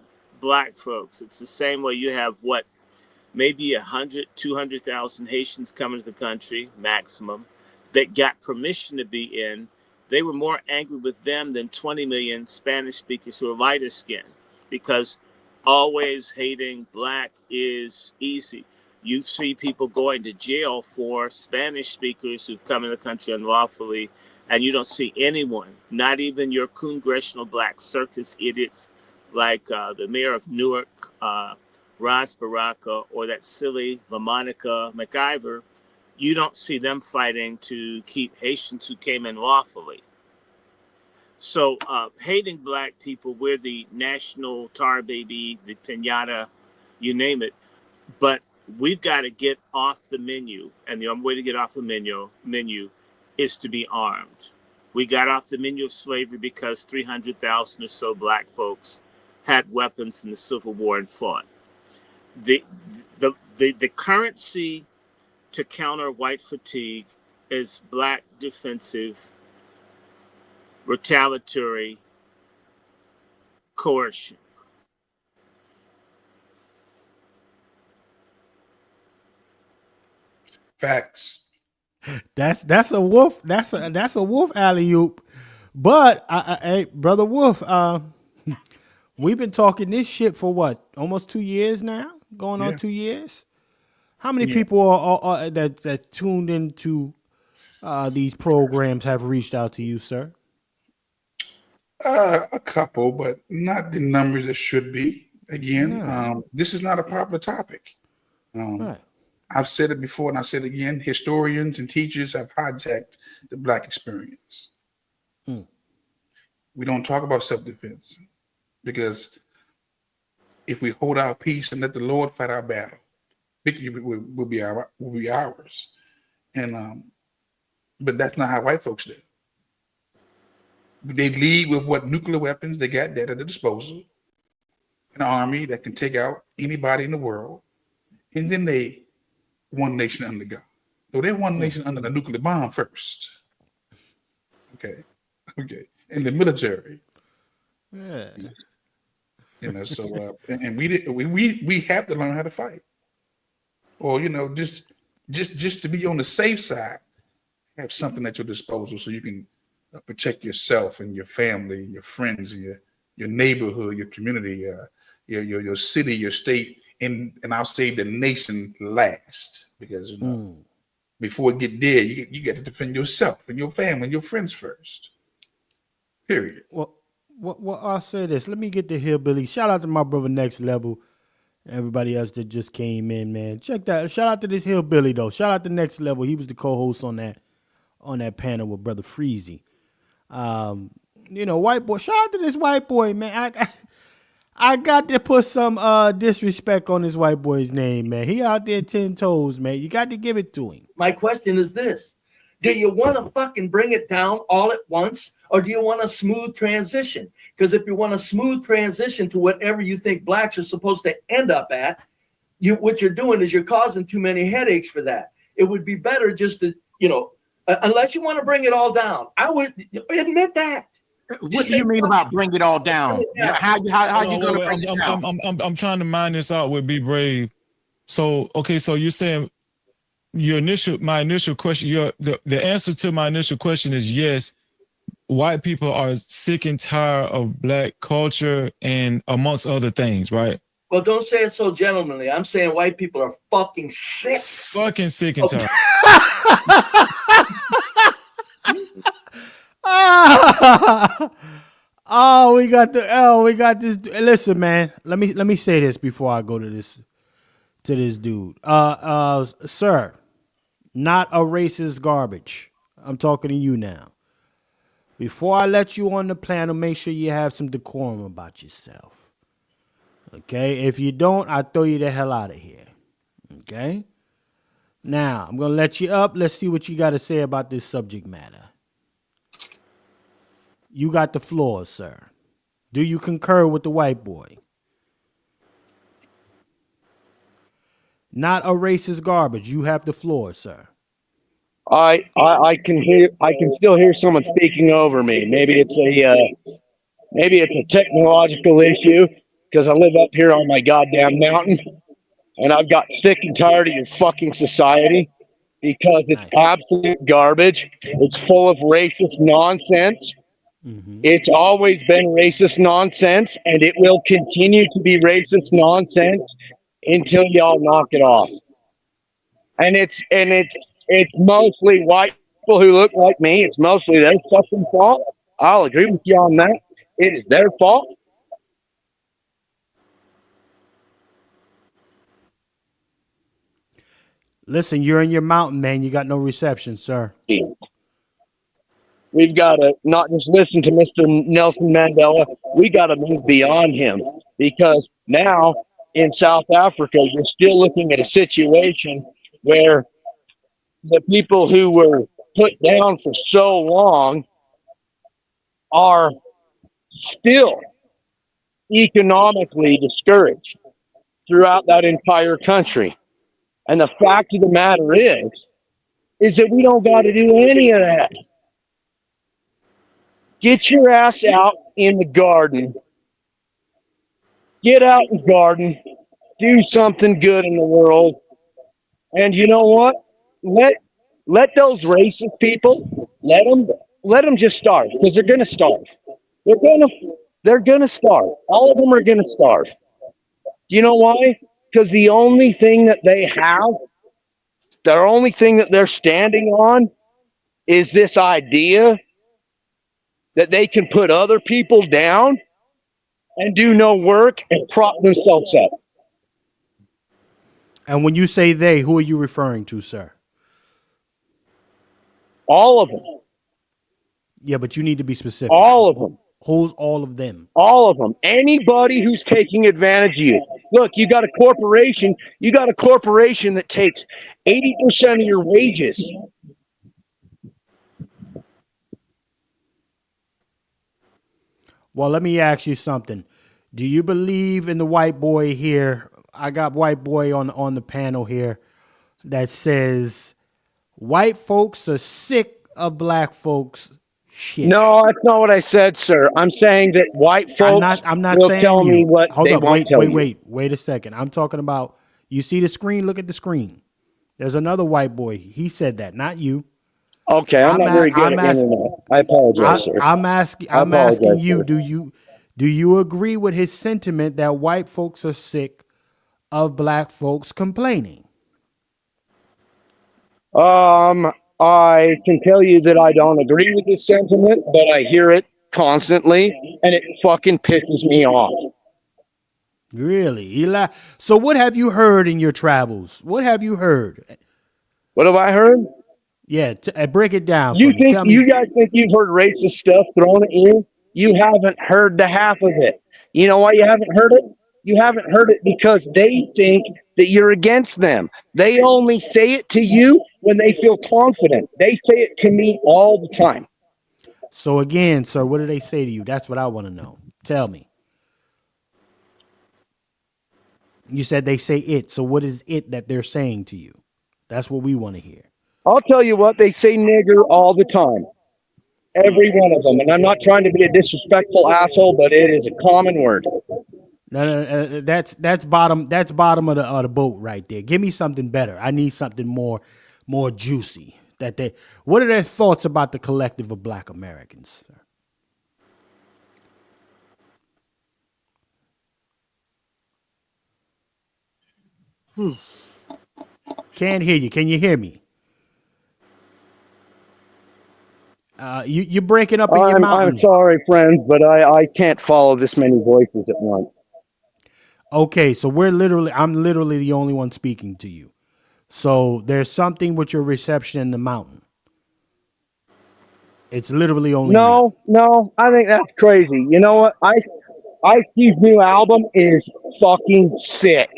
black folks. It's the same way you have maybe 100, 200,000 Haitians coming to the country, maximum, that got permission to be in. They were more angry with them than 20 million Spanish speakers who are lighter skinned, because always hating black is easy. You see people going to jail for Spanish speakers who've come in the country unlawfully, and you don't see anyone, not even your congressional black circus idiots like the mayor of Newark, Ras Baraka, or that silly LaMonica McIver. You don't see them fighting to keep Haitians who came in lawfully. So hating black people, we're the national tar baby, the pinata, you name it. But we've got to get off the menu. And the only way to get off the menu is to be armed. We got off the menu of slavery because 300,000 or so black folks had weapons in the Civil War and fought. The currency to counter white fatigue is black defensive, retaliatory coercion. Facts. That's a wolf. That's a wolf alley-oop. But hey, brother Wolf, we've been talking this shit for what, almost 2 years now? Going on 2 years. How many people are that tuned into these programs have reached out to you, sir? A couple, but not the numbers it should be. Again, Yeah. this is not a popular topic. Right. I've said it before and I said it again. Historians and teachers have hijacked the Black experience. We don't talk about self-defense because if we hold our peace and let the Lord fight our battle, victory will be ours. And but that's not how white folks do. They lead with what nuclear weapons they got at their disposal, an army that can take out anybody in the world, and then they one nation under God. So they're one nation under the nuclear bomb first. Okay. In the military. Yeah. So and we have to learn how to fight, or just to be on the safe side, have something at your disposal so you can protect yourself and your family, and your friends, and your neighborhood, your community, your city, your state, and I'll say the nation last, because before it get there, you got to defend yourself and your family and your friends first. Period. Well, I'll say this. Let me get the hillbilly. Shout out to my brother Next Level. Everybody else that just came in, man. Check that. Shout out to this hillbilly though. Shout out to Next Level. He was the co-host on that panel with Brother Freezy. White boy. Shout out to this white boy, man. I got to put some disrespect on this white boy's name, man. He out there 10 toes, man. You got to give it to him. My question is this. Do you want to fucking bring it down all at once, or do you want a smooth transition? Because if you want a smooth transition to whatever you think blacks are supposed to end up at, what you're doing is you're causing too many headaches for that. It would be better just to, unless you want to bring it all down. I would admit that. What do you mean about bring it all down? How you going to bring it down? I'm trying to mind this out with Be Brave. So, okay, so you're saying my initial question, the answer to my initial question is yes. White people are sick and tired of black culture and amongst other things, right? Well, don't say it so gentlemanly. I'm saying white people are fucking sick. Fucking sick and tired. We got this. Listen, man. Let me say this before I go to this dude. Sir, not a racist garbage. I'm talking to you now. Before I let you on the panel, make sure you have some decorum about yourself. Okay? If you don't, I'll throw you the hell out of here. Okay? Now, I'm going to let you up. Let's see what you got to say about this subject matter. You got the floor, sir. Do you concur with the white boy? Not a racist garbage. You have the floor, sir. I can still hear someone speaking over me. Maybe it's a technological issue because I live up here on my goddamn mountain and I've got sick and tired of your fucking society because it's absolute garbage. It's full of racist nonsense. It's always been racist nonsense and it will continue to be racist nonsense until y'all knock it off. And it's mostly white people who look like me. It's mostly their fucking fault. I'll agree with you on that. It is their fault. Listen, you're in your mountain, man. You got no reception, sir. We've got to not just listen to Mr. Nelson Mandela. We got to move beyond him because now in South Africa, you're still looking at a situation where the people who were put down for so long are still economically discouraged throughout that entire country. And the fact of the matter is that we don't got to do any of that. Get your ass out in the garden. Get out in the garden. Do something good in the world. And you know what? Let those racist people, let them just starve because they're going to starve. They're going to starve. All of them are going to starve. You know why? Because the only thing that they have the only thing that they're standing on is this idea that they can put other people down and do no work and prop themselves up. And when you say they, who are you referring to, sir? All of them. Yeah, but you need to be specific. All of them. Who's all of them? All of them. Anybody who's taking advantage of you. Look, you got a corporation. You got a corporation that takes 80% of your wages. Well, let me ask you something. Do you believe in the white boy here? I got white boy on the panel here that says white folks are sick of black folks shit. No, that's not what I said, sir. I'm saying that white folks I'm not will saying tell me what Hold they up, won't tell you. Wait a second. I'm talking about, you see the screen? Look at the screen. There's another white boy. He said that, not you. Okay, I'm not very good at internet. I apologize, sir. I'm asking you, do you agree with his sentiment that white folks are sick of black folks complaining? I can tell you that I don't agree with this sentiment, but I hear it constantly, and it fucking pisses me off. Really, Eli? So what have you heard in your travels? What have you heard? What have I heard? Yeah, break it down. You guys think you've heard racist stuff thrown at you? You haven't heard the half of it. You know why you haven't heard it? You haven't heard it because they think that you're against them. They only say it to you when they feel confident. They say it to me all the time. So again, sir, what do they say to you? That's what I want to know. Tell me. You said they say it. So what is it that they're saying to you? That's what we want to hear. I'll tell you what, they say nigger all the time. Every one of them. And I'm not trying to be a disrespectful asshole, but it is a common word. No, that's bottom of the boat right there. Give me something better. I need something more juicy. What are their thoughts about the collective of black Americans? Can't hear you. Can you hear me? You're breaking up in your mountain. I'm sorry, friends, but I can't follow this many voices at once. Okay, so I'm literally the only one speaking to you. So there's something with your reception in the mountain. It's literally only No, I think that's crazy. You know what? Ice-T's new album is fucking sick.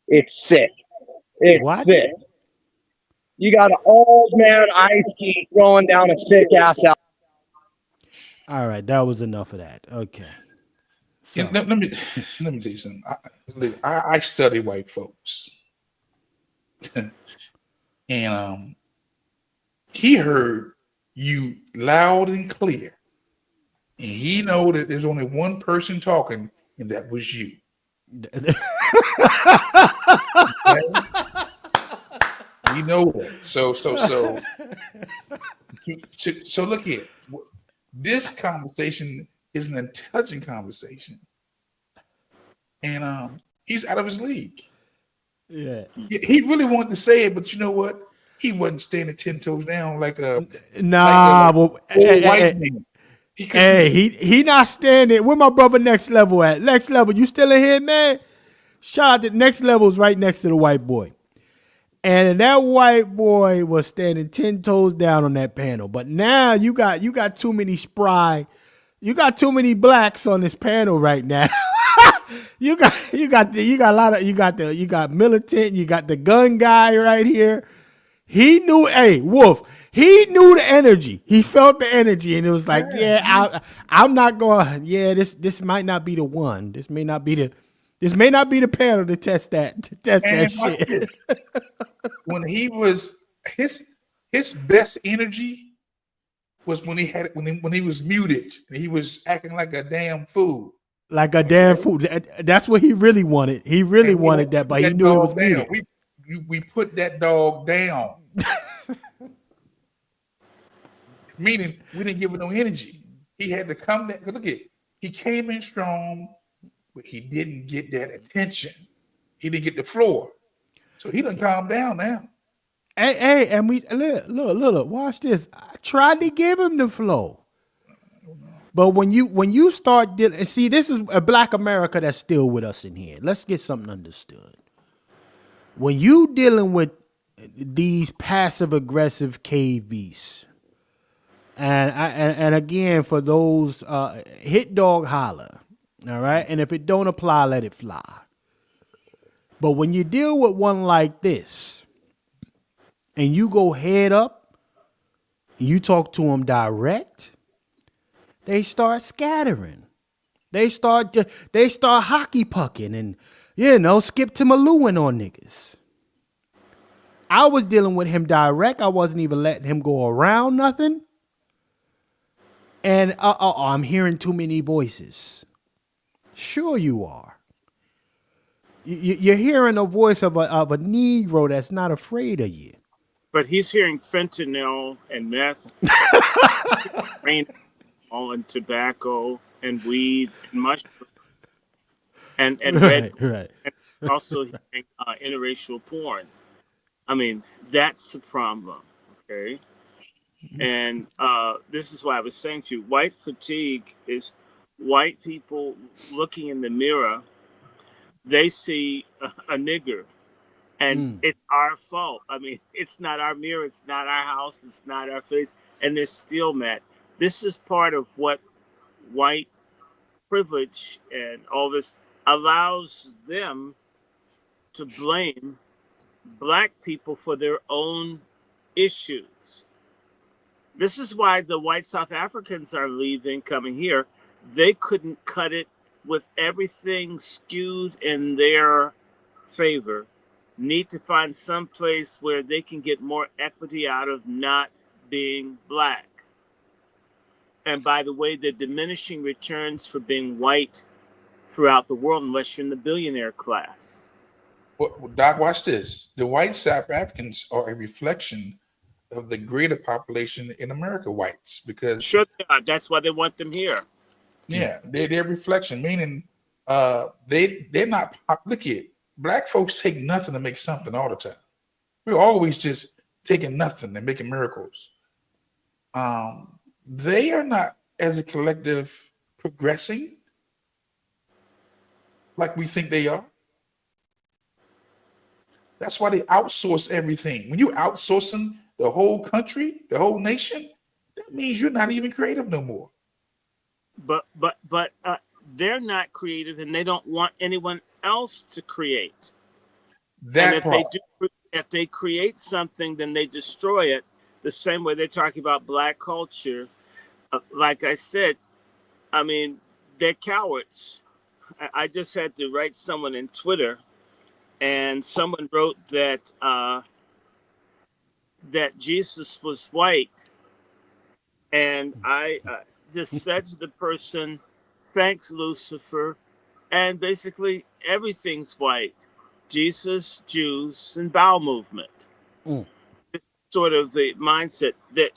It's sick. It's sick. You got an old man Ice-T throwing down a sick ass album. All right, that was enough of that. Okay. So. Yeah, let me tell you something. I study white folks, and he heard you loud and clear, and he know that there's only one person talking, and that was you. You know that. So look here. This conversation is an intelligent conversation, and he's out of his league. Yeah, he really wanted to say it, but you know what? He wasn't standing 10 toes down like a white man. He not standing. Where my brother Next Level at? Next Level, you still in here, man? Shout out to Next Level's right next to the white boy. And that white boy was standing 10 toes down on that panel. But now you got too many you got too many blacks on this panel right now. you got militant, you got the gun guy right here. He knew, Wolf, he knew the energy. He felt the energy, and it was like, I'm not going, this might not be the one. This may not be the panel to test that shit. When he was his best energy was when he was muted and he was acting like a damn fool. Like a damn fool. That's what he really wanted. He really wanted that, but he knew it was muted. We put that dog down. Meaning we didn't give it no energy. He had to come down. Look at, he came in strong, but he didn't get that attention. He didn't get the floor. So he done calm down now. Hey, and we look, watch this. I tried to give him the flow. But when you start dealing, see, this is a Black America that's still with us in here. Let's get something understood. When you dealing with these passive aggressive KVs, and again for those hit dog holler, all right, and if it don't apply, let it fly. But when you deal with one like this, and you go head up, and you talk to them direct, they start scattering. They start hockey pucking and skip to Malooing on niggas. I was dealing with him direct. I wasn't even letting him go around nothing. And I'm hearing too many voices. Sure you are. You're hearing a voice of a Negro that's not afraid of you. But he's hearing fentanyl and meth, and tobacco and weed and mushrooms and Right. and also hearing interracial porn. I mean, that's the problem. Okay. And this is why I was saying to you, white fatigue is white people looking in the mirror. They see a nigger, and it's our fault. I mean, it's not our mirror, it's not our house, it's not our face, and they're still mad. This is part of what white privilege and all this allows them to blame Black people for their own issues. This is why the white South Africans are leaving, coming here. They couldn't cut it with everything skewed in their favor. Need to find some place where they can get more equity out of not being Black. And by the way, the diminishing returns for being white throughout the world, unless you're in the billionaire class. Well, Doc, watch this. The white South Africans are a reflection of the greater population in America, whites, because sure they are. That's why they want them here. Yeah, they're a reflection, meaning they're not look at Black folks take nothing to make something all the time. We're always just taking nothing and making miracles. They are not, as a collective, progressing like we think they are. That's why they outsource everything. When you outsourcing the whole country, the whole nation, that means you're not even creative no more. But they're not creative, and they don't want anyone else to create. That and if they create something, then they destroy it. The same way they're talking about Black culture. Like I said, I mean, they're cowards. I just had to write someone in Twitter, and someone wrote that that Jesus was white, and I just said to the person, "Thanks, Lucifer," and basically everything's white: Jesus, Jews, and bowel movement. It's sort of the mindset that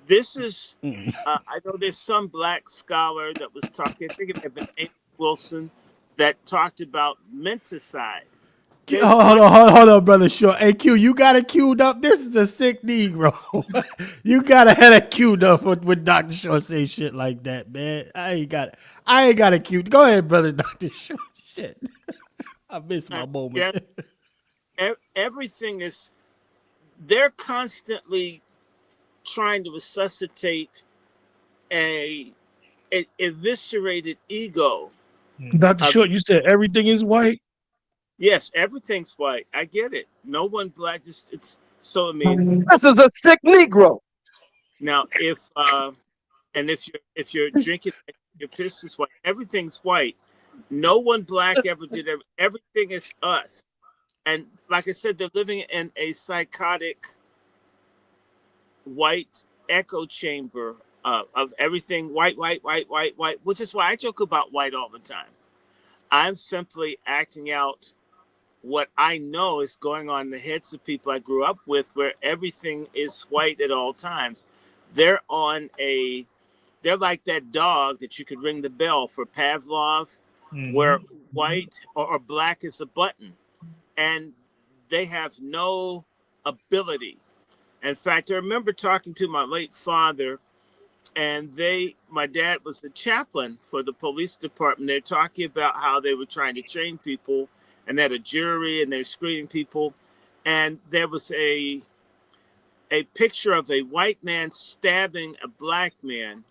this is. I know there's some Black scholar that was talking. I think it had been Amy Wilson that talked about menticide. Hold on, brother Short. Hey, Q, you got it queued up. This is a sick Negro. You gotta have it queued up when Dr. Short say shit like that, man. I ain't got it queued. Go ahead, brother Dr. Short. Shit. I missed my moment. Everything is, they're constantly trying to resuscitate a eviscerated ego. Dr. Short, you said everything is white? Yes, everything's white. I get it. No one Black. It's so. I mean, This is a sick Negro. Now, if you're drinking your piss is white, everything's white. No one Black ever did everything is us. And like I said, they're living in a psychotic white echo chamber of everything white, which is why I joke about white all the time. I'm simply acting out what I know is going on in the heads of people I grew up with, where everything is white at all times. They're like that dog that you could ring the bell for Pavlov, where white or Black is a button, and they have no ability In fact, I remember talking to my late father, and my dad was the chaplain for the police department. They're talking about how they were trying to train people, and they had a jury, and they're screening people, and there was a picture of a white man stabbing a black man,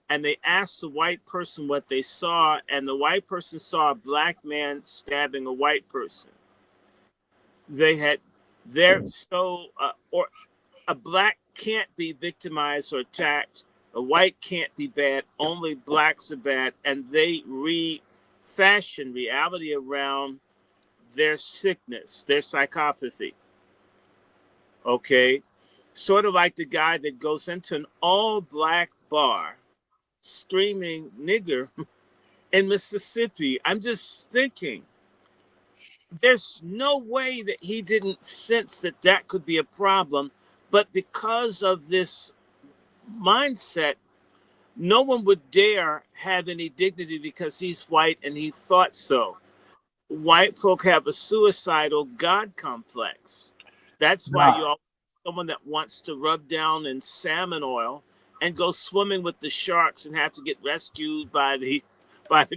and they asked the white person what they saw, and the white person saw a black man stabbing a white person. They had or a black can't be victimized or attacked. A white can't be bad. Only blacks are bad. And they refashion reality around their sickness, their psychopathy. Okay? Sort of like the guy that goes into an all-black bar screaming nigger in Mississippi. I'm just thinking, there's no way that he didn't sense that that could be a problem. But because of this mindset, no one would dare have any dignity because he's white and he thought so. White folk have a suicidal God complex. That's why you all someone that wants to rub down in salmon oil and go swimming with the sharks and have to get rescued by the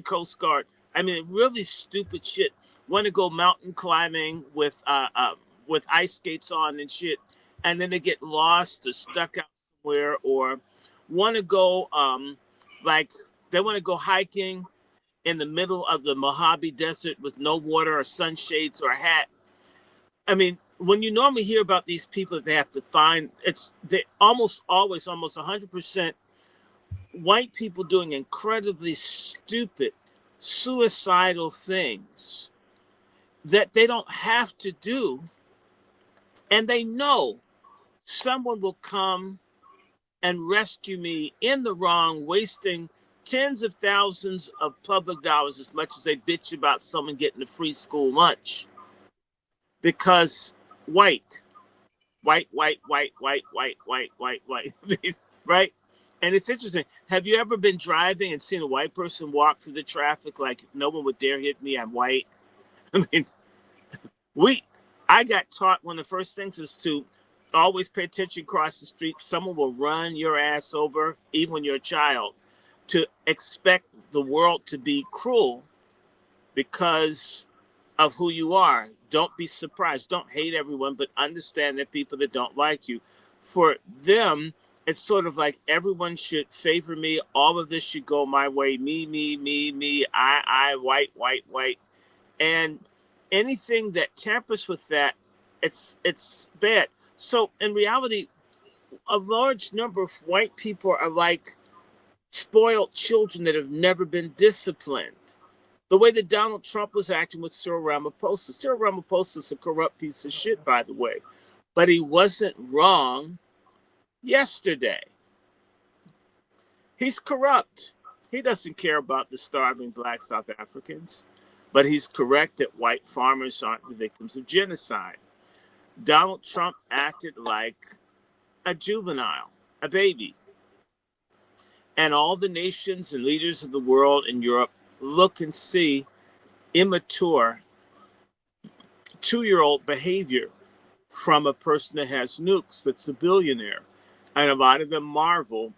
Coast Guard. I mean, really stupid shit. Want to go mountain climbing with ice skates on and shit, and then they get lost or stuck out somewhere, or want to go they want to go hiking in the middle of the Mojave Desert with no water or sunshades or a hat. I mean, when you normally hear about these people that they have to find, they almost always, almost 100% white people doing incredibly stupid, suicidal things that they don't have to do. And they know someone will come and rescue me in the wrong, wasting tens of thousands of public dollars as much as they bitch about someone getting a free school lunch. Because white, right? And it's interesting. Have you ever been driving and seen a white person walk through the traffic like no one would dare hit me? I'm white. I mean, I got taught one of the first things is to always pay attention across the street. Someone will run your ass over, even when you're a child, to expect the world to be cruel because of who you are. Don't be surprised. Don't hate everyone, but understand that people that don't like you. For them, it's sort of like everyone should favor me. All of this should go my way. Me, I, white. And anything that tampers with that, it's bad. So in reality, a large number of white people are like spoiled children that have never been disciplined. The way that Donald Trump was acting with Cyril Ramaphosa. Cyril Ramaphosa is a corrupt piece of shit, by the way. But he wasn't wrong yesterday. He's corrupt. He doesn't care about the starving black South Africans. But he's correct that white farmers aren't the victims of genocide. Donald Trump acted like a juvenile, a baby. And all the nations and leaders of the world in Europe look and see immature 2-year-old behavior from a person that has nukes, that's a billionaire. And a lot of them marvel.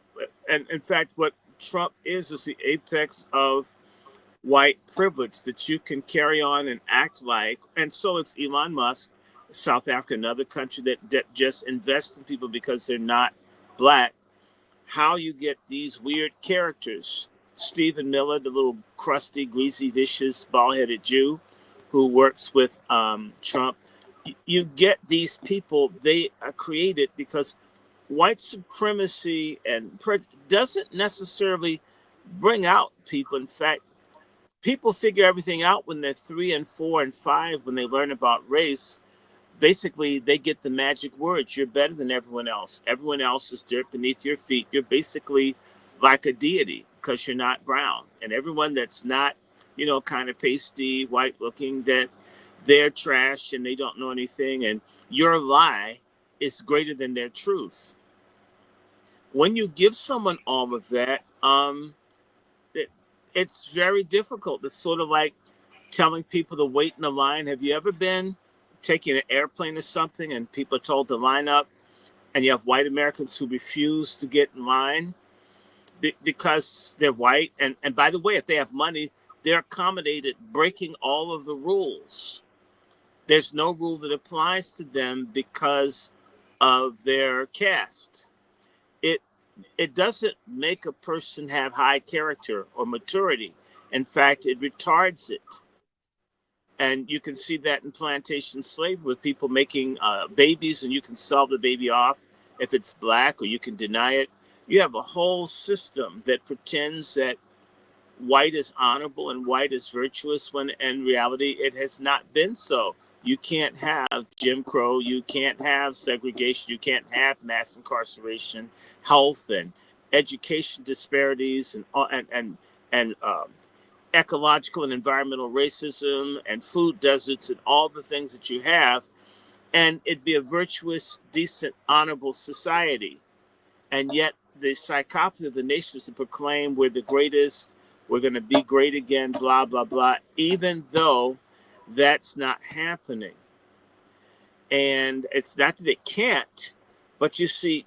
And in fact, what Trump is the apex of white privilege, that you can carry on and act like. And so it's Elon Musk, South Africa, another country that just invests in people because they're not black. How you get these weird characters. Stephen Miller, the little crusty, greasy, vicious, bald-headed Jew who works with Trump. You get these people, they are created because white supremacy and doesn't necessarily bring out people. In fact, people figure everything out when they're 3 and 4 and 5, when they learn about race. Basically, they get the magic words. You're better than everyone else. Everyone else is dirt beneath your feet. You're basically like a deity because you're not brown. And everyone that's not, kind of pasty, white looking, that they're trash and they don't know anything. And your lie is greater than their truth. When you give someone all of that, it's very difficult. It's sort of like telling people to wait in the line. Have you ever been taking an airplane or something and people are told to line up and you have white Americans who refuse to get in line because they're white. And by the way, if they have money, they're accommodated breaking all of the rules. There's no rule that applies to them because of their caste. It doesn't make a person have high character or maturity. In fact, it retards it. And you can see that in plantation slavery with people making babies, and you can sell the baby off if it's black, or you can deny it. You have a whole system that pretends that white is honorable and white is virtuous, when in reality it has not been so. You can't have Jim Crow, you can't have segregation, you can't have mass incarceration, health and education disparities, and ecological and environmental racism and food deserts and all the things that you have, and it'd be a virtuous, decent, honorable society. And yet the psychopathy of the nation is to proclaim we're the greatest, we're going to be great again, blah, blah, blah, even though that's not happening. And it's not that it can't, but you see,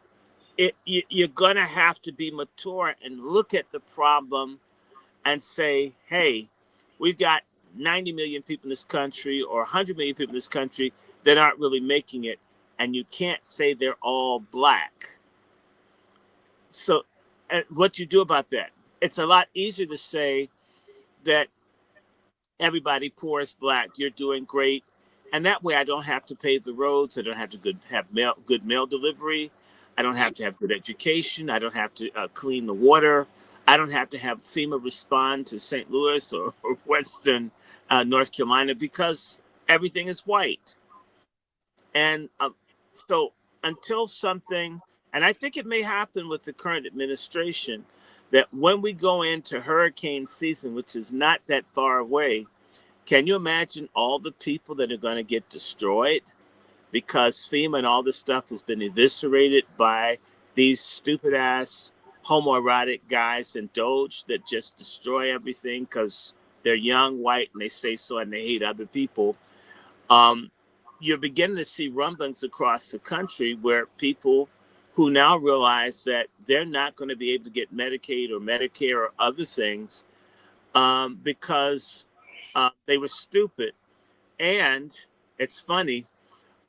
you're going to have to be mature and look at the problem and say, hey, we've got 90 million people in this country or 100 million people in this country that aren't really making it. And you can't say they're all black. So what do you do about that? It's a lot easier to say that everybody poor is black, you're doing great. And that way I don't have to pave the roads. I don't have to have good mail delivery. I don't have to have good education. I don't have to clean the water. I don't have to have FEMA respond to St. Louis or Western North Carolina because everything is white. And so until something, and I think it may happen with the current administration, that when we go into hurricane season, which is not that far away, can you imagine all the people that are going to get destroyed because FEMA and all this stuff has been eviscerated by these stupid ass homoerotic guys in Doge that just destroy everything because they're young, white, and they say so, and they hate other people. You're beginning to see rumblings across the country where people who now realize that they're not going to be able to get Medicaid or Medicare or other things because they were stupid. And it's funny,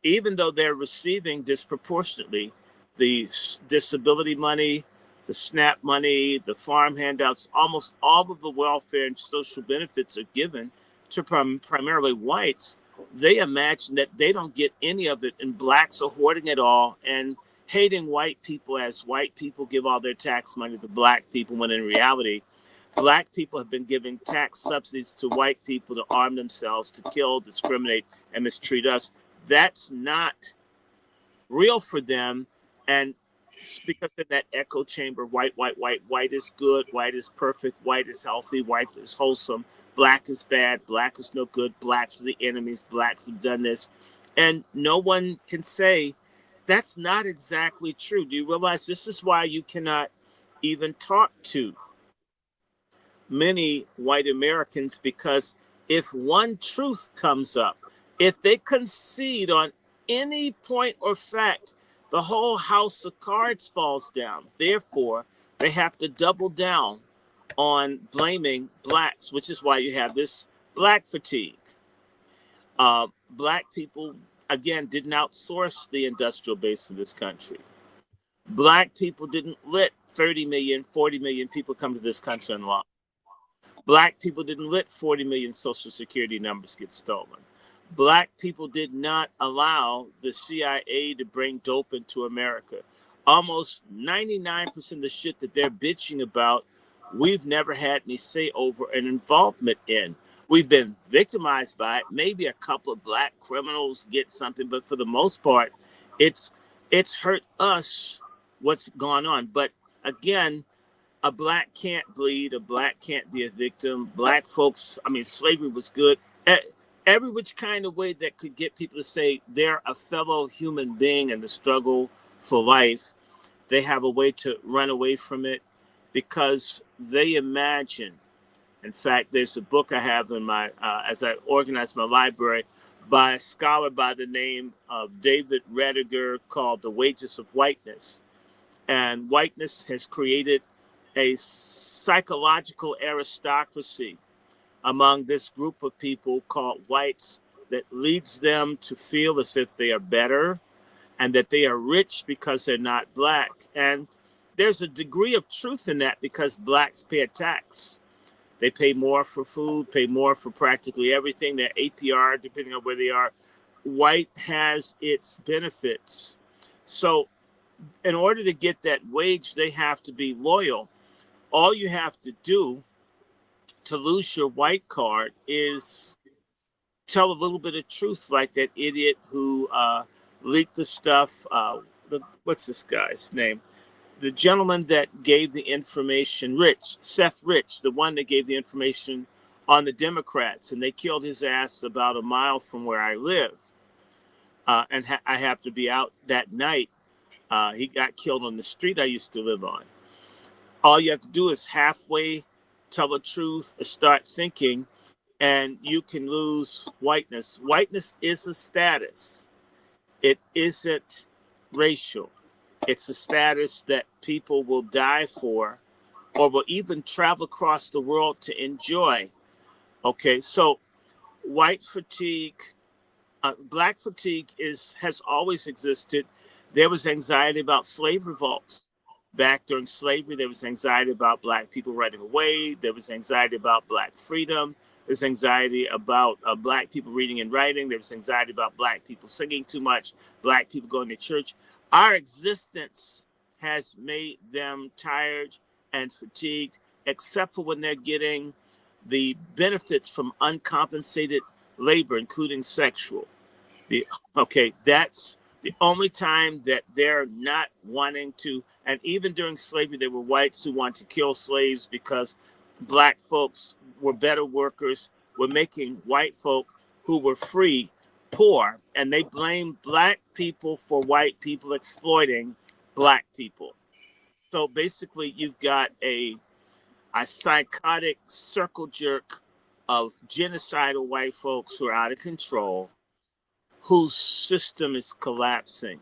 even though they're receiving disproportionately the disability money, the SNAP money, the farm handouts, almost all of the welfare and social benefits are given to primarily whites. They imagine that they don't get any of it, and blacks are hoarding it all and hating white people as white people give all their tax money to black people, when in reality, black people have been giving tax subsidies to white people to arm themselves, to kill, discriminate, and mistreat us. That's not real for them. And because of that echo chamber, white is good, white is perfect, white is healthy, white is wholesome, black is bad, black is no good, blacks are the enemies, blacks have done this. And no one can say that's not exactly true. Do you realize this is why you cannot even talk to many white Americans? Because if one truth comes up, if they concede on any point or fact, the whole house of cards falls down. Therefore, they have to double down on blaming blacks, which is why you have this black fatigue. Black people, again, didn't outsource the industrial base of this country. Black people didn't let 30 million, 40 million people come to this country unlocked. Black people didn't let 40 million Social Security numbers get stolen. Black people did not allow the CIA to bring dope into America. Almost 99% of the shit that they're bitching about, we've never had any say over and involvement in. We've been victimized by it. Maybe a couple of black criminals get something, but for the most part, it's hurt us what's gone on. But again, a black can't bleed. A black can't be a victim. Black folks, I mean, slavery was good. Every which kind of way that could get people to say they're a fellow human being in the struggle for life, they have a way to run away from it because they imagine. In fact, there's a book I have in my, as I organize my library, by a scholar by the name of David Rediger called The Wages of Whiteness. And whiteness has created a psychological aristocracy among this group of people called whites that leads them to feel as if they are better and that they are rich because they're not black. And there's a degree of truth in that because blacks pay a tax. They pay more for food, pay more for practically everything. Their APR, depending on where they are. White has its benefits. So in order to get that wage, they have to be loyal. All you have to do to lose your white card is tell a little bit of truth, like that idiot who leaked the stuff. What's this guy's name? The gentleman that gave the information, Seth Rich, the one that gave the information on the Democrats, and they killed his ass about a mile from where I live. And I happened to be out that night. He got killed on the street I used to live on. All you have to do is halfway tell the truth, start thinking, and you can lose whiteness. Whiteness is a status. It isn't racial. It's a status that people will die for or will even travel across the world to enjoy. Okay, so white fatigue, black fatigue has always existed. There was anxiety about slave revolts. Back during slavery, there was anxiety about black people running away. There was anxiety about black freedom. There's anxiety about black people reading and writing. There's anxiety about black people singing too much, black people going to church. Our existence has made them tired and fatigued, except for when they're getting the benefits from uncompensated labor, including sexual. That's the only time that they're not wanting to, and even during slavery, there were whites who wanted to kill slaves because black folks were better workers, were making white folk who were free poor, and they blamed black people for white people exploiting black people. So basically, you've got a psychotic circle jerk of genocidal white folks who are out of control, whose system is collapsing.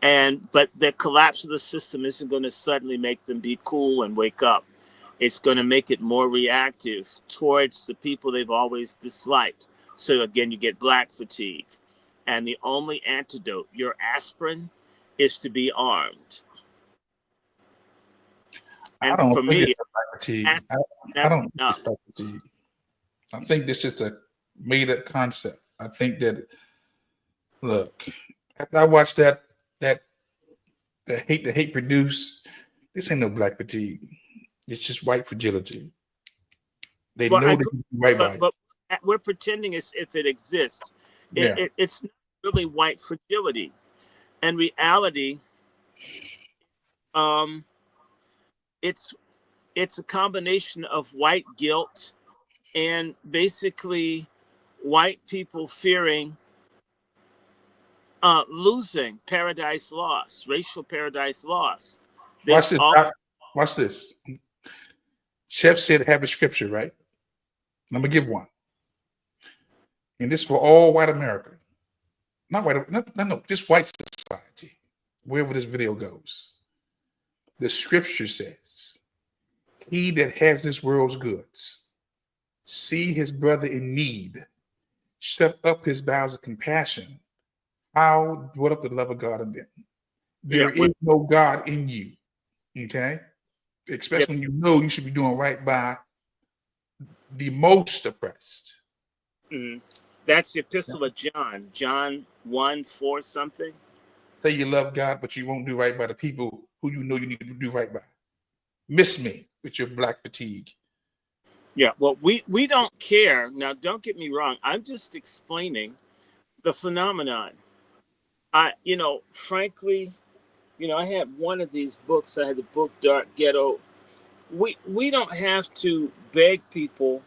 But the collapse of the system isn't going to suddenly make them be cool and wake up. It's going to make it more reactive towards the people they've always disliked. So again, you get black fatigue. And the only antidote, your aspirin, is to be armed. And I don't for think me, it's black fatigue. I don't think it's black fatigue. I think this is a made-up concept. I think that, look, after I watched that the hate produced, this ain't no black fatigue. It's just white fragility. They know they can be right by it. But we're pretending as if it exists. It's not really white fragility. In reality, it's a combination of white guilt and basically white people fearing losing paradise lost, racial paradise lost. Watch this. Watch this. Chef said have a scripture, right? I'm gonna give one. And this for all white America. Not white, no, just white society, wherever this video goes. The scripture says, he that has this world's goods, see his brother in need, shut up his bowels of compassion, how dwell up the love of God in them. There is no God in you. Okay? Especially when you know you should be doing right by the most oppressed. Mm-hmm. That's the Epistle of John. John 1:4 something. Say you love God, but you won't do right by the people who you know you need to do right by. Miss me with your black fatigue. Yeah, well, we don't care. Now, don't get me wrong. I'm just explaining the phenomenon. Frankly, I had one of these books. I had the book Dark Ghetto. We don't have to beg people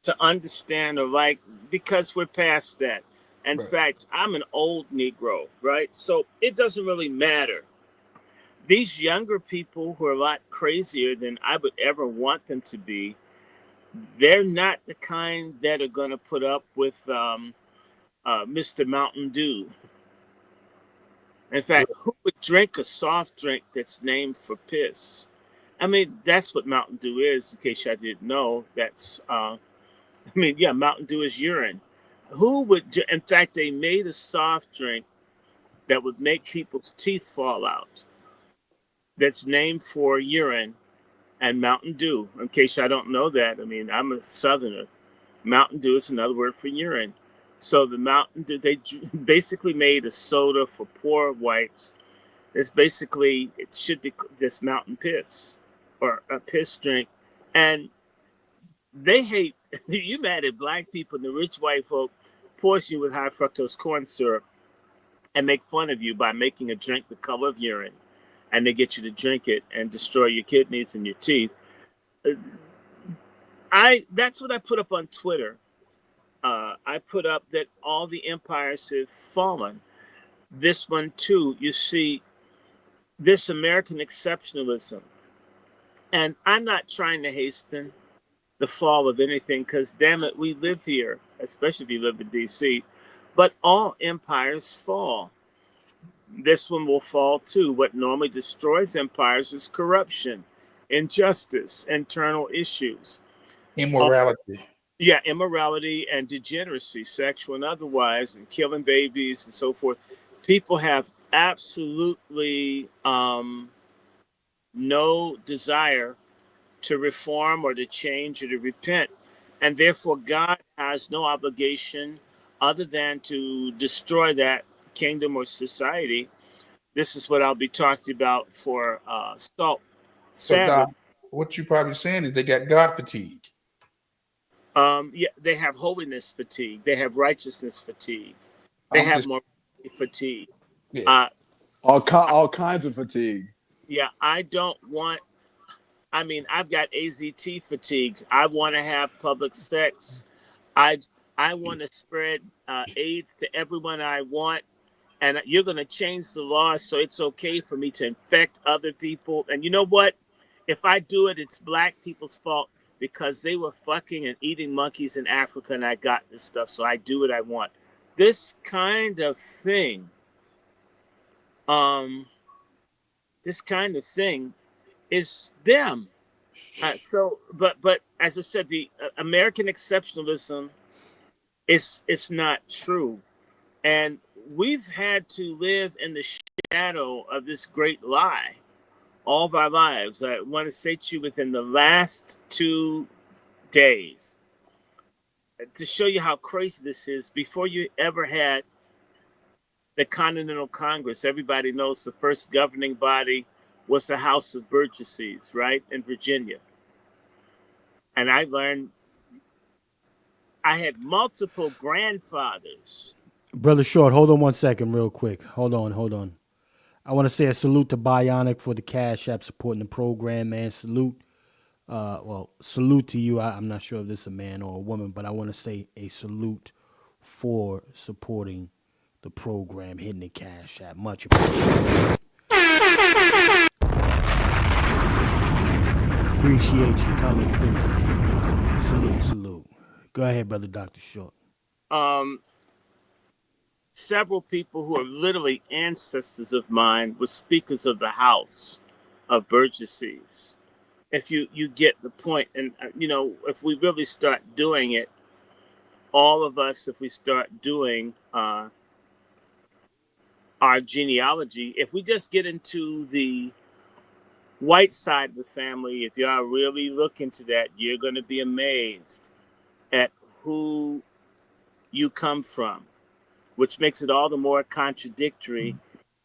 to understand or like, because we're past that. In fact, I'm an old Negro, right? So it doesn't really matter. These younger people who are a lot crazier than I would ever want them to be, they're not the kind that are going to put up with Mr. Mountain Dew. In fact, who would drink a soft drink that's named for piss? I mean, that's what Mountain Dew is, in case I didn't know. Mountain Dew is urine. Who would, in fact, they made a soft drink that would make people's teeth fall out that's named for urine and Mountain Dew. In case I don't know that, I mean, I'm a Southerner. Mountain Dew is another word for urine. So the Mountain Dew, they basically made a soda for poor whites. It's basically, it should be this mountain piss or a piss drink. And they hate, you mad at black people and the rich white folk poison you with high fructose corn syrup and make fun of you by making a drink the color of urine. And they get you to drink it and destroy your kidneys and your teeth. That's what I put up on Twitter. I put up that all the empires have fallen. This one too, you see, this American exceptionalism. And I'm not trying to hasten the fall of anything, because damn it, we live here, especially if you live in DC. But all empires fall. This one will fall too. What normally destroys empires is corruption, injustice, internal issues. Immorality. Immorality and degeneracy, sexual and otherwise, and killing babies and so forth. People have absolutely no desire to reform or to change or to repent. And therefore, God has no obligation other than to destroy that kingdom or society. This is what I'll be talking about for Salt So, Doc, Sabbath. what you're probably saying is they got God fatigue. They have holiness fatigue. They have righteousness fatigue. They have morality fatigue. Yeah. All kinds of fatigue. Yeah, I've got AZT fatigue. I want to have public sex. I want to spread AIDS to everyone I want. And you're going to change the law so it's okay for me to infect other people. And you know what? If I do it, it's black people's fault because they were fucking and eating monkeys in Africa and I got this stuff. So I do what I want. This kind of thing, is them. But as I said, the American exceptionalism it's not true. And we've had to live in the shadow of this great lie all of our lives. I want to say to you within the last 2 days, to show you how crazy this is, before you ever had the Continental Congress, everybody knows the first governing body was the House of Burgesses, right, in Virginia. And I learned I had multiple grandfathers. Brother Short, hold on 1 second real quick. Hold on. I want to say a salute to Bionic for the Cash App supporting the program, man. Salute to you. I'm not sure if this is a man or a woman, but I want to say a salute for supporting the program, hitting the Cash App. Much appreciated. Appreciate you coming through. Salute. Go ahead, Brother Dr. Short. Several people who are literally ancestors of mine were speakers of the House of Burgesses. If you get the point, and if we really start doing it, all of us, if we start doing our genealogy, if we just get into the white side of the family, if you are really look into that, you're going to be amazed at who you come from, which makes it all the more contradictory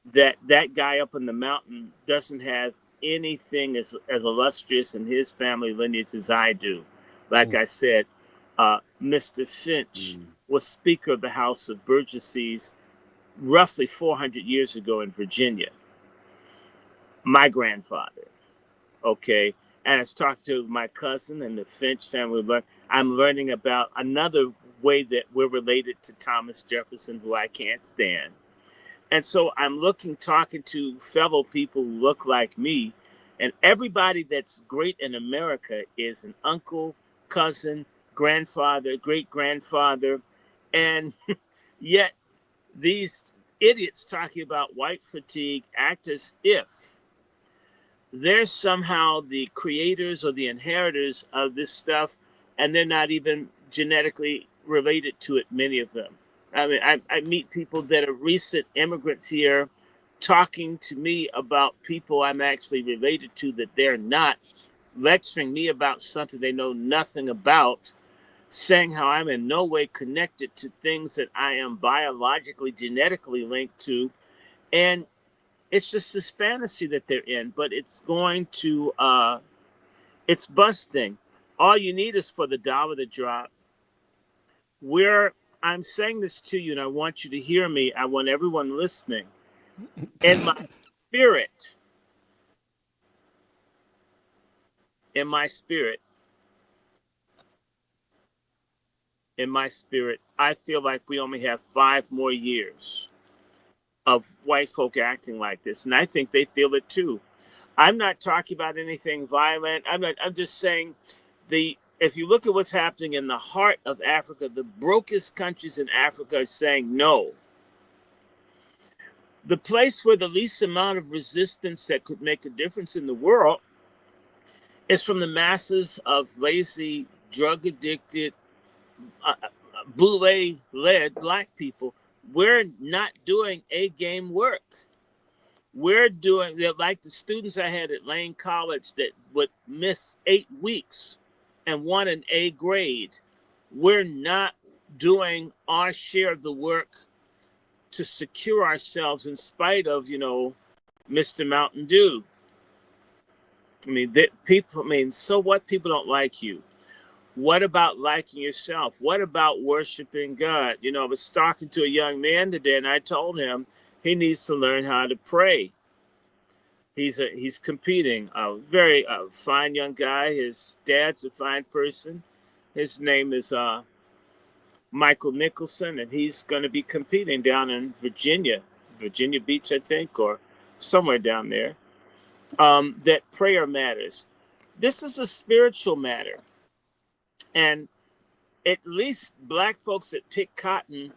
that guy up in the mountain doesn't have anything as illustrious in his family lineage as I do. Like I said, Mr. Finch was Speaker of the House of Burgesses roughly 400 years ago in Virginia. My grandfather, okay? And I was talking to my cousin and the Finch family. I'm learning about another way that we're related to Thomas Jefferson, who I can't stand. And so I'm talking to fellow people who look like me, and everybody that's great in America is an uncle, cousin, grandfather, great-grandfather. And Yet these idiots talking about white fatigue act as if they're somehow the creators or the inheritors of this stuff, and they're not even genetically related to it, many of them. I mean, I meet people that are recent immigrants here talking to me about people I'm actually related to that they're not, lecturing me about something they know nothing about, saying how I'm in no way connected to things that I am biologically, genetically linked to. And it's just this fantasy that they're in, but it's going to, it's busting. All you need is for the dollar to drop. I'm saying this to you, and I want you to hear me. I want everyone listening. In my spirit, in my spirit, in my spirit, I feel like we only have 5 more years of white folk acting like this. And I think they feel it too. I'm not talking about anything violent. I'm just saying if you look at what's happening in the heart of Africa, the brokest countries in Africa are saying no. The place where the least amount of resistance that could make a difference in the world is from the masses of lazy, drug addicted, boule-led Black people. We're not doing A-game work. We're doing, like the students I had at Lane College that would miss 8 weeks and want an A grade. We're not doing our share of the work to secure ourselves in spite of, Mr. Mountain Dew. I mean, so what? People don't like you. What about liking yourself? What about worshiping God? I was talking to a young man today, and I told him he needs to learn how to pray. He's competing. A very fine young guy. His dad's a fine person. His name is Michael Nicholson, and he's going to be competing down in Virginia Beach, I think, or somewhere down there. That prayer matters. This is a spiritual matter. And at least Black folks that pick cotton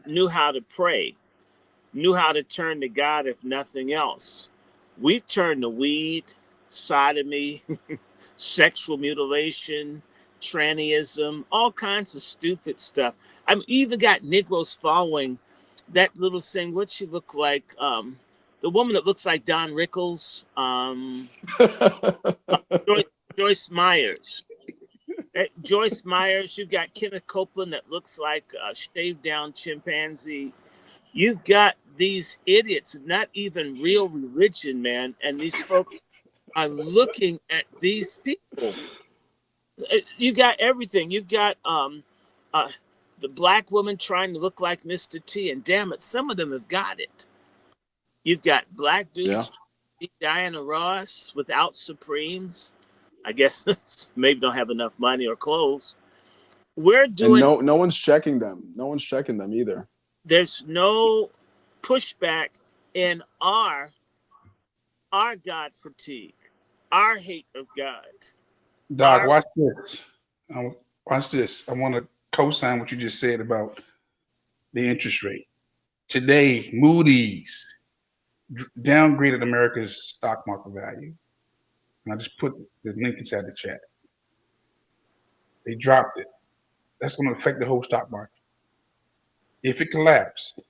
knew how to pray, knew how to turn to God, if nothing else. We've turned to weed, sodomy, sexual mutilation, trannyism, all kinds of stupid stuff. I've even got Negroes following that little thing. What she look like? The woman that looks like Don Rickles, Joyce Myers. Joyce Myers. You've got Kenneth Copeland that looks like a shaved down chimpanzee. You've got these idiots, not even real religion, man. And these folks are looking at these people. You got everything. You've got the Black woman trying to look like Mr. T, and damn it, some of them have got it. You've got Black dudes, Diana Ross without Supremes. I guess maybe don't have enough money or clothes. We're doing. And no one's checking them. No one's checking them either. There's no pushback in our God fatigue, our hate of God. Doc, watch this. Watch this. I want to co-sign what you just said about the interest rate. Today, Moody's downgraded America's stock market value. And I just put the link inside the chat. They dropped it. That's going to affect the whole stock market. If it collapsed,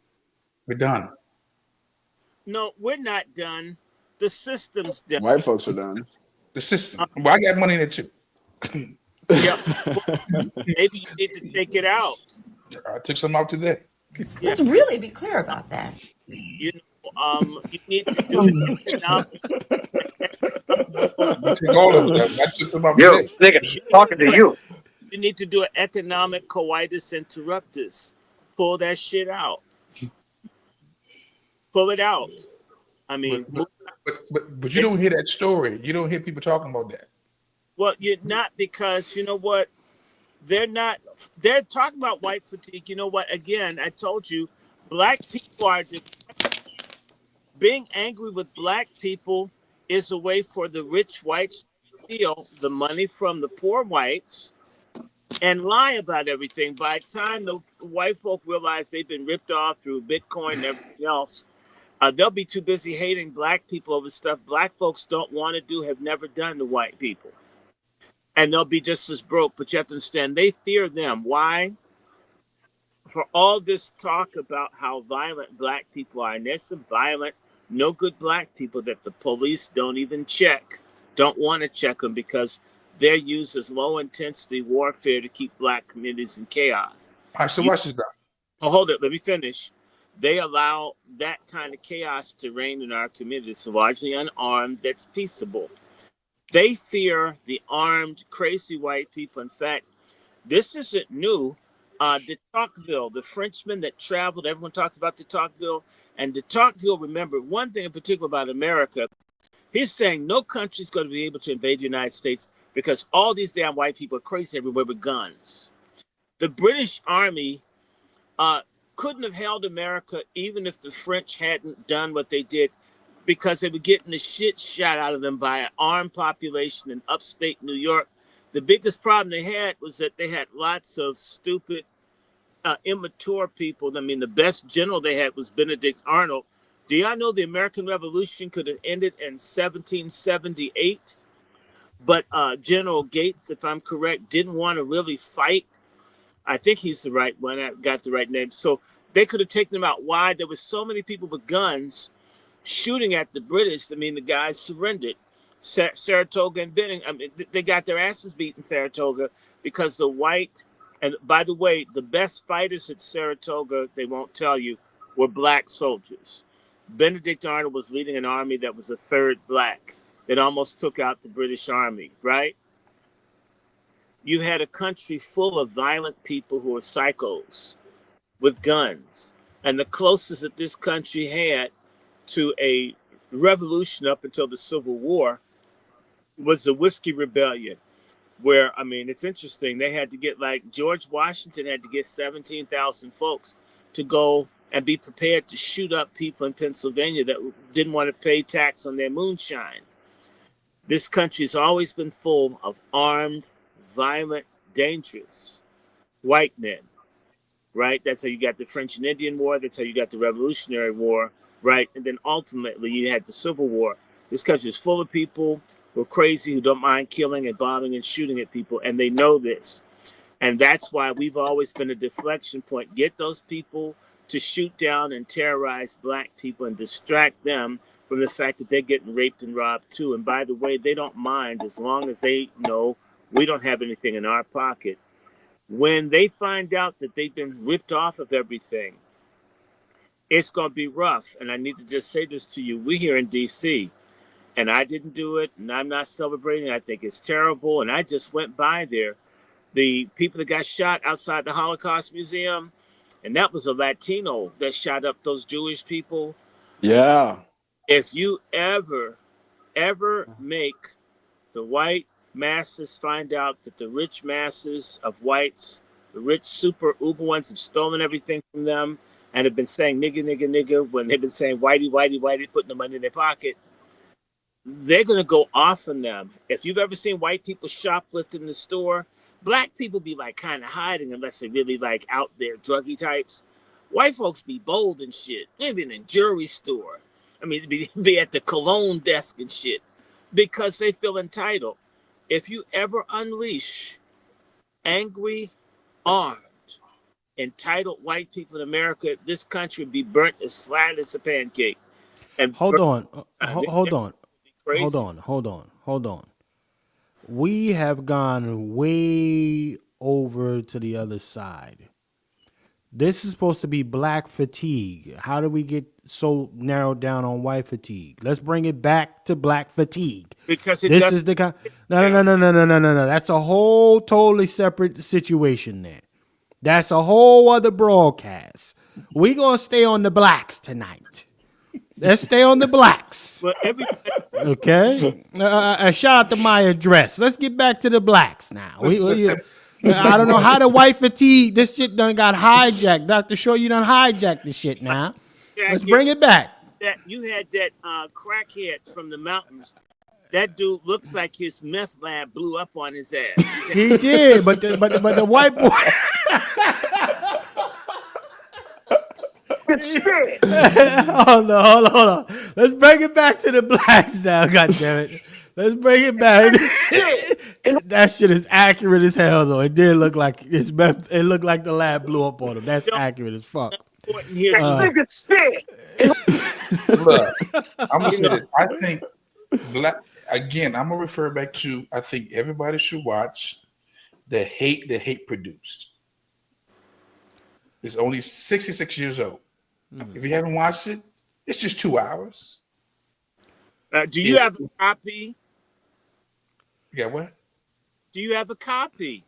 we're done. No, we're not done. The system's done. White folks are done. The system. Well, I got money in it too. Yeah. Maybe you need to take it out. I took some out today. Let's really be clear about that. You need to do it now. Take all of them. I took some out Yo, today. nigga, talking to you. You need to do an economic coitus interruptus. Pull that shit out. Pull it out. I mean, but you don't hear that story. You don't hear people talking about that. Well, you're not, because you know what? They're talking about white fatigue. You know what? Again, I told you, Black people are being angry with Black people is a way for the rich whites to steal the money from the poor whites and lie about everything. By the time the white folk realize they've been ripped off through Bitcoin and everything else, they'll be too busy hating black people over stuff black folks don't want to do, have never done to white people. And they'll be just as broke. But you have to understand, they fear them. Why? For all this talk about how violent black people are, and there's some violent, no good black people that the police don't even check, don't want to check them because they're used as low intensity warfare to keep black communities in chaos. All right, so watch this now. Oh, hold it. Let me finish. They allow that kind of chaos to reign in our communities, largely unarmed, that's peaceable. They fear the armed, crazy white people. In fact, this isn't new. De Tocqueville, the Frenchman that traveled, everyone talks about de Tocqueville. And de Tocqueville, remember, one thing in particular about America, he's saying no country's going to be able to invade the United States because all these damn white people are crazy everywhere with guns. The British Army couldn't have held America even if the French hadn't done what they did, because they were getting the shit shot out of them by an armed population in upstate New York. The biggest problem they had was that they had lots of stupid, immature people. I mean, the best general they had was Benedict Arnold. Do y'all know the American Revolution could have ended in 1778? But General Gates, if I'm correct, didn't want to really fight. I think he's the right one. I got the right name. So they could have taken them out. Why? There were so many people with guns shooting at the British. I mean, the guys surrendered. Saratoga and Benning, I mean, they got their asses beat in Saratoga because the white, and by the way, the best fighters at Saratoga, they won't tell you, were black soldiers. Benedict Arnold was leading an army that was a third black that almost took out the British Army, right? You had a country full of violent people who were psychos with guns. And the closest that this country had to a revolution up until the Civil War was the Whiskey Rebellion, where, I mean, it's interesting. They had to get, like, George Washington had to get 17,000 folks to go and be prepared to shoot up people in Pennsylvania that didn't want to pay tax on their moonshine. This country's always been full of armed, violent, dangerous white men, right? That's how you got the French and Indian War. That's how you got the Revolutionary War, right? And then ultimately you had the Civil War. This country is full of people who are crazy, who don't mind killing and bombing and shooting at people, and they know this. And that's why we've always been a deflection point. Get those people to shoot down and terrorize black people and distract them from the fact that they're getting raped and robbed too. And by the way, they don't mind as long as they know we don't have anything in our pocket. When they find out that they've been ripped off of everything, it's going to be rough. And I need to just say this to you. We here in D.C., and I didn't do it, and I'm not celebrating. I think it's terrible. And I just went by there. The people that got shot outside the Holocaust Museum, and that was a Latino that shot up those Jewish people. Yeah. If you ever make the white masses find out that the rich masses of whites, the rich super uber ones, have stolen everything from them and have been saying nigga, nigga, nigga when they've been saying whitey, whitey, whitey, putting the money in their pocket, they're going to go off on them. If you've ever seen white people shoplift in the store, black people be like kind of hiding unless they're really like out there druggy types. White folks be bold and shit. They've been in jewelry store. I mean, be at the cologne desk and shit because they feel entitled. If you ever unleash angry, armed, entitled white people in America, this country would be burnt as flat as a pancake. And hold on. We have gone way over to the other side. This is supposed to be black fatigue. How do we get so narrowed down on white fatigue? Let's bring it back to black fatigue. Because it this does. Is the kind. No. That's a whole totally separate situation there. That's a whole other broadcast. We gonna stay on the blacks tonight. Let's stay on the blacks. Okay. Shout out to my address. Let's get back to the blacks now. I don't know how the white fatigue. This shit done got hijacked. Dr. Shaw, you done hijacked the shit now. Let's bring it back. That you had that crackhead from the mountains That dude looks like his meth lab blew up on his ass. He did, but the white boy. Hold on. Let's bring it back to the blacks now. God damn it. Let's bring it back. That shit is accurate as hell, though. It did look like it looked like the lab blew up on him. That's accurate as fuck. Look, I'm gonna say this. I think I'm gonna refer back to. I think everybody should watch the hate produced. It's only 66 years old. If you haven't watched it, it's just 2 hours. Do you have a copy? You got what? Do you have a copy?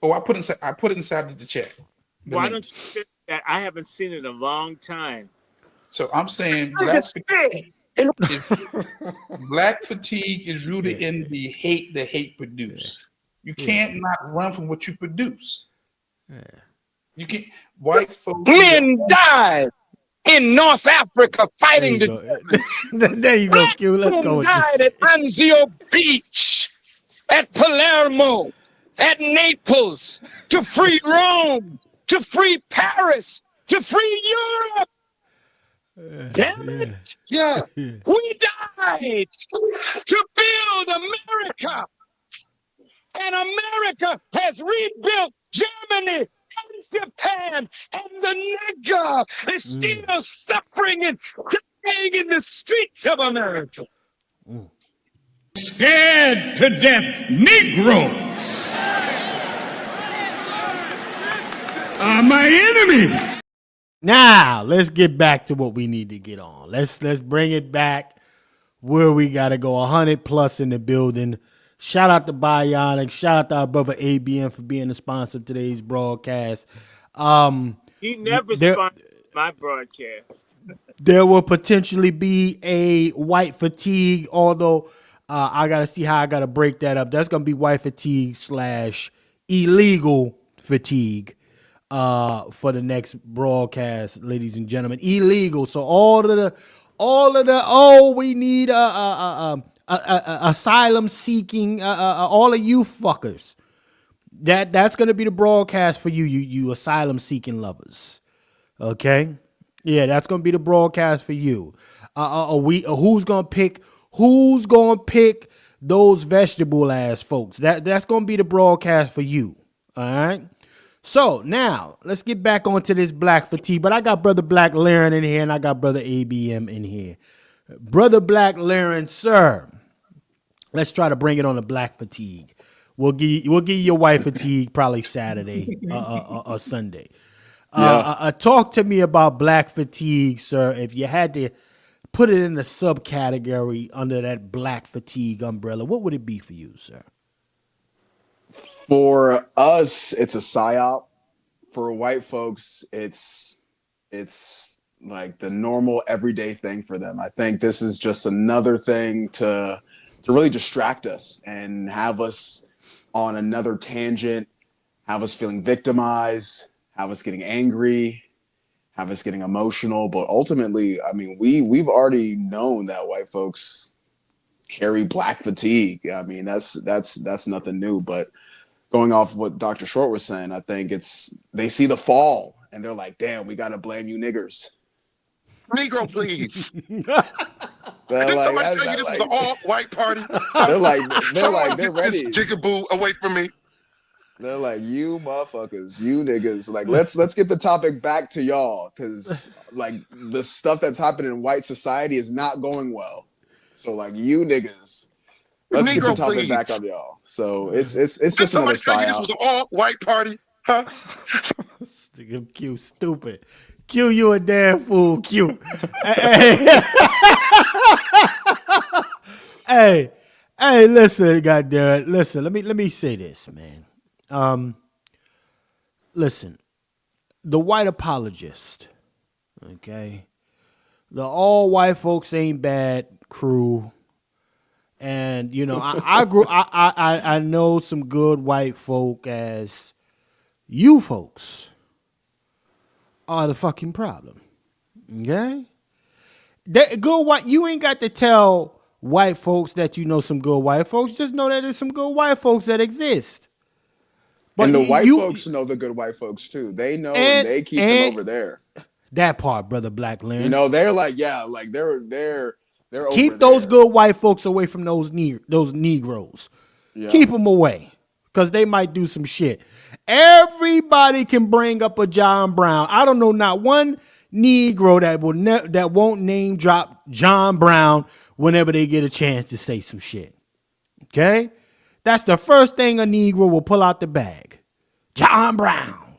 Oh, I put it inside the chat. Why don't you finish that? I haven't seen it in a long time. So I'm saying black fatigue is rooted in the hate produced. You can't not run from what you produce. You can't. White folks. Men died in North Africa fighting the Germans. There you go, Q. Let's go with died this. at Anzio Beach, at Palermo, at Naples, to free Rome, to free Paris, to free Europe. Damn it. Yeah. We died to build America. And America has rebuilt Germany and Japan, and the nigger is still suffering and dying in the streets of America. Scared to death Negroes are my enemy. Now let's get back to what we need to get on. Let's bring it back where we gotta go. 100 plus in the building. Shout out to Bionic. Shout out to our brother ABM for being the sponsor of today's broadcast. He never sponsored my broadcast. There will potentially be a white fatigue, although I got to see how I got to break that up. That's going to be white fatigue / illegal fatigue for the next broadcast, ladies and gentlemen. Illegal. So all of the we need asylum seeking, all of you fuckers. That's gonna be the broadcast for you asylum seeking lovers. Okay, yeah, that's gonna be the broadcast for you. Who's gonna pick those vegetable ass folks? That's gonna be the broadcast for you. All right. So now let's get back onto this black fatigue. But I got Brother Black Laren in here and I got Brother ABM in here. Brother Black Laren, sir. Let's try to bring it on the black fatigue. We'll give you your white fatigue probably Saturday or Sunday. Talk to me about black fatigue, sir. If you had to put it in a subcategory under that black fatigue umbrella, what would it be for you, sir? For us, it's a psyop. For white folks, it's like the normal everyday thing for them. I think this is just another thing to really distract us and have us on another tangent, have us feeling victimized, have us getting angry, have us getting emotional. But ultimately, I mean, we've already known that white folks carry black fatigue. I mean, that's nothing new. But going off what Dr. Short was saying, I think they see the fall and they're like, damn, we got to blame you niggers. Negro, please. They're Did like, somebody tell you this was an all-white party? They're ready. This jigaboo away from me. They're like, you motherfuckers, you niggas. Like, let's get the topic back to y'all, because like the stuff that's happening in white society is not going well. So like, you niggas, let's Negro, get the topic please. back on y'all. So it's just Did another somebody tell you this psyop. was an all-white party? Huh? Q, stupid. Q, you a damn fool, Q. Hey, listen, goddamn it. Listen, let me say this, man. Listen, the white apologist, okay? The all white folks ain't bad crew. And you know, I know some good white folk, as you folks are the fucking problem. Okay? Good white, you ain't got to tell white folks that you know some good white folks. Just know that there's some good white folks that exist. But And the white you folks know the good white folks too. They know and and they keep them over there. that part, brother Black Lynn. You know, they're like, yeah, like they're over Keep those good white folks away from those Negroes. Yeah. Keep them away, because they might do some shit. Everybody can bring up a John Brown. I don't know not one Negro that won't name drop John Brown whenever they get a chance to say some shit. Okay? That's the first thing a Negro will pull out the bag. John Brown.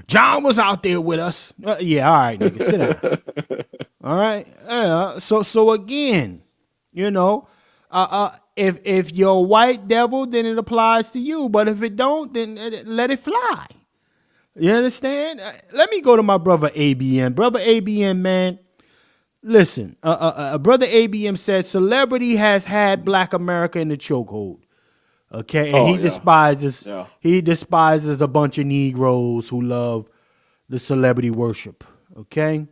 John was out there with us. Yeah, all right, nigga, sit down. All right. So again, you know, if you're a white devil, then it applies to you. But if it don't, then let it fly. You understand? Let me go to my brother ABM. Brother ABM, man. Listen, brother ABM said celebrity has had Black America in the chokehold. Okay, and he despises a bunch of Negroes who love the celebrity worship. Okay,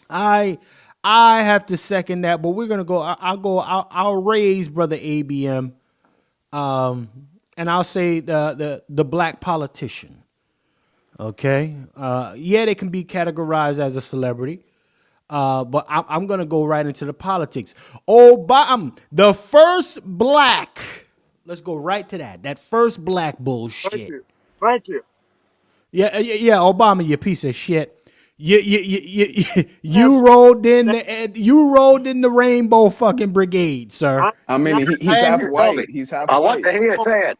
I have to second that, but we're gonna go. I'll raise brother ABM, and I'll say the black politician. Okay, yeah, they can be categorized as a celebrity. But I'm gonna go right into the politics. Obama, the first black. Let's go right to that. That first black bullshit. Thank you. Yeah. Obama, you piece of shit. You rolled in the Rainbow fucking Brigade, sir. I mean, he's half white. He's half white. I want to hear you say it.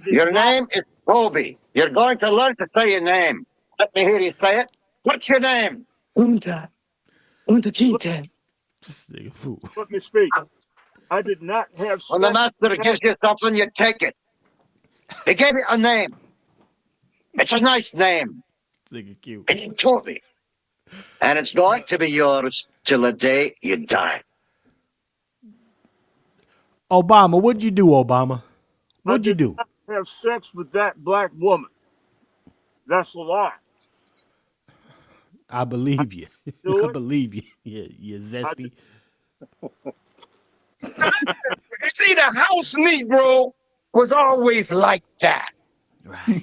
Your name is Toby. You're going to learn to say your name. Let me hear you say it. What's your name? Unta Cheetah. Let me speak. I did not have. When the master gives you something, you take it. He gave you a name. It's a nice name. Cute. It's Toby. And it's going to be yours till the day you die. Obama, what'd you do, Obama? What'd you do? Have sex with that black woman. That's a lie. I believe you. I believe you. You're zesty. See, the house Negro was always like that. Right.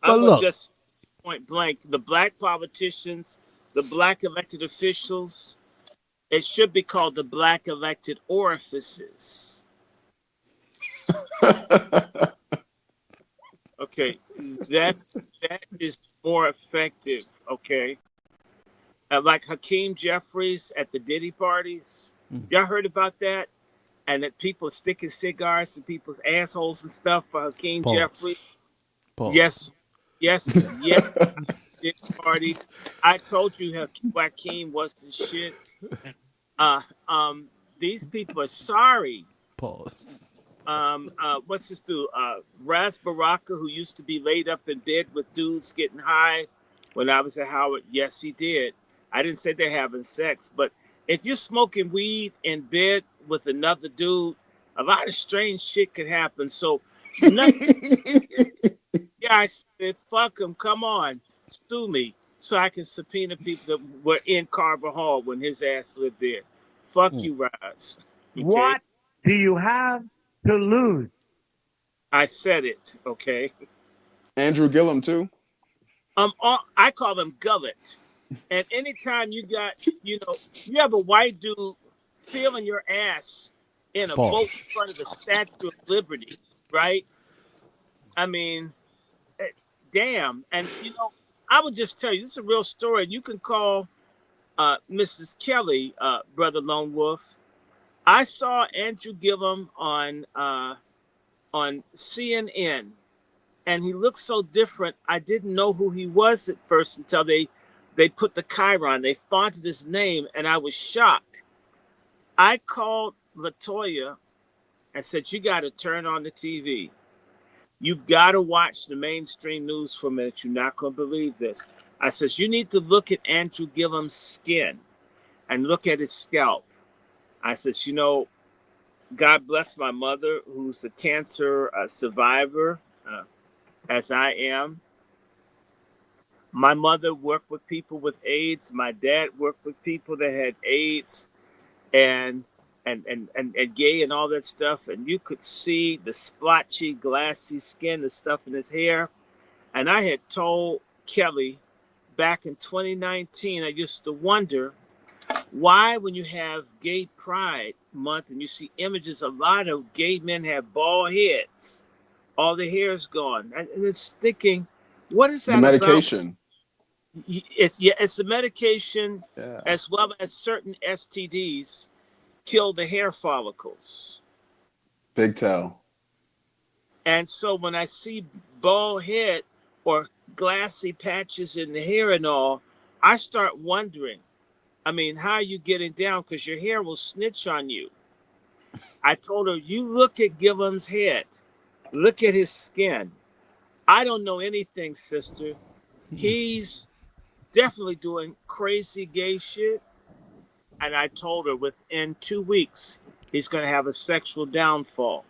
I would just point blank, the black politicians, the black elected officials, it should be called the black elected orifices. Okay, that is more effective. Okay, like Hakeem Jeffries at the Diddy parties. Y'all heard about that? And that people sticking cigars in people's assholes and stuff for Hakeem Jeffries. Yes. This party. I told you Hakeem wasn't shit. These people are sorry. What's this dude? Raz Baraka, who used to be laid up in bed with dudes getting high when I was at Howard. Yes, he did. I didn't say they're having sex, but if you're smoking weed in bed with another dude, a lot of strange shit could happen. So, yeah, I said, fuck him. Come on, sue me so I can subpoena people that were in Carver Hall when his ass lived there. Fuck you, Raz. Okay? What do you have to lose? I said it. Okay. Andrew Gillum too. I call him Gullet. And anytime you got, you have a white dude feeling your ass in a boat in front of the Statue of Liberty, right? I mean, damn. And, I would just tell you, this is a real story. You can call Mrs. Kelly, Brother Lone Wolf. I saw Andrew Gillum on CNN, and he looked so different. I didn't know who he was at first until they put the chyron. They fonted his name, and I was shocked. I called LaToya and said, you got to turn on the TV. You've got to watch the mainstream news for a minute. You're not going to believe this. I says, you need to look at Andrew Gillum's skin and look at his scalp. I says, God bless my mother, who's a cancer survivor, as I am. My mother worked with people with AIDS. My dad worked with people that had AIDS and and gay and all that stuff. And you could see the splotchy, glassy skin, the stuff in his hair. And I had told Kelly back in 2019, I used to wonder why, when you have Gay Pride Month and you see images, a lot of gay men have bald heads, all the hair's gone, and it's thinking, what is that The medication. about? It's the medication, as well as certain STDs kill the hair follicles. Big toe. And so when I see bald head or glassy patches in the hair and all, I start wondering, I mean, how are you getting down? Because your hair will snitch on you. I told her, you look at Gillum's head. Look at his skin. I don't know anything, sister. He's definitely doing crazy gay shit. And I told her within 2 weeks, he's going to have a sexual downfall.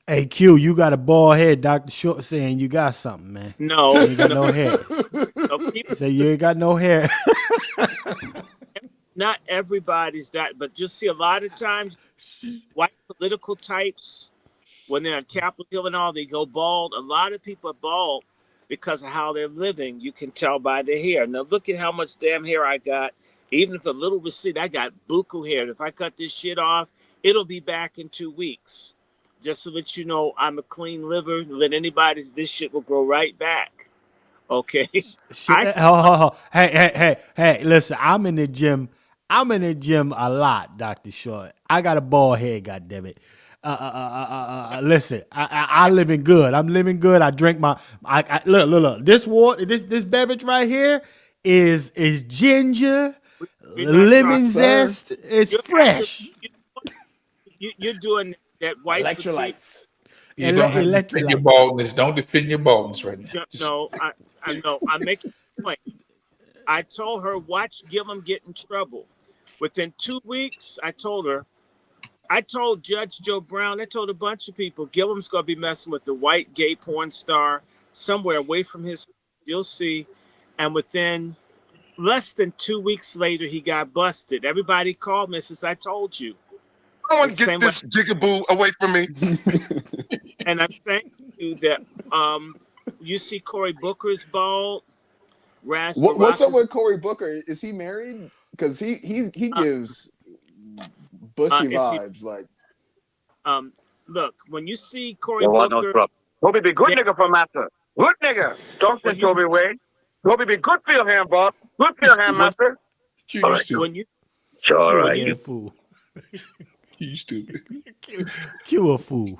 Hey, Q, you got a bald head. Dr. Short saying you got something, man. No. You ain't got no hair. Say you ain't got no hair. Not everybody's that, but you'll see a lot of times white political types, when they're on Capitol Hill and all, they go bald. A lot of people are bald because of how they're living. You can tell by their hair. Now look at how much damn hair I got. Even if a little recede, I got buku hair. If I cut this shit off, it'll be back in 2 weeks. Just to let you know, I'm a clean liver. Let anybody, this shit will grow right back. Okay. Hey, listen, I'm in the gym. I'm in the gym a lot, Dr. Short. I got a bald head, goddammit. Listen, I living good. I'm living good. I drink my look. This water, this beverage right here is ginger, lemon zest. It's fresh. You're doing that white Electrolytes. fatigue. You don't have to defend your baldness. Don't defend your baldness right now. No, I know. I'm making a point. I told her, watch Gillum get in trouble. Within 2 weeks, I told Judge Joe Brown, I told a bunch of people, Gillum's going to be messing with the white gay porn star somewhere away from his, you'll see. And within less than 2 weeks later, he got busted. Everybody called me since I told you. I want to get this jigaboo away from me. And I'm saying to you that you see Cory Booker's bald. What's up with Cory Booker? Is he married? Because he gives bussy vibes. Look, when you see Cory Booker, Toby be good nigga for master. Good nigga. Don't send Toby away. Toby be good for your hand, boss. Good for your hand, master. When you, it's all right. You fool. You stupid. You a fool.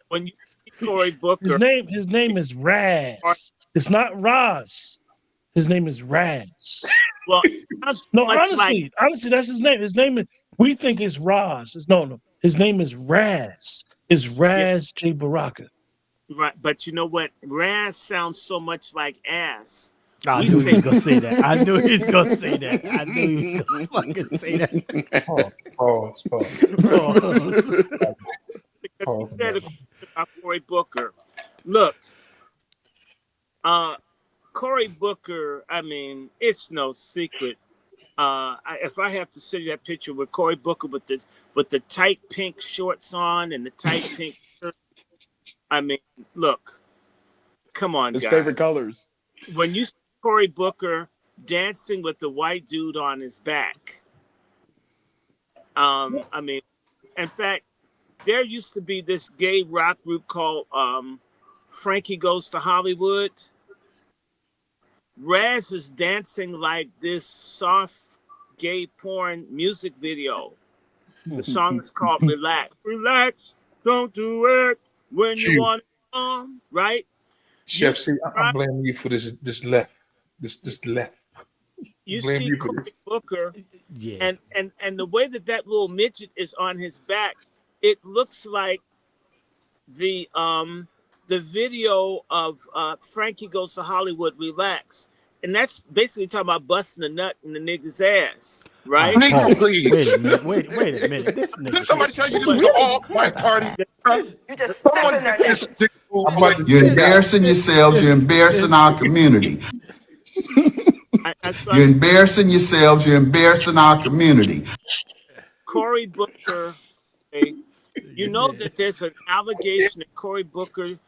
When you see Cory Booker, his name is Raz. It's not Roz. His name is Raz. Well, no, honestly, that's his name. His name is. We think it's Roz. No. His name is Raz. It's Raz J. Baraka. Right, but you know what? Raz sounds so much like ass. I knew he was gonna say that. I knew he was gonna say that. I knew he was gonna fucking say that. Because you said about Cory Booker. Look, Cory Booker, I mean, it's no secret. If I have to send you that picture with Cory Booker with the tight pink shorts on and the tight pink shirt, I mean, look, come on, His guys. favorite colors. When you see Cory Booker dancing with the white dude on his back, I mean, in fact, there used to be this gay rock group called Frankie Goes to Hollywood. Raz is dancing like this soft gay porn music video. The song is called Relax. Relax, don't do it when you want it, right? Chef, see, I'm blaming you for this left. This left. You see Cory Booker, and the way that little midget is on his back, it looks like the video of Frankie Goes to Hollywood, Relax. And that's basically talking about busting a nut in the nigga's ass, right? Negro, please. Wait a minute. This nigga. Did somebody tell you this was an all-white party? You just step in their neck. You're embarrassing yourselves. You're embarrassing our community. You're embarrassing yourselves. You're embarrassing our community. Cory Booker, okay, you know that there's an allegation that Cory Booker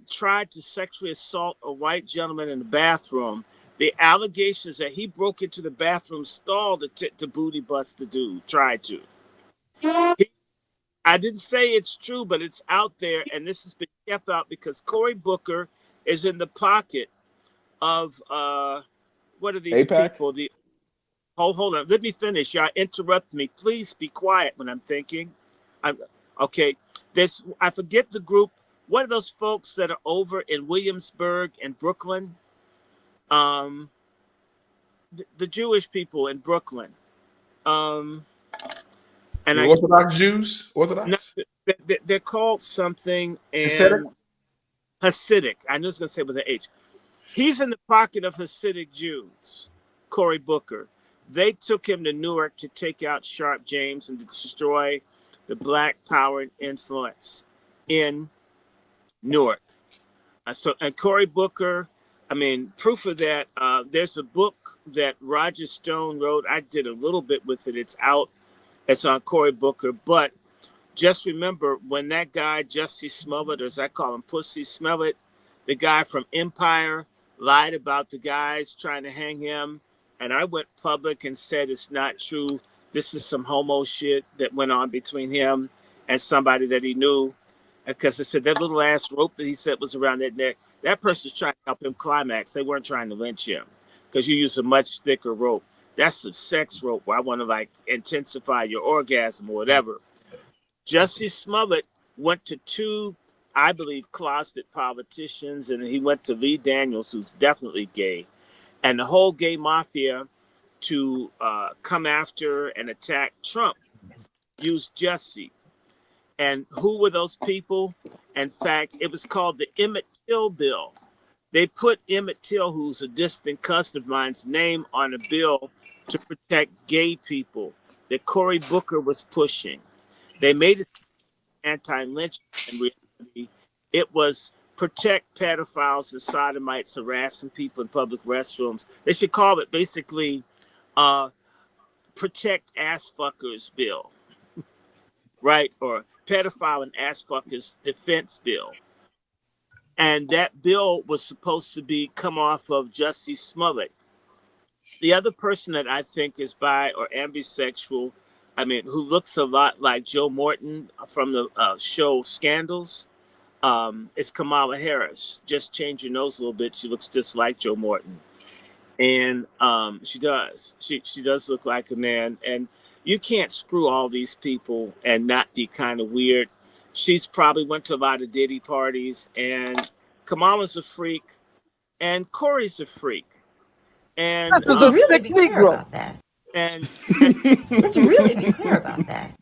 tried to sexually assault a white gentleman in the bathroom. The allegation is that he broke into the bathroom stall to booty bust the dude, tried to. I didn't say it's true, but it's out there, and this has been kept out because Cory Booker is in the pocket of what are these APAC? people? Hold on, let me finish. Y'all interrupt me. Please be quiet when I'm thinking. Okay. I forget the group. What are those folks that are over in Williamsburg and Brooklyn? The Jewish people in Brooklyn. And the Orthodox Jews? Orthodox? No, they're called something. Hasidic? Hasidic. I knew I was going to say with an H. He's in the pocket of Hasidic Jews, Cory Booker. They took him to Newark to take out Sharp James and to destroy the Black power and influence in Newark. And Cory Booker, I mean, proof of that, there's a book that Roger Stone wrote. I did a little bit with it. It's out. It's on Cory Booker. But just remember, when that guy, Jussie Smollett, or as I call him, Pussy Smollett, the guy from Empire, lied about the guys trying to hang him. And I went public and said it's not true. This is some homo shit that went on between him and somebody that he knew. Because I said that little ass rope that he said was around that neck, that person's trying to help him climax. They weren't trying to lynch him because you use a much thicker rope. That's a sex rope where I want to like intensify your orgasm or whatever. Jussie Smollett went to two, I believe, closeted politicians, and he went to Lee Daniels, who's definitely gay, and the whole gay mafia to come after and attack Trump used Jussie. And who were those people? In fact, it was called the Emmett Till bill. They put Emmett Till, who's a distant cousin of mine's, name on a bill to protect gay people that Cory Booker was pushing. They made it anti-lynching. In reality, it was protect pedophiles and sodomites harassing people in public restrooms. They should call it basically protect ass fuckers bill, right? Or pedophile and ass fuckers defense bill. And that bill was supposed to come off of Jussie Smollett. The other person that I think is bi or ambisexual, I mean, who looks a lot like Joe Morton from the show Scandals, is Kamala Harris. Just change your nose a little bit. She looks just like Joe Morton. And she does. She does look like a man. And you can't screw all these people and not be kind of weird. She's probably went to a lot of Diddy parties, and Kamala's a freak, and Cory's a freak. And let's really be clear about that. And let's really be clear about that.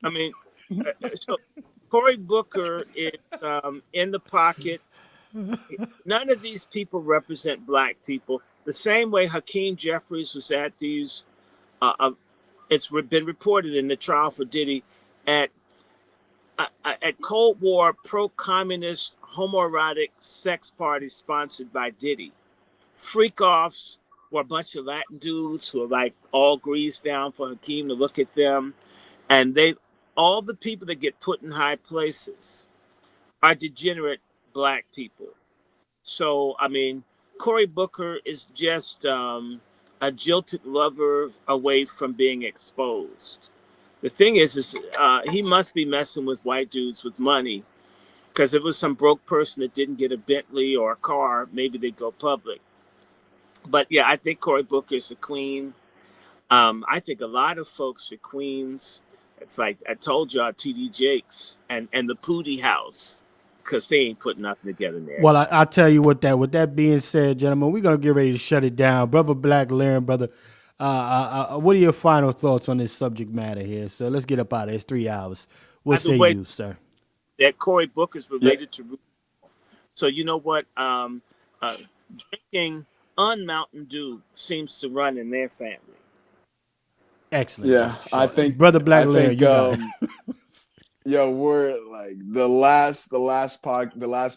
I mean, so Cory Booker is in the pocket. None of these people represent black people. The same way Hakeem Jeffries was at these, it's been reported in the trial for Diddy at Cold War pro-communist homoerotic sex parties sponsored by Diddy. Freak-offs were a bunch of Latin dudes who are like all greased down for Hakeem to look at them. And all the people that get put in high places are degenerate black people. So, I mean, Cory Booker is just a jilted lover away from being exposed. The thing is he must be messing with white dudes with money, because if it was some broke person that didn't get a Bentley or a car, maybe they'd go public. But yeah, I think Cory Booker's a queen. I think a lot of folks are queens. It's like I told y'all, T.D. Jakes and the Pootie House, because they ain't putting nothing together there. Well, I'll tell you what. With that being said, gentlemen, we're gonna get ready to shut it down. Brother Black Laren, brother, what are your final thoughts on this subject matter here? So let's get up out of it. It's 3 hours. What say you, sir? That Cory Booker's related to. So you know what? Drinking Mountain Dew seems to run in their family. Excellent. Yeah, I think Brother Black Laren, you got it. Yo, we're like the last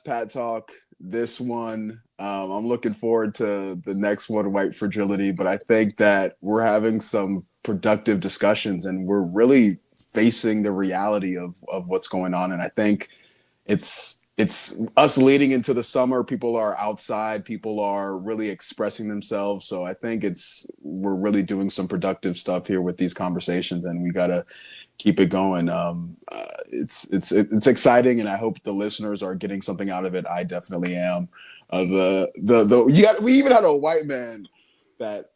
Pat Talk this one. I'm looking forward to the next one, White Fragility. But I think that we're having some productive discussions, and we're really facing the reality of what's going on. And I think it's us leading into the summer. People are outside. People are really expressing themselves. So I think we're really doing some productive stuff here with these conversations, and we gotta keep it going. It's exciting, and I hope the listeners are getting something out of it. I definitely am. We even had a white man that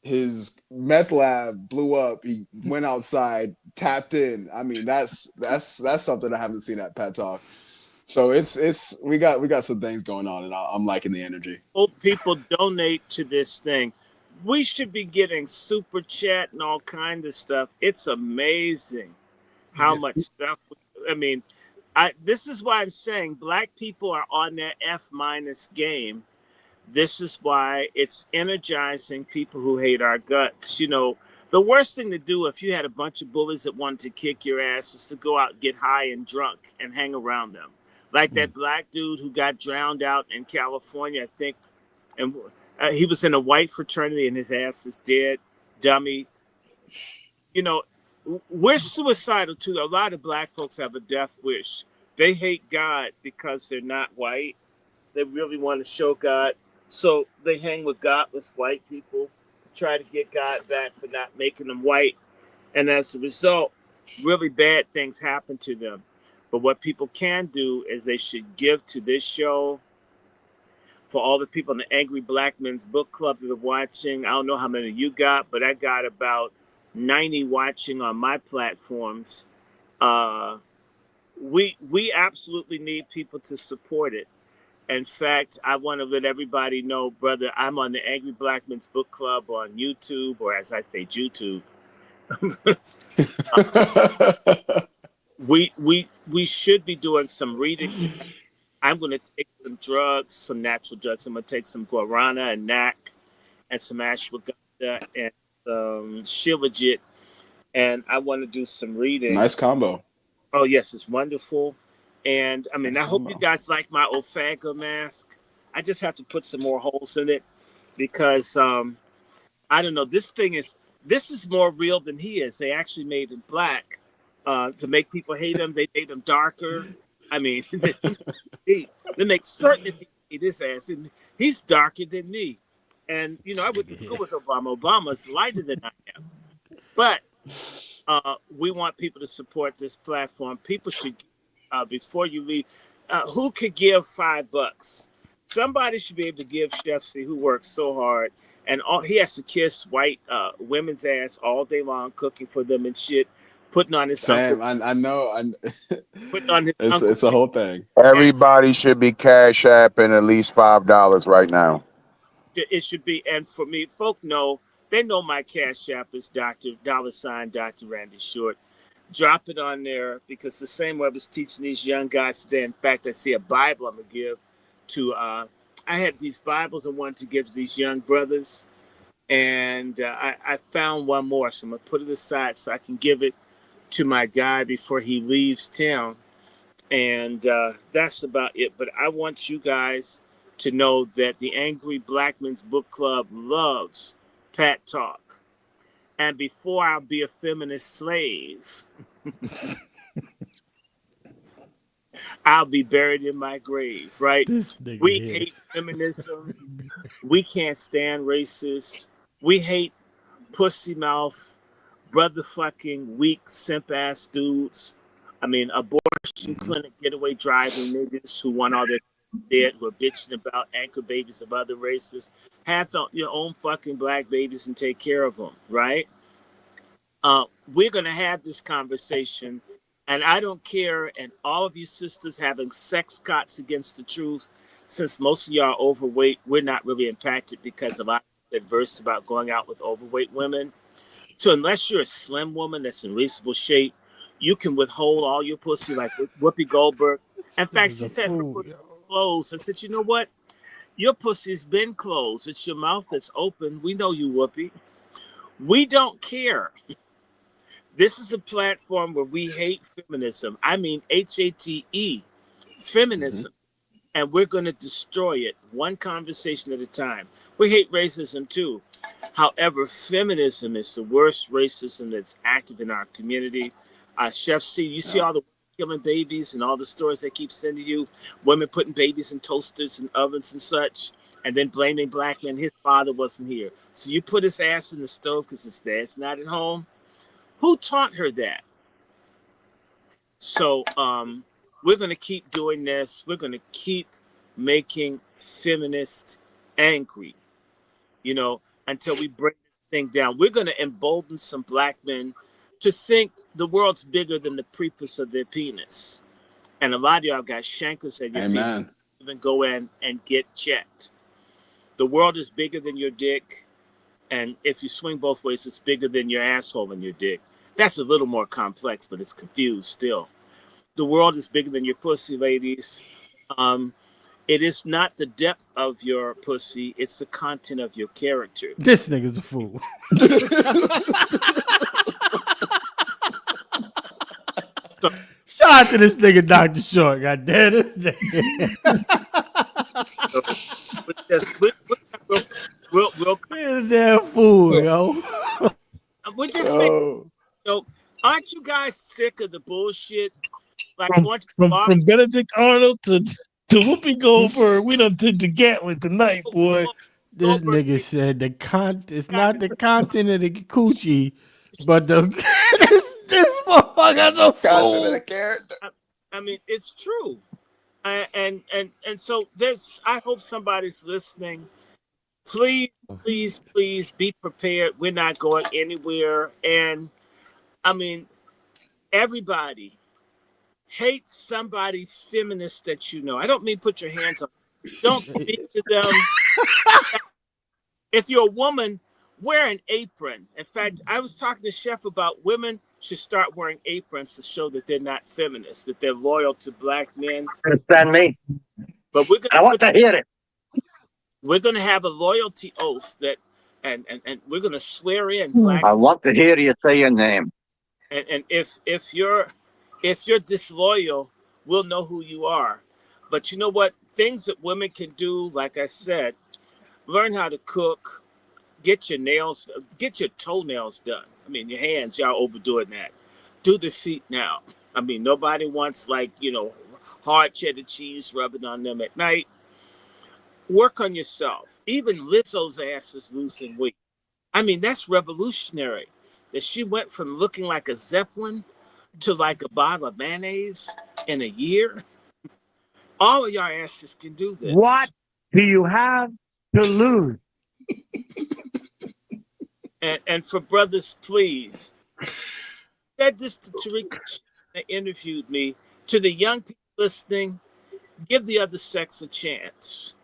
his meth lab blew up. He went outside, tapped in. I mean, that's something I haven't seen at Pet Talk. So we got some things going on, and I'm liking the energy. Hope people donate to this thing. We should be getting super chat and all kinds of stuff. It's amazing how much stuff. I mean, this is why I'm saying black people are on their F- game. This is why it's energizing people who hate our guts. You know, the worst thing to do if you had a bunch of bullies that wanted to kick your ass is to go out and get high and drunk and hang around them. Like that black dude who got drowned out in California, I think, and he was in a white fraternity and his ass is dead, dummy. You know, we're suicidal too. A lot of black folks have a death wish. They hate God because they're not white. They really want to show God. So they hang with godless white people to try to get God back for not making them white. And as a result, really bad things happen to them. But what people can do is they should give to this show. For all the people in the Angry Black Men's Book Club that are watching, I don't know how many you got, but I got about 90 watching on my platforms. We absolutely need people to support it. In fact, I want to let everybody know, brother, I'm on the Angry Black Men's Book Club on YouTube, or as I say, YouTube. We should be doing some reading. I'm going to take some drugs, some natural drugs. I'm going to take some guarana and NAC and some ashwagandha and shilajit, and I want to do some reading. Nice combo. Oh, yes, it's wonderful. And, I mean, I hope you guys like my Ofaga mask. I just have to put some more holes in it because, I don't know, this is more real than he is. They actually made him black to make people hate him. They made him darker. I mean, they make certain that he hate his ass, and he's darker than me. And, you know, I went to school with Obama. Obama's lighter than I am. But we want people to support this platform. People should, before you leave, who could give $5? Somebody should be able to give Chef C, who works so hard, and he has to kiss white women's ass all day long, cooking for them and shit, putting on his Sam, uncle, I know. putting on his It's a whole thing. Everybody should be cash apping at least $5 right now. It should be, and for me, folk know, they know my cash app is Dr. Randy Short. Drop it on there because the same way I was teaching these young guys today. In fact, I see a Bible I'm gonna give to. I had these Bibles I wanted to give to these young brothers, and I found one more, so I'm gonna put it aside so I can give it to my guy before he leaves town. And that's about it. But I want you guys to know that the Angry Black Men's Book Club loves Pat Talk. And before I'll be a feminist slave, I'll be buried in my grave, right? We hate feminism. We can't stand racists. We hate pussy mouth, brother fucking weak simp ass dudes. I mean, abortion clinic getaway driving niggas who want all their dead, who are bitching about anchor babies of other races. Have your own fucking black babies and take care of them, right? We're going to have this conversation, and I don't care, and all of you sisters having sex cots against the truth, since most of y'all are overweight, we're not really impacted because of our adverse about going out with overweight women. So unless you're a slim woman that's in reasonable shape, you can withhold all your pussy like Whoopi Goldberg. In fact, she said her pussy was closed. I said, you know what? Your pussy's been closed. It's your mouth that's open. We know you, Whoopi. We don't care. This is a platform where we hate feminism. I mean, HATE, feminism. and we're going to destroy it one conversation at a time. We hate racism too. However, feminism is the worst racism that's active in our community. Chef C, you see all the killing babies and all the stories they keep sending you, women putting babies in toasters and ovens and such, and then blaming black men. His father wasn't here. So you put his ass in the stove because his dad's not at home. Who taught her that? So we're going to keep doing this. We're going to keep making feminists angry, you know, until we bring this thing down. We're going to embolden some black men to think the world's bigger than the prepuce of their penis. And a lot of y'all got shankers at your Amen. penis. Even go in and get checked. The world is bigger than your dick. And if you swing both ways, it's bigger than your asshole and your dick. That's a little more complex, but it's confused still. The world is bigger than your pussy, ladies. It is not the depth of your pussy, it's the content of your character. This nigga's a fool. Shout out to this nigga, Dr. Short. God damn this nigga. He's a damn fool, yo. We're just making, aren't you guys sick of the bullshit? Like from Benedict Arnold to Whoopi Goldberg, we done took the Gatling tonight, boy. This nigga said it's not the content of the coochie, but the this motherfucker's a fool. I mean, it's true. And so I hope somebody's listening. Please be prepared. We're not going anywhere. And I mean, everybody hate somebody feminist that you know. I don't mean put your hands on. Don't speak to them. If you're a woman, wear an apron. In fact, I was talking to Chef about women should start wearing aprons to show that they're not feminists, that they're loyal to black men. Understand me? But I want to hear it. We're going to have a loyalty oath that, and we're going to swear in black. I want to hear you say your name. And if you're disloyal, we'll know who you are. But you know what? Things that women can do, like I said, learn how to cook, get your toenails done. I mean, your hands, y'all overdoing that. Do the feet now. I mean, nobody wants hard cheddar cheese rubbing on them at night. Work on yourself. Even Lizzo's ass is losing weight. I mean, that's revolutionary. That she went from looking like a Zeppelin to like a bottle of mayonnaise in a year. All of y'all asses can do this. What do you have to lose? And for brothers, please. Said this to Tariq that interviewed me. To the young people listening, give the other sex a chance.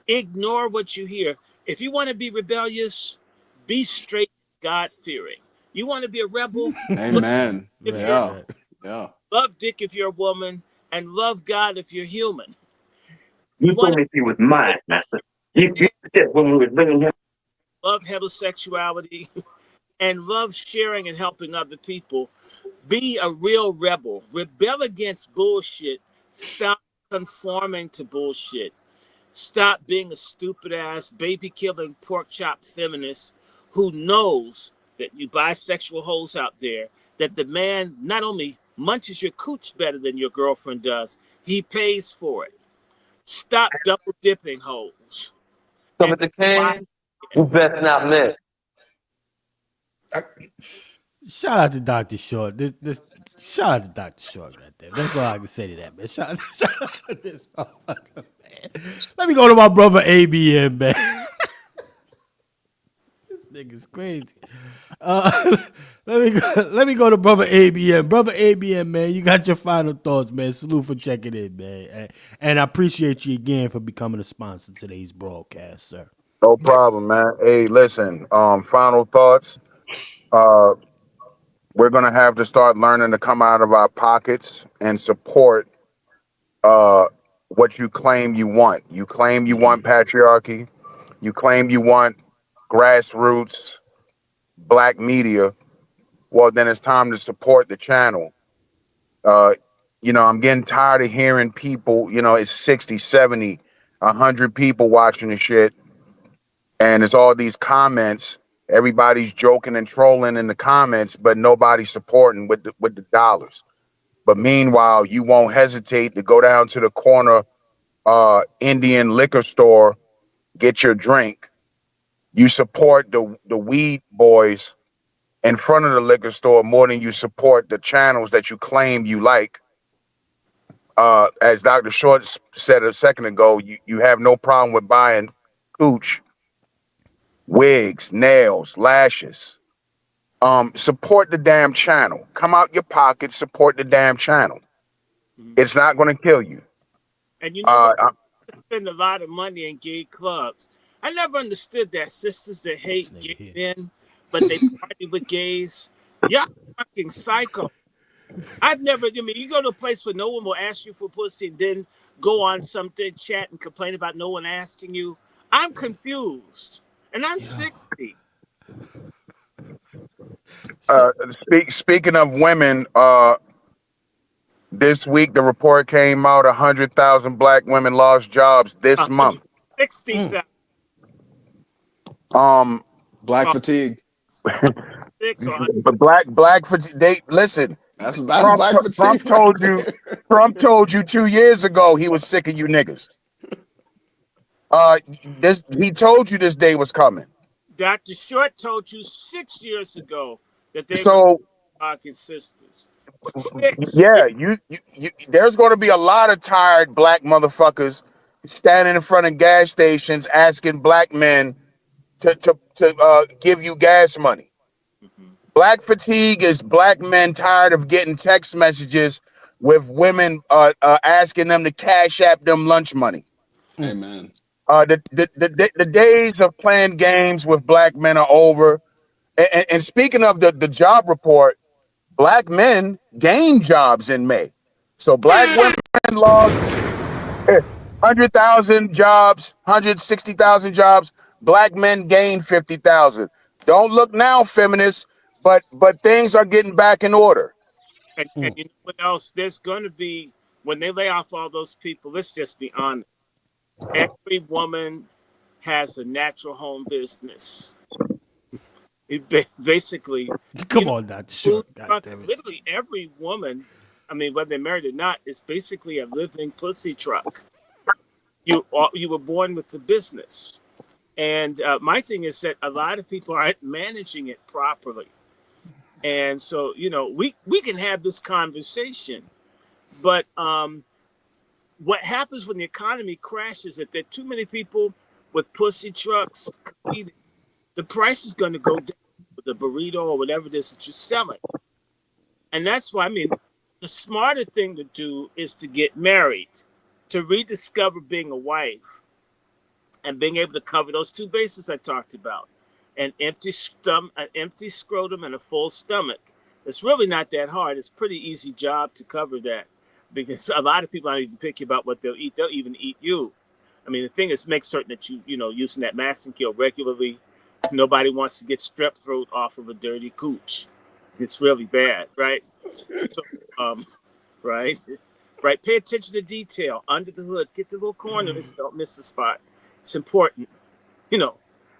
Ignore what you hear. If you want to be rebellious, be straight, God-fearing. You want to be a rebel? Amen. Yeah. Love dick if you're a woman, and love God if you're human. You told me he was mine, master. You did when we were bringing him. Love heterosexuality and love sharing and helping other people. Be a real rebel. Rebel against bullshit. Stop conforming to bullshit. Stop being a stupid ass baby killing pork chop feminist who knows that you bisexual hoes out there, that the man not only munches your cooch better than your girlfriend does, he pays for it. Stop double dipping hoes. So with the can, you best not miss. Shout out to Dr. Short. Shout out to Dr. Short right there. That's all I can say to that, man. Shout out to this motherfucker, man. Let me go to my brother ABM, man. This nigga's crazy. Let me go to brother ABM. Brother ABM, man, you got your final thoughts, man. Salute for checking in, man. And I appreciate you again for becoming a sponsor of today's broadcast, sir. No problem, man. Hey, listen, final thoughts. We're going to have to start learning to come out of our pockets and support what you claim you want. You claim you want patriarchy. You claim you want grassroots black media. Well, then it's time to support the channel. I'm getting tired of hearing people, it's 60, 70, 100 people watching the shit. And it's all these comments. Everybody's joking and trolling in the comments, but nobody's supporting with the dollars. But meanwhile, you won't hesitate to go down to the corner Indian liquor store, get your drink. You support the weed boys in front of the liquor store more than you support the channels that you claim you like. As Dr. Short said a second ago, you have no problem with buying cooch, wigs, nails, lashes. Support the damn channel. Come out your pocket, support the damn channel. It's not going to kill you. And you know what? Spend a lot of money in gay clubs. I never understood that sisters that hate gay men, but they party with gays. Y'all fucking psycho. I've never, you go to a place where no one will ask you for pussy and then go on something, chat and complain about no one asking you. I'm confused. And I'm 60. Speaking of women, this week the report came out 100,000 black women lost jobs this month. 60,000. Black fatigue. But black fatigue. Listen. That's black fatigue. Trump told you 2 years ago he was sick of you niggas. He told you this day was coming. Dr. Short told you 6 years ago that they were fucking sisters. Yeah, you there's going to be a lot of tired black motherfuckers standing in front of gas stations asking black men to give you gas money. Black fatigue is black men tired of getting text messages with women asking them to cash app them lunch money. Amen. The days of playing games with black men are over. And speaking of the job report, black men gained jobs in May. So black women lost 100,000 jobs, 160,000 jobs. Black men gained 50,000. Don't look now, feminists, but things are getting back in order. And you know what else? There's going to be, when they lay off all those people, let's just be honest. Every woman has a natural home business. Basically, come on, that's sure. Literally every woman, whether they're married or not, is basically a living pussy truck. You were born with the business, and my thing is that a lot of people aren't managing it properly, and so we can have this conversation, but what happens when the economy crashes? If there are too many people with pussy trucks competing, the price is going to go down with the burrito or whatever it is that you're selling. And that's why, the smarter thing to do is to get married, to rediscover being a wife and being able to cover those two bases I talked about. An empty scrotum and a full stomach. It's really not that hard. It's a pretty easy job to cover that, because a lot of people aren't even picky about what they'll eat. They'll even eat you. The thing is, make certain that using that masking kill regularly. Nobody wants to get strep throat off of a dirty cooch. It's really bad, right? So, right. Pay attention to detail under the hood. Get the little corners. Don't miss the spot. It's important,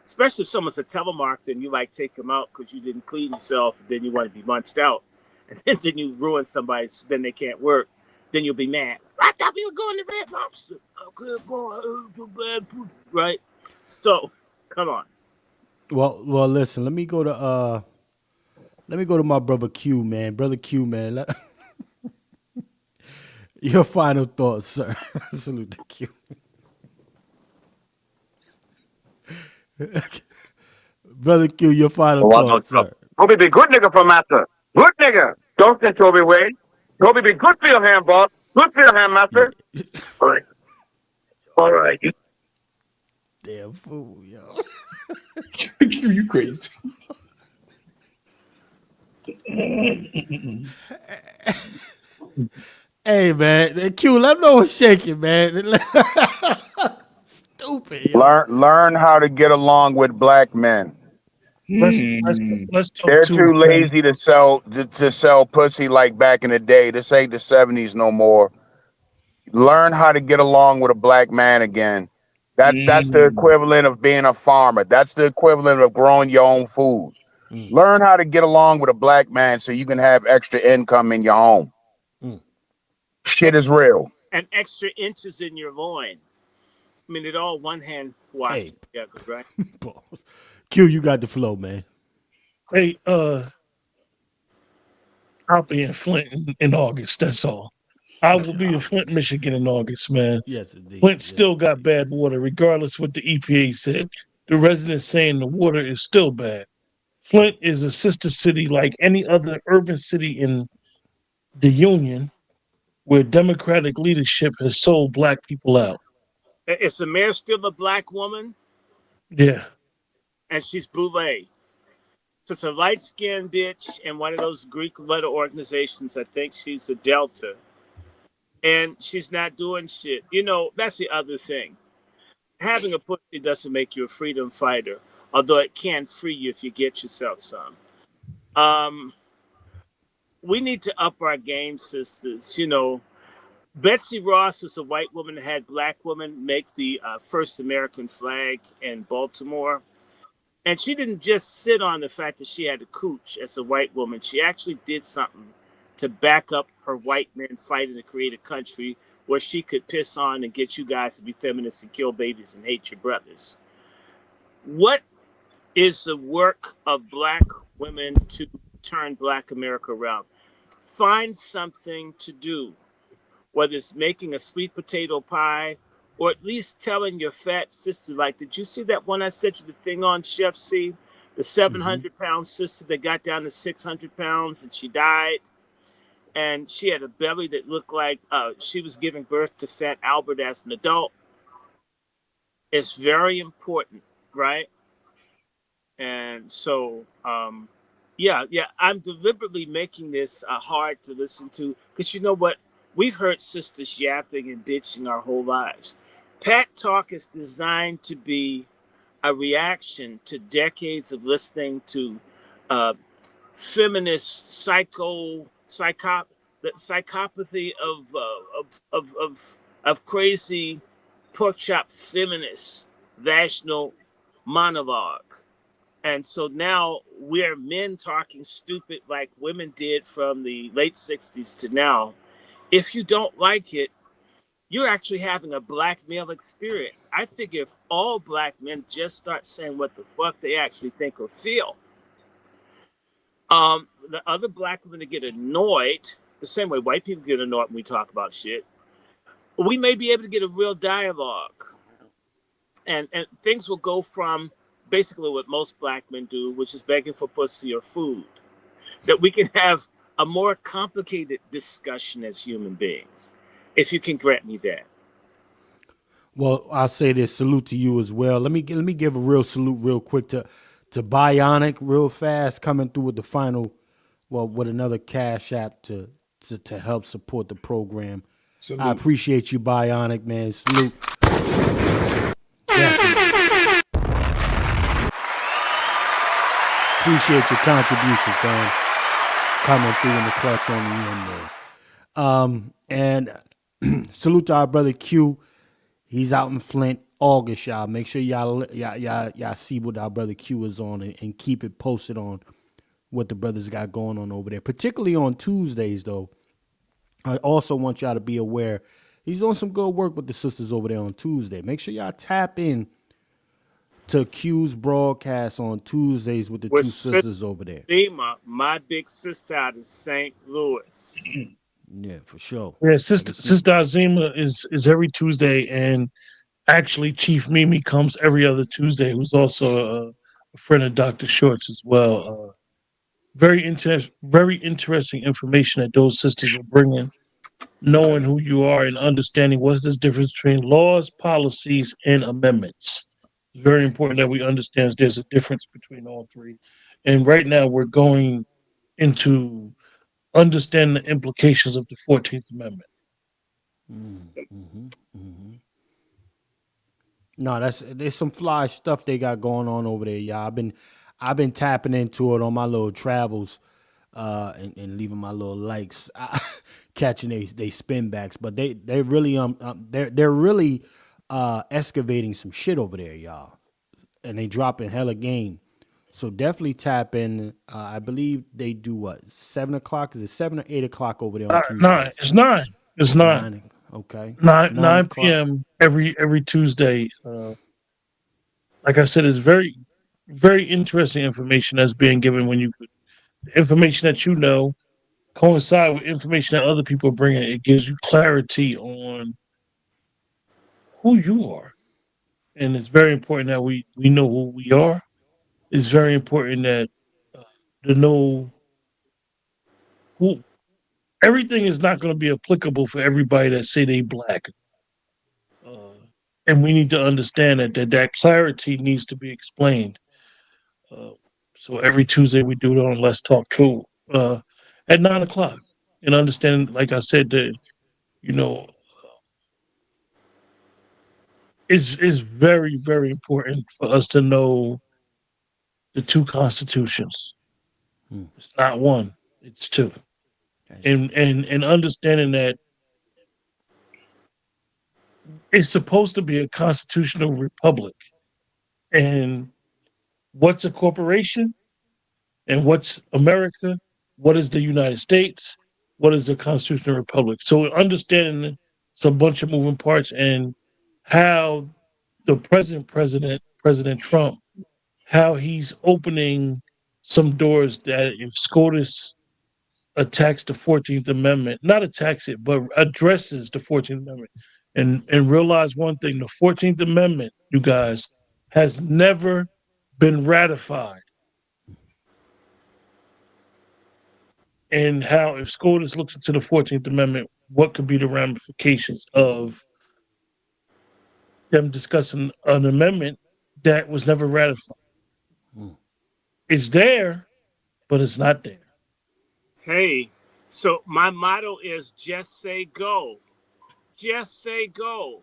especially if someone's a telemarketer and you take them out because you didn't clean yourself. Then you want to be munched out, and then you ruin somebody. So then they can't work. Then you'll be mad. I thought we were going to Red Lobster. Okay, go too bad, right? So, come on. Well, listen. Let me go to my brother Q, man. Brother Q, man. Your final thoughts, sir. Salute to Q. Brother Q, your final thoughts, sir. Toby be good nigga for master. Good nigga. Don't say Toby wait. Toby be good for your hand, boss. Good for your hand, master. All right. All right. Damn fool, yo. You crazy. Hey, man. Q, let them know what's shaking, man. Stupid, yo. Learn how to get along with black men. Let's Hmm. let's talk They're to too lazy to sell pussy like back in the day. This ain't the 70s no more. Learn how to get along with a black man again. That's the equivalent of being a farmer. That's the equivalent of growing your own food. Learn how to get along with a black man so you can have extra income in your home. Shit is real. And extra inches in your loin. I mean, it all one hand washed together, right? Q, you got the flow, man. Hey, I'll be in Flint in August. That's all. I will be in Flint, Michigan in August, man. Yes, indeed. Flint still got bad water, regardless what the EPA said. The residents saying the water is still bad. Flint is a sister city like any other urban city in the Union where Democratic leadership has sold black people out. Is the mayor still a black woman? Yeah. And she's boule. So it's a light skinned bitch in one of those Greek letter organizations. I think she's a Delta. And she's not doing shit. You know, that's the other thing. Having a pussy doesn't make you a freedom fighter, although it can free you if you get yourself some. We need to up our game, sisters. You know, Betsy Ross was a white woman that had black women make the first American flag in Baltimore. And she didn't just sit on the fact that she had a cooch as a white woman. She actually did something to back up her white men fighting to create a country where she could piss on and get you guys to be feminists and kill babies and hate your brothers. What is the work of black women to turn black America around? Find something to do, whether it's making a sweet potato pie or at least telling your fat sister, like, did you see that one I sent you the thing on, Chef C? The 700-pound sister that got down to 600 pounds and she died. And she had a belly that looked like she was giving birth to Fat Albert as an adult. It's very important, right? And so, yeah, I'm deliberately making this hard to listen to because you know what? We've heard sisters yapping and bitching our whole lives. Pat Talk is designed to be a reaction to decades of listening to feminist the psychopathy of crazy pork chop feminist vaginal monologue. And so now we're men talking stupid like women did from the late 60s to now. If you don't like it, you're actually having a black male experience. I think if all black men just start saying what the fuck they actually think or feel, the other black women to get annoyed, the same way white people get annoyed when we talk about shit, we may be able to get a real dialogue. And things will go from basically what most black men do, which is begging for pussy or food, that we can have a more complicated discussion as human beings, if you can grant me that. Well, I'll say this salute to you as well. Let me give a real salute real quick to Bionic real fast coming through with the final, well, with another cash app to help support the program. Salute. I appreciate you, Bionic, man. Salute. Appreciate your contribution, fam. Coming through in the clutch on the end there. And salute to our brother Q. He's out in Flint, August, y'all. Make sure y'all see what our brother Q is on and keep it posted on what the brothers got going on over there. Particularly on Tuesdays, though. I also want y'all to be aware he's doing some good work with the sisters over there on Tuesday. Make sure y'all tap in to Q's broadcast on Tuesdays with the two sisters over there. My big sister out of St. Louis. Yeah, for sure. Yeah, Sister Azima is every Tuesday, and actually Chief Mimi comes every other Tuesday, who's also a friend of Dr. Short's as well. Very interesting information that those sisters are bringing, knowing who you are and understanding what's the difference between laws, policies, and amendments. It's very important that we understand there's a difference between all three. And right now we're going into understand the implications of the 14th Amendment. No, there's some fly stuff they got going on over there, y'all. I've been tapping into it on my little travels, and leaving my little likes, catching they spin backs. But they really they're really excavating some shit over there, y'all, and they dropping hella game. So definitely tap in. I believe they do what 7 o'clock? Is it 7 or 8 o'clock over there on Tuesdays? 9. It's 9. It's 9. Okay. 9 p.m. every Tuesday. Like I said, it's very, very interesting information that's being given when you information that you know coincide with information that other people are bringing. It gives you clarity on who you are, and it's very important that we know who we are. It's very important that to know who. Everything is not going to be applicable for everybody that say they black, and we need to understand that clarity needs to be explained. So every Tuesday we do it on Let's Talk Cool at 9 o'clock, and understand, like I said, that you know it's very, very important for us to know the two constitutions. It's not one, it's two. And understanding that it's supposed to be a constitutional republic. And what's a corporation? And what's America? What is the United States? What is the constitutional republic? So understanding it's a bunch of moving parts, and how the President Trump, how he's opening some doors that if SCOTUS attacks the 14th Amendment, not attacks it, but addresses the 14th Amendment. And realize one thing, the 14th Amendment, you guys, has never been ratified. And how if SCOTUS looks into the 14th Amendment, what could be the ramifications of them discussing an amendment that was never ratified? It's there, but it's not there. Hey, so my motto is just say go. Just say go.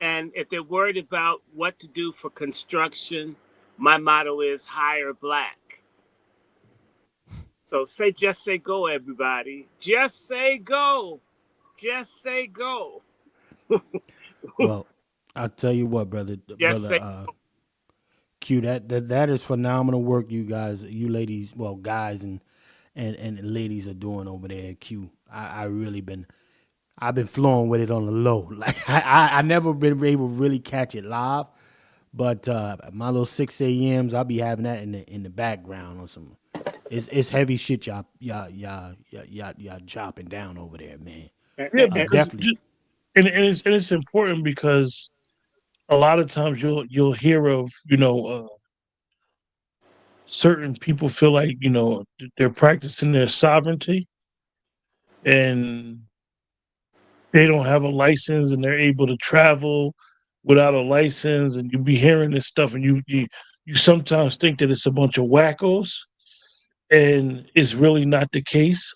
And if they're worried about what to do for construction, my motto is hire black. So just say go, everybody. Just say go. Just say go. Well, I'll tell you what, brother. Q, that is phenomenal work you guys, you ladies, well, guys and ladies are doing over there at Q. I've been flowing with it on the low. Like I never been able to really catch it live, but my little 6 a.m.s, I'll be having that in the background on some. It's heavy shit y'all chopping down over there, man. Yeah, definitely. And it's important because a lot of times you'll hear of certain people feel like they're practicing their sovereignty, and they don't have a license, and they're able to travel without a license, and you be hearing this stuff, and you sometimes think that it's a bunch of wackos, and it's really not the case.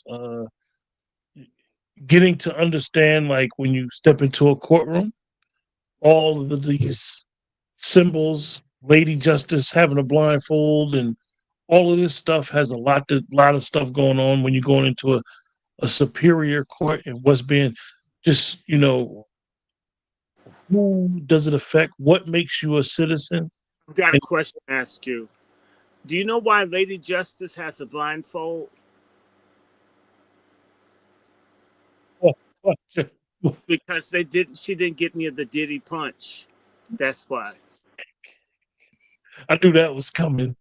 Getting to understand, like when you step into a courtroom, all of these symbols, Lady Justice having a blindfold, and all of this stuff has a lot of stuff going on when you're going into a superior court, and what's being just, who does it affect? What makes you a citizen? I've got a question to ask you. Do you know why Lady Justice has a blindfold? Because she didn't get me the Diddy punch. That's why. I knew that was coming.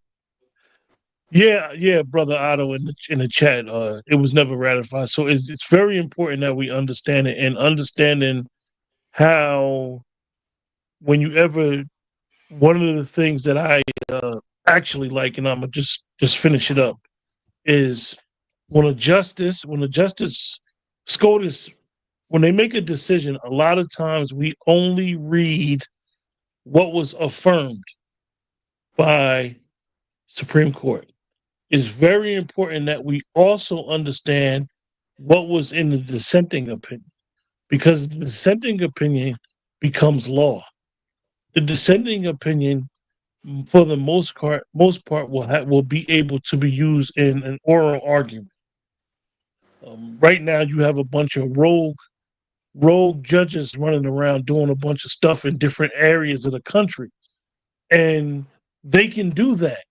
Yeah, brother Otto in the chat. It was never ratified, so it's very important that we understand it, and understanding how one of the things that I actually like, and I'm gonna just finish it up, is when a justice SCOTUS, when they make a decision, a lot of times we only read what was affirmed by Supreme Court. It's very important that we also understand what was in the dissenting opinion, because the dissenting opinion becomes law. The dissenting opinion for the most part, will be able to be used in an oral argument. Right now, you have a bunch of rogue judges running around doing a bunch of stuff in different areas of the country, and they can do that.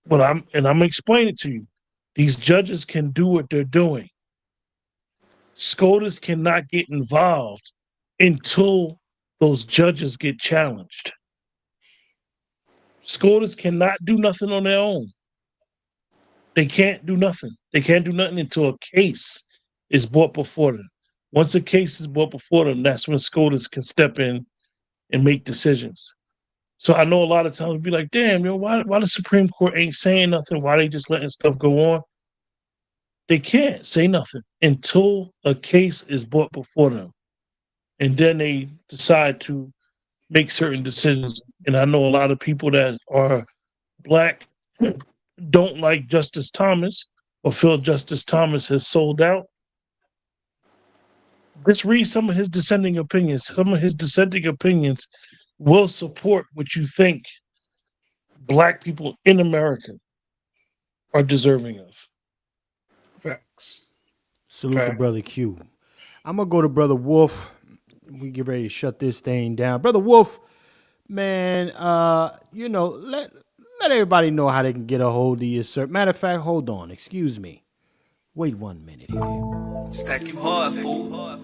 But I'm gonna explain it to you. These judges can do what they're doing. SCOTUS cannot get involved until those judges get challenged. SCOTUS cannot do nothing on their own. They can't do nothing. They can't do nothing until a case is brought before them. Once a case is brought before them, that's when SCOTUS can step in and make decisions. So I know a lot of times be like, damn, why the Supreme Court ain't saying nothing? Why they just letting stuff go on? They can't say nothing until a case is brought before them. And then they decide to make certain decisions. And I know a lot of people that are black don't like Justice Thomas or feel Justice Thomas has sold out. Just read some of his dissenting opinions. Some of his dissenting opinions will support what you think black people in America are deserving of. Facts. Salute to Brother Q. I'm going to go to Brother Wolf. We get ready to shut this thing down. Brother Wolf, man, let everybody know how they can get a hold of you, sir. Matter of fact, hold on. Excuse me. Wait 1 minute here. Stack you hard, fool.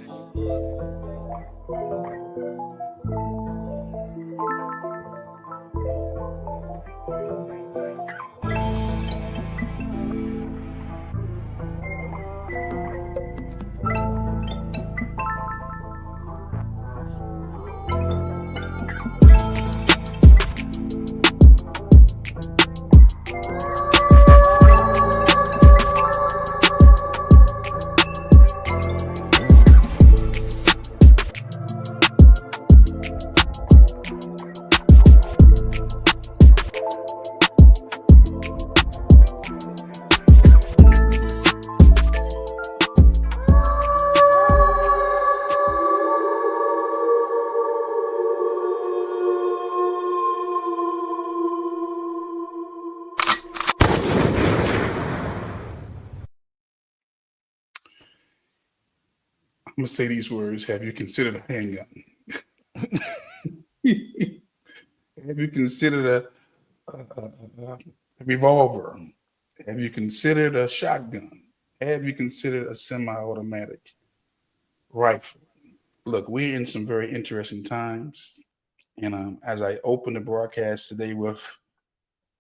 I'm gonna say these words. Have you considered a handgun? Have you considered a revolver? Have you considered a shotgun? Have you considered a semi-automatic rifle? Look, we're in some very interesting times, and as I open the broadcast today with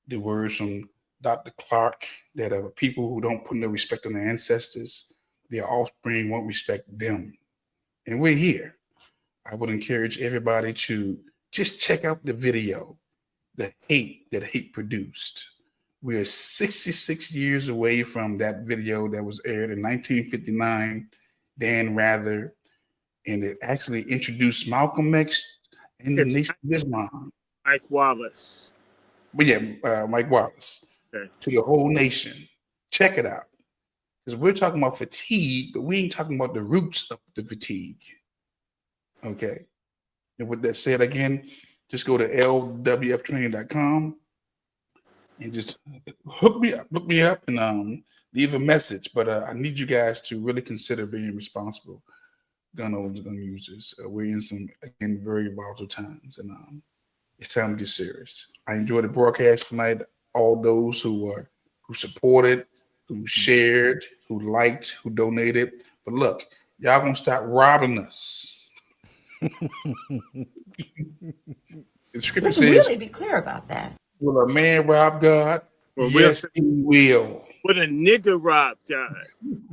the words from Dr. Clark that people who don't put no respect on their ancestors, their offspring won't respect them. And we're here. I would encourage everybody to just check out the video, the hate that hate produced. We are 66 years away from that video that was aired in 1959, Dan Rather, and it actually introduced Malcolm X and the Nation of Islam. Mike Wallace. But yeah, Mike Wallace. Okay. To the whole nation. Check it out. Because we're talking about fatigue, but we ain't talking about the roots of the fatigue. Okay. And with that said, again, just go to lwftraining.com and just hook me up and leave a message. But I need you guys to really consider being responsible gun owners, gun users. We're in some, again, very volatile times, and it's time to get serious. I enjoyed the broadcast tonight. All those who supported, who shared, who liked, who donated. But look, y'all gonna stop robbing us. The scripture says, really be clear about that. will a man rob God? Well, yes, he will. Would a nigga rob God?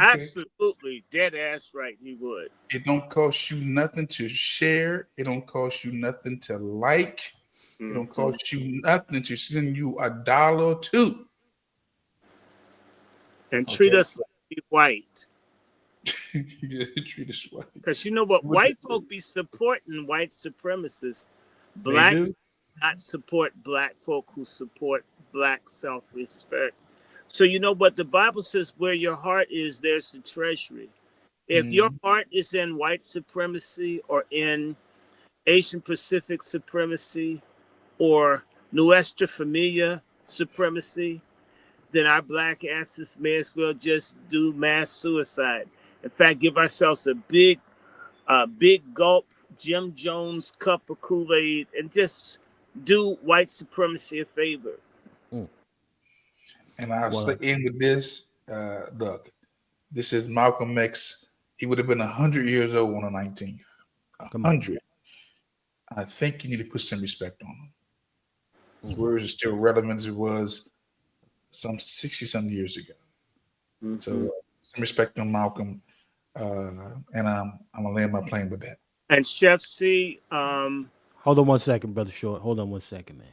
Absolutely, dead ass right, he would. It don't cost you nothing to share. It don't cost you nothing to like. It don't cost you nothing to send you $1 or $2. And treat us like white. Yeah, treat us white. Because you know what? White folk be supporting white supremacists. Black do not support black folk who support black self-respect. So you know what? The Bible says where your heart is, there's the treasury. If your heart is in white supremacy or in Asian Pacific supremacy or nuestra familia supremacy, then our black asses may as well just do mass suicide. In fact, give ourselves a big gulp Jim Jones cup of Kool-Aid and just do white supremacy a favor. And I'll end with this. Look, this is Malcolm X. He would have been 100 years old on the 19th. 100. I think you need to put some respect on him. His words are still relevant as it was some 60-some years ago. So some respect on Malcolm. And I'm going to land my plane with that. And Chef C. Hold on 1 second, Brother Short. Hold on 1 second, man.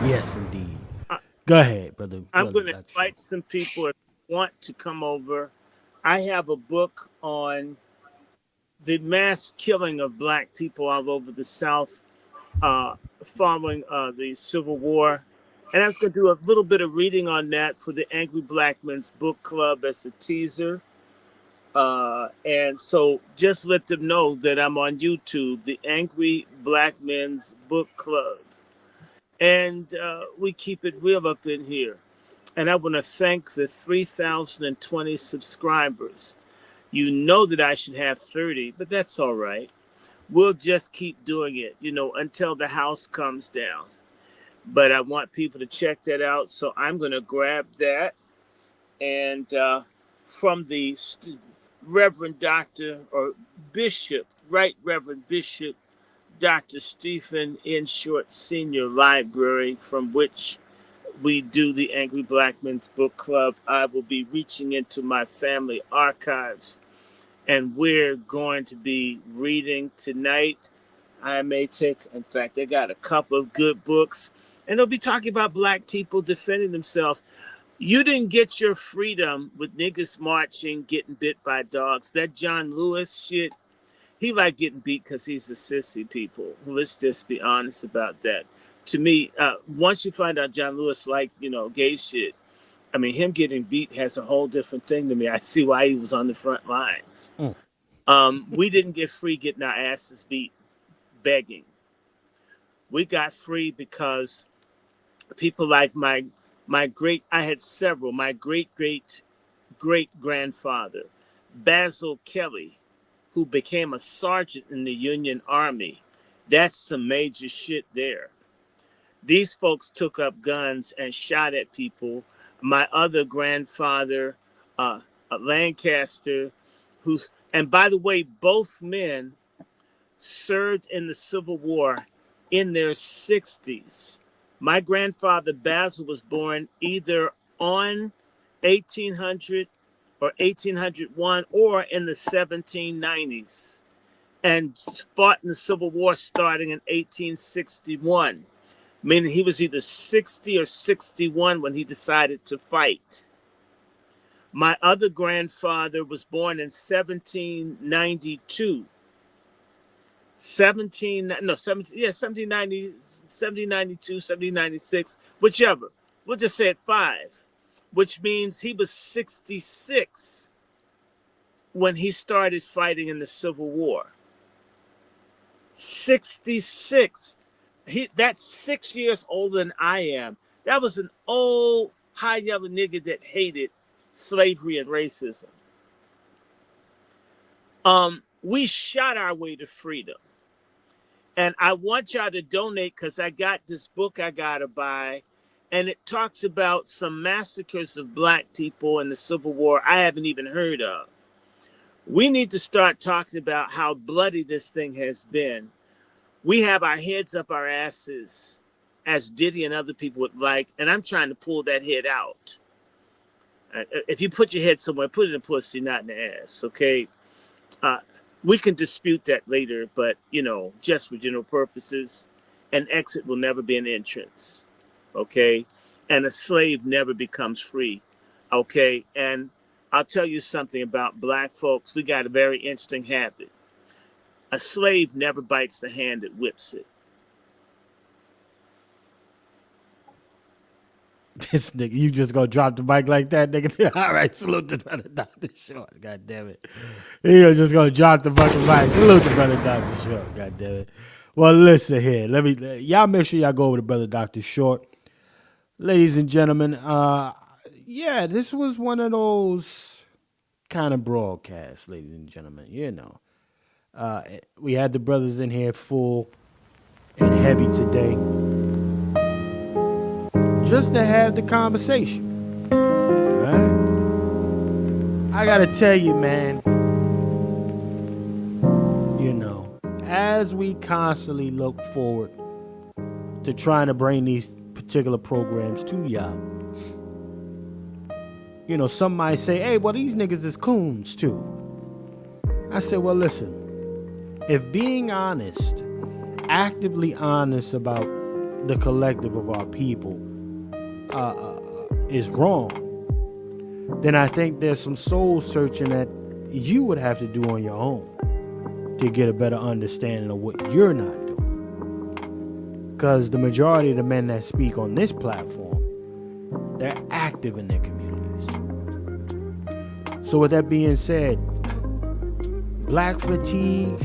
Yes, indeed. Go ahead, brother. I'm going to invite some people if you want to come over. I have a book on the mass killing of black people all over the South following the Civil War. And I was going to do a little bit of reading on that for the Angry Black Men's Book Club as a teaser. And so just let them know that I'm on YouTube, the Angry Black Men's Book Club. And we keep it real up in here. And I want to thank the 3,020 subscribers. You know that I should have 30, but that's all right. We'll just keep doing it, until the house comes down. But I want people to check that out. So I'm going to grab that. And from the Reverend Dr. or Bishop, Right Reverend Bishop Dr. Stephen N. Short Senior Library, from which we do the Angry Black Men's Book Club, I will be reaching into my family archives, and we're going to be reading tonight. I may take, in fact, they got a couple of good books, and they'll be talking about black people defending themselves. You didn't get your freedom with niggas marching, getting bit by dogs. That John Lewis shit, he like getting beat because he's a sissy, people. Let's just be honest about that. To me, once you find out John Lewis liked, gay shit, I mean, him getting beat has a whole different thing to me. I see why he was on the front lines. We didn't get free getting our asses beat begging. We got free because people like my great-great-great-grandfather, Basil Kelly, who became a sergeant in the Union Army. That's some major shit there. These folks took up guns and shot at people. My other grandfather, Lancaster, and by the way, both men served in the Civil War in their 60s. My grandfather Basil was born either on 1800 or 1801 or in the 1790s, and fought in the Civil War starting in 1861, meaning he was either 60 or 61 when he decided to fight. My other grandfather was born in 1792. 1792, 1796, whichever. We'll just say it 5, which means he was 66 when he started fighting in the Civil War. 66. That's 6 years older than I am. That was an old high yellow nigga that hated slavery and racism. We shot our way to freedom. And I want y'all to donate because I got this book I gotta buy, and it talks about some massacres of black people in the Civil War I haven't even heard of. We need to start talking about how bloody this thing has been. We have our heads up our asses, as Diddy and other people would like, and I'm trying to pull that head out. If you put your head somewhere, put it in pussy, not in the ass, okay? We can dispute that later, but, just for general purposes, an exit will never be an entrance, okay? And a slave never becomes free, okay? And I'll tell you something about black folks. We got a very interesting habit. A slave never bites the hand that whips it. This nigga, you just gonna drop the mic like that, nigga? All right, salute the brother Dr. Short. God damn it. He just gonna drop the fucking mic. Salute the brother Dr. Short. God damn it. Well, listen here. Y'all make sure y'all go over to brother Dr. Short. Ladies and gentlemen, yeah, this was one of those kind of broadcasts, ladies and gentlemen. You know, we had the brothers in here full and heavy today, just to have the conversation. Right? I gotta tell you, man. You know, as we constantly look forward to trying to bring these particular programs to y'all, you know, some might say, hey, well, these niggas is coons too. I said, well, listen, if being honest, actively honest about the collective of our people is wrong, then I think there's some soul searching that you would have to do on your own to get a better understanding of what you're not doing. Because the majority of the men that speak on this platform, they're active in their communities. So with that being said, black fatigue,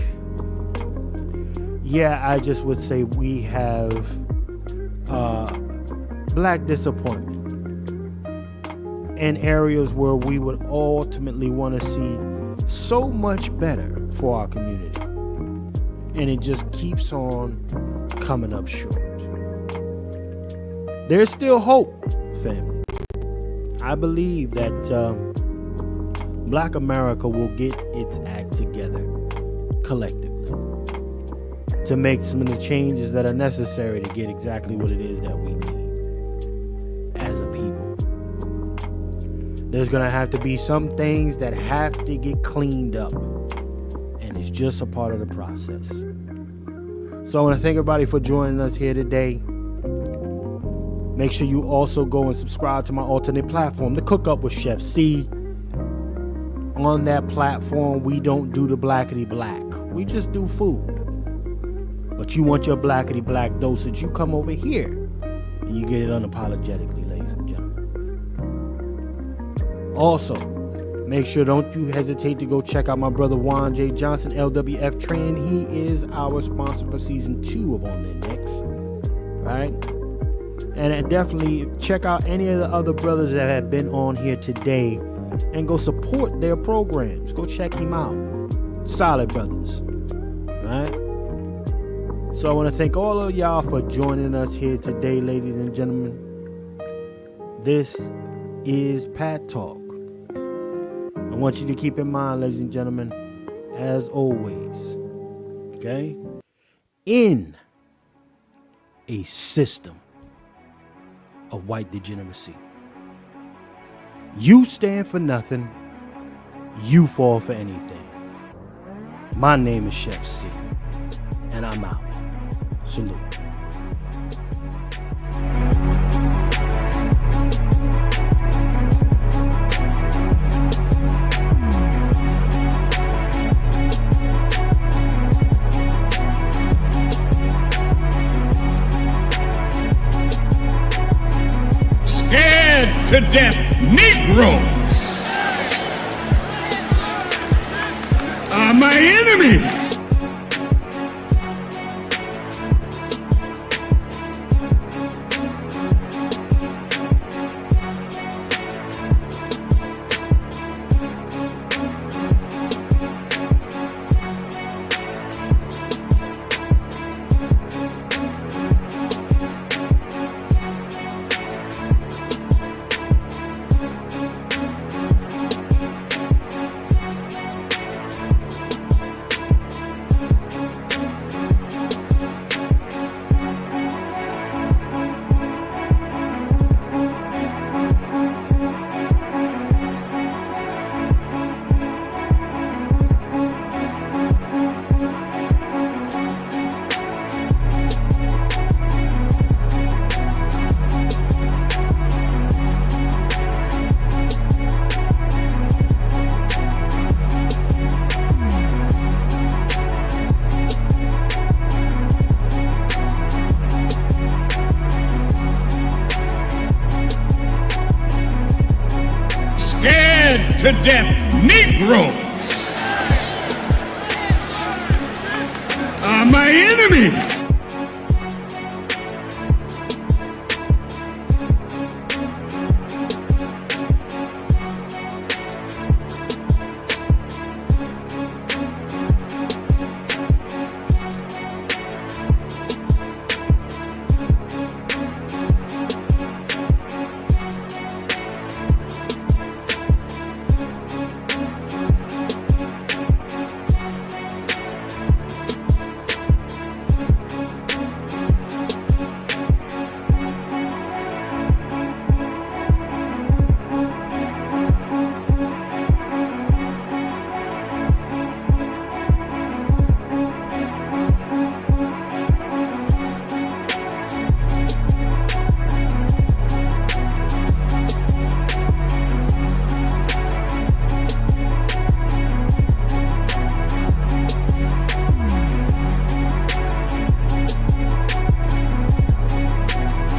yeah, I just would say we have black disappointment in areas where we would ultimately want to see so much better for our community. And it just keeps on coming up short. There's still hope, family. I believe that Black America will get its act together collectively to make some of the changes that are necessary to get exactly what it is that we need as a people. There's going to have to be some things that have to get cleaned up, and it's just a part of the process. So I want to thank everybody for joining us here today. Make sure you also go and subscribe to my alternate platform, The Cook Up with Chef C. On that platform, we don't do the blackety black. We just do food. But you want your blackety black dosage, you come over here and you get it unapologetically, ladies and gentlemen. Also, make sure don't you hesitate to go check out my brother Juan J. Johnson, LWF Train. He is our sponsor for season 2 of On Their Necks. Right? And definitely check out any of the other brothers that have been on here today and go support their programs. Go check him out. Solid brothers. Right? So I want to thank all of y'all for joining us here today, ladies and gentlemen. This is Pat Talk. I want you to keep in mind, ladies and gentlemen, as always, okay, in a system of white degeneracy, you stand for nothing, you fall for anything. My name is Chef C, and I'm out. Salute. Scared to death Negroes are my enemy. to death Negroes are my enemy.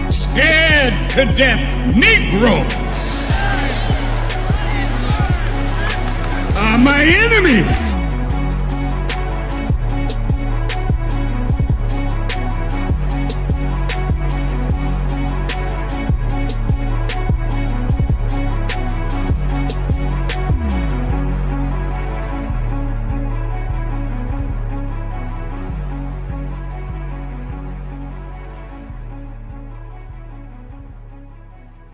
Scared to death Negroes are my enemy.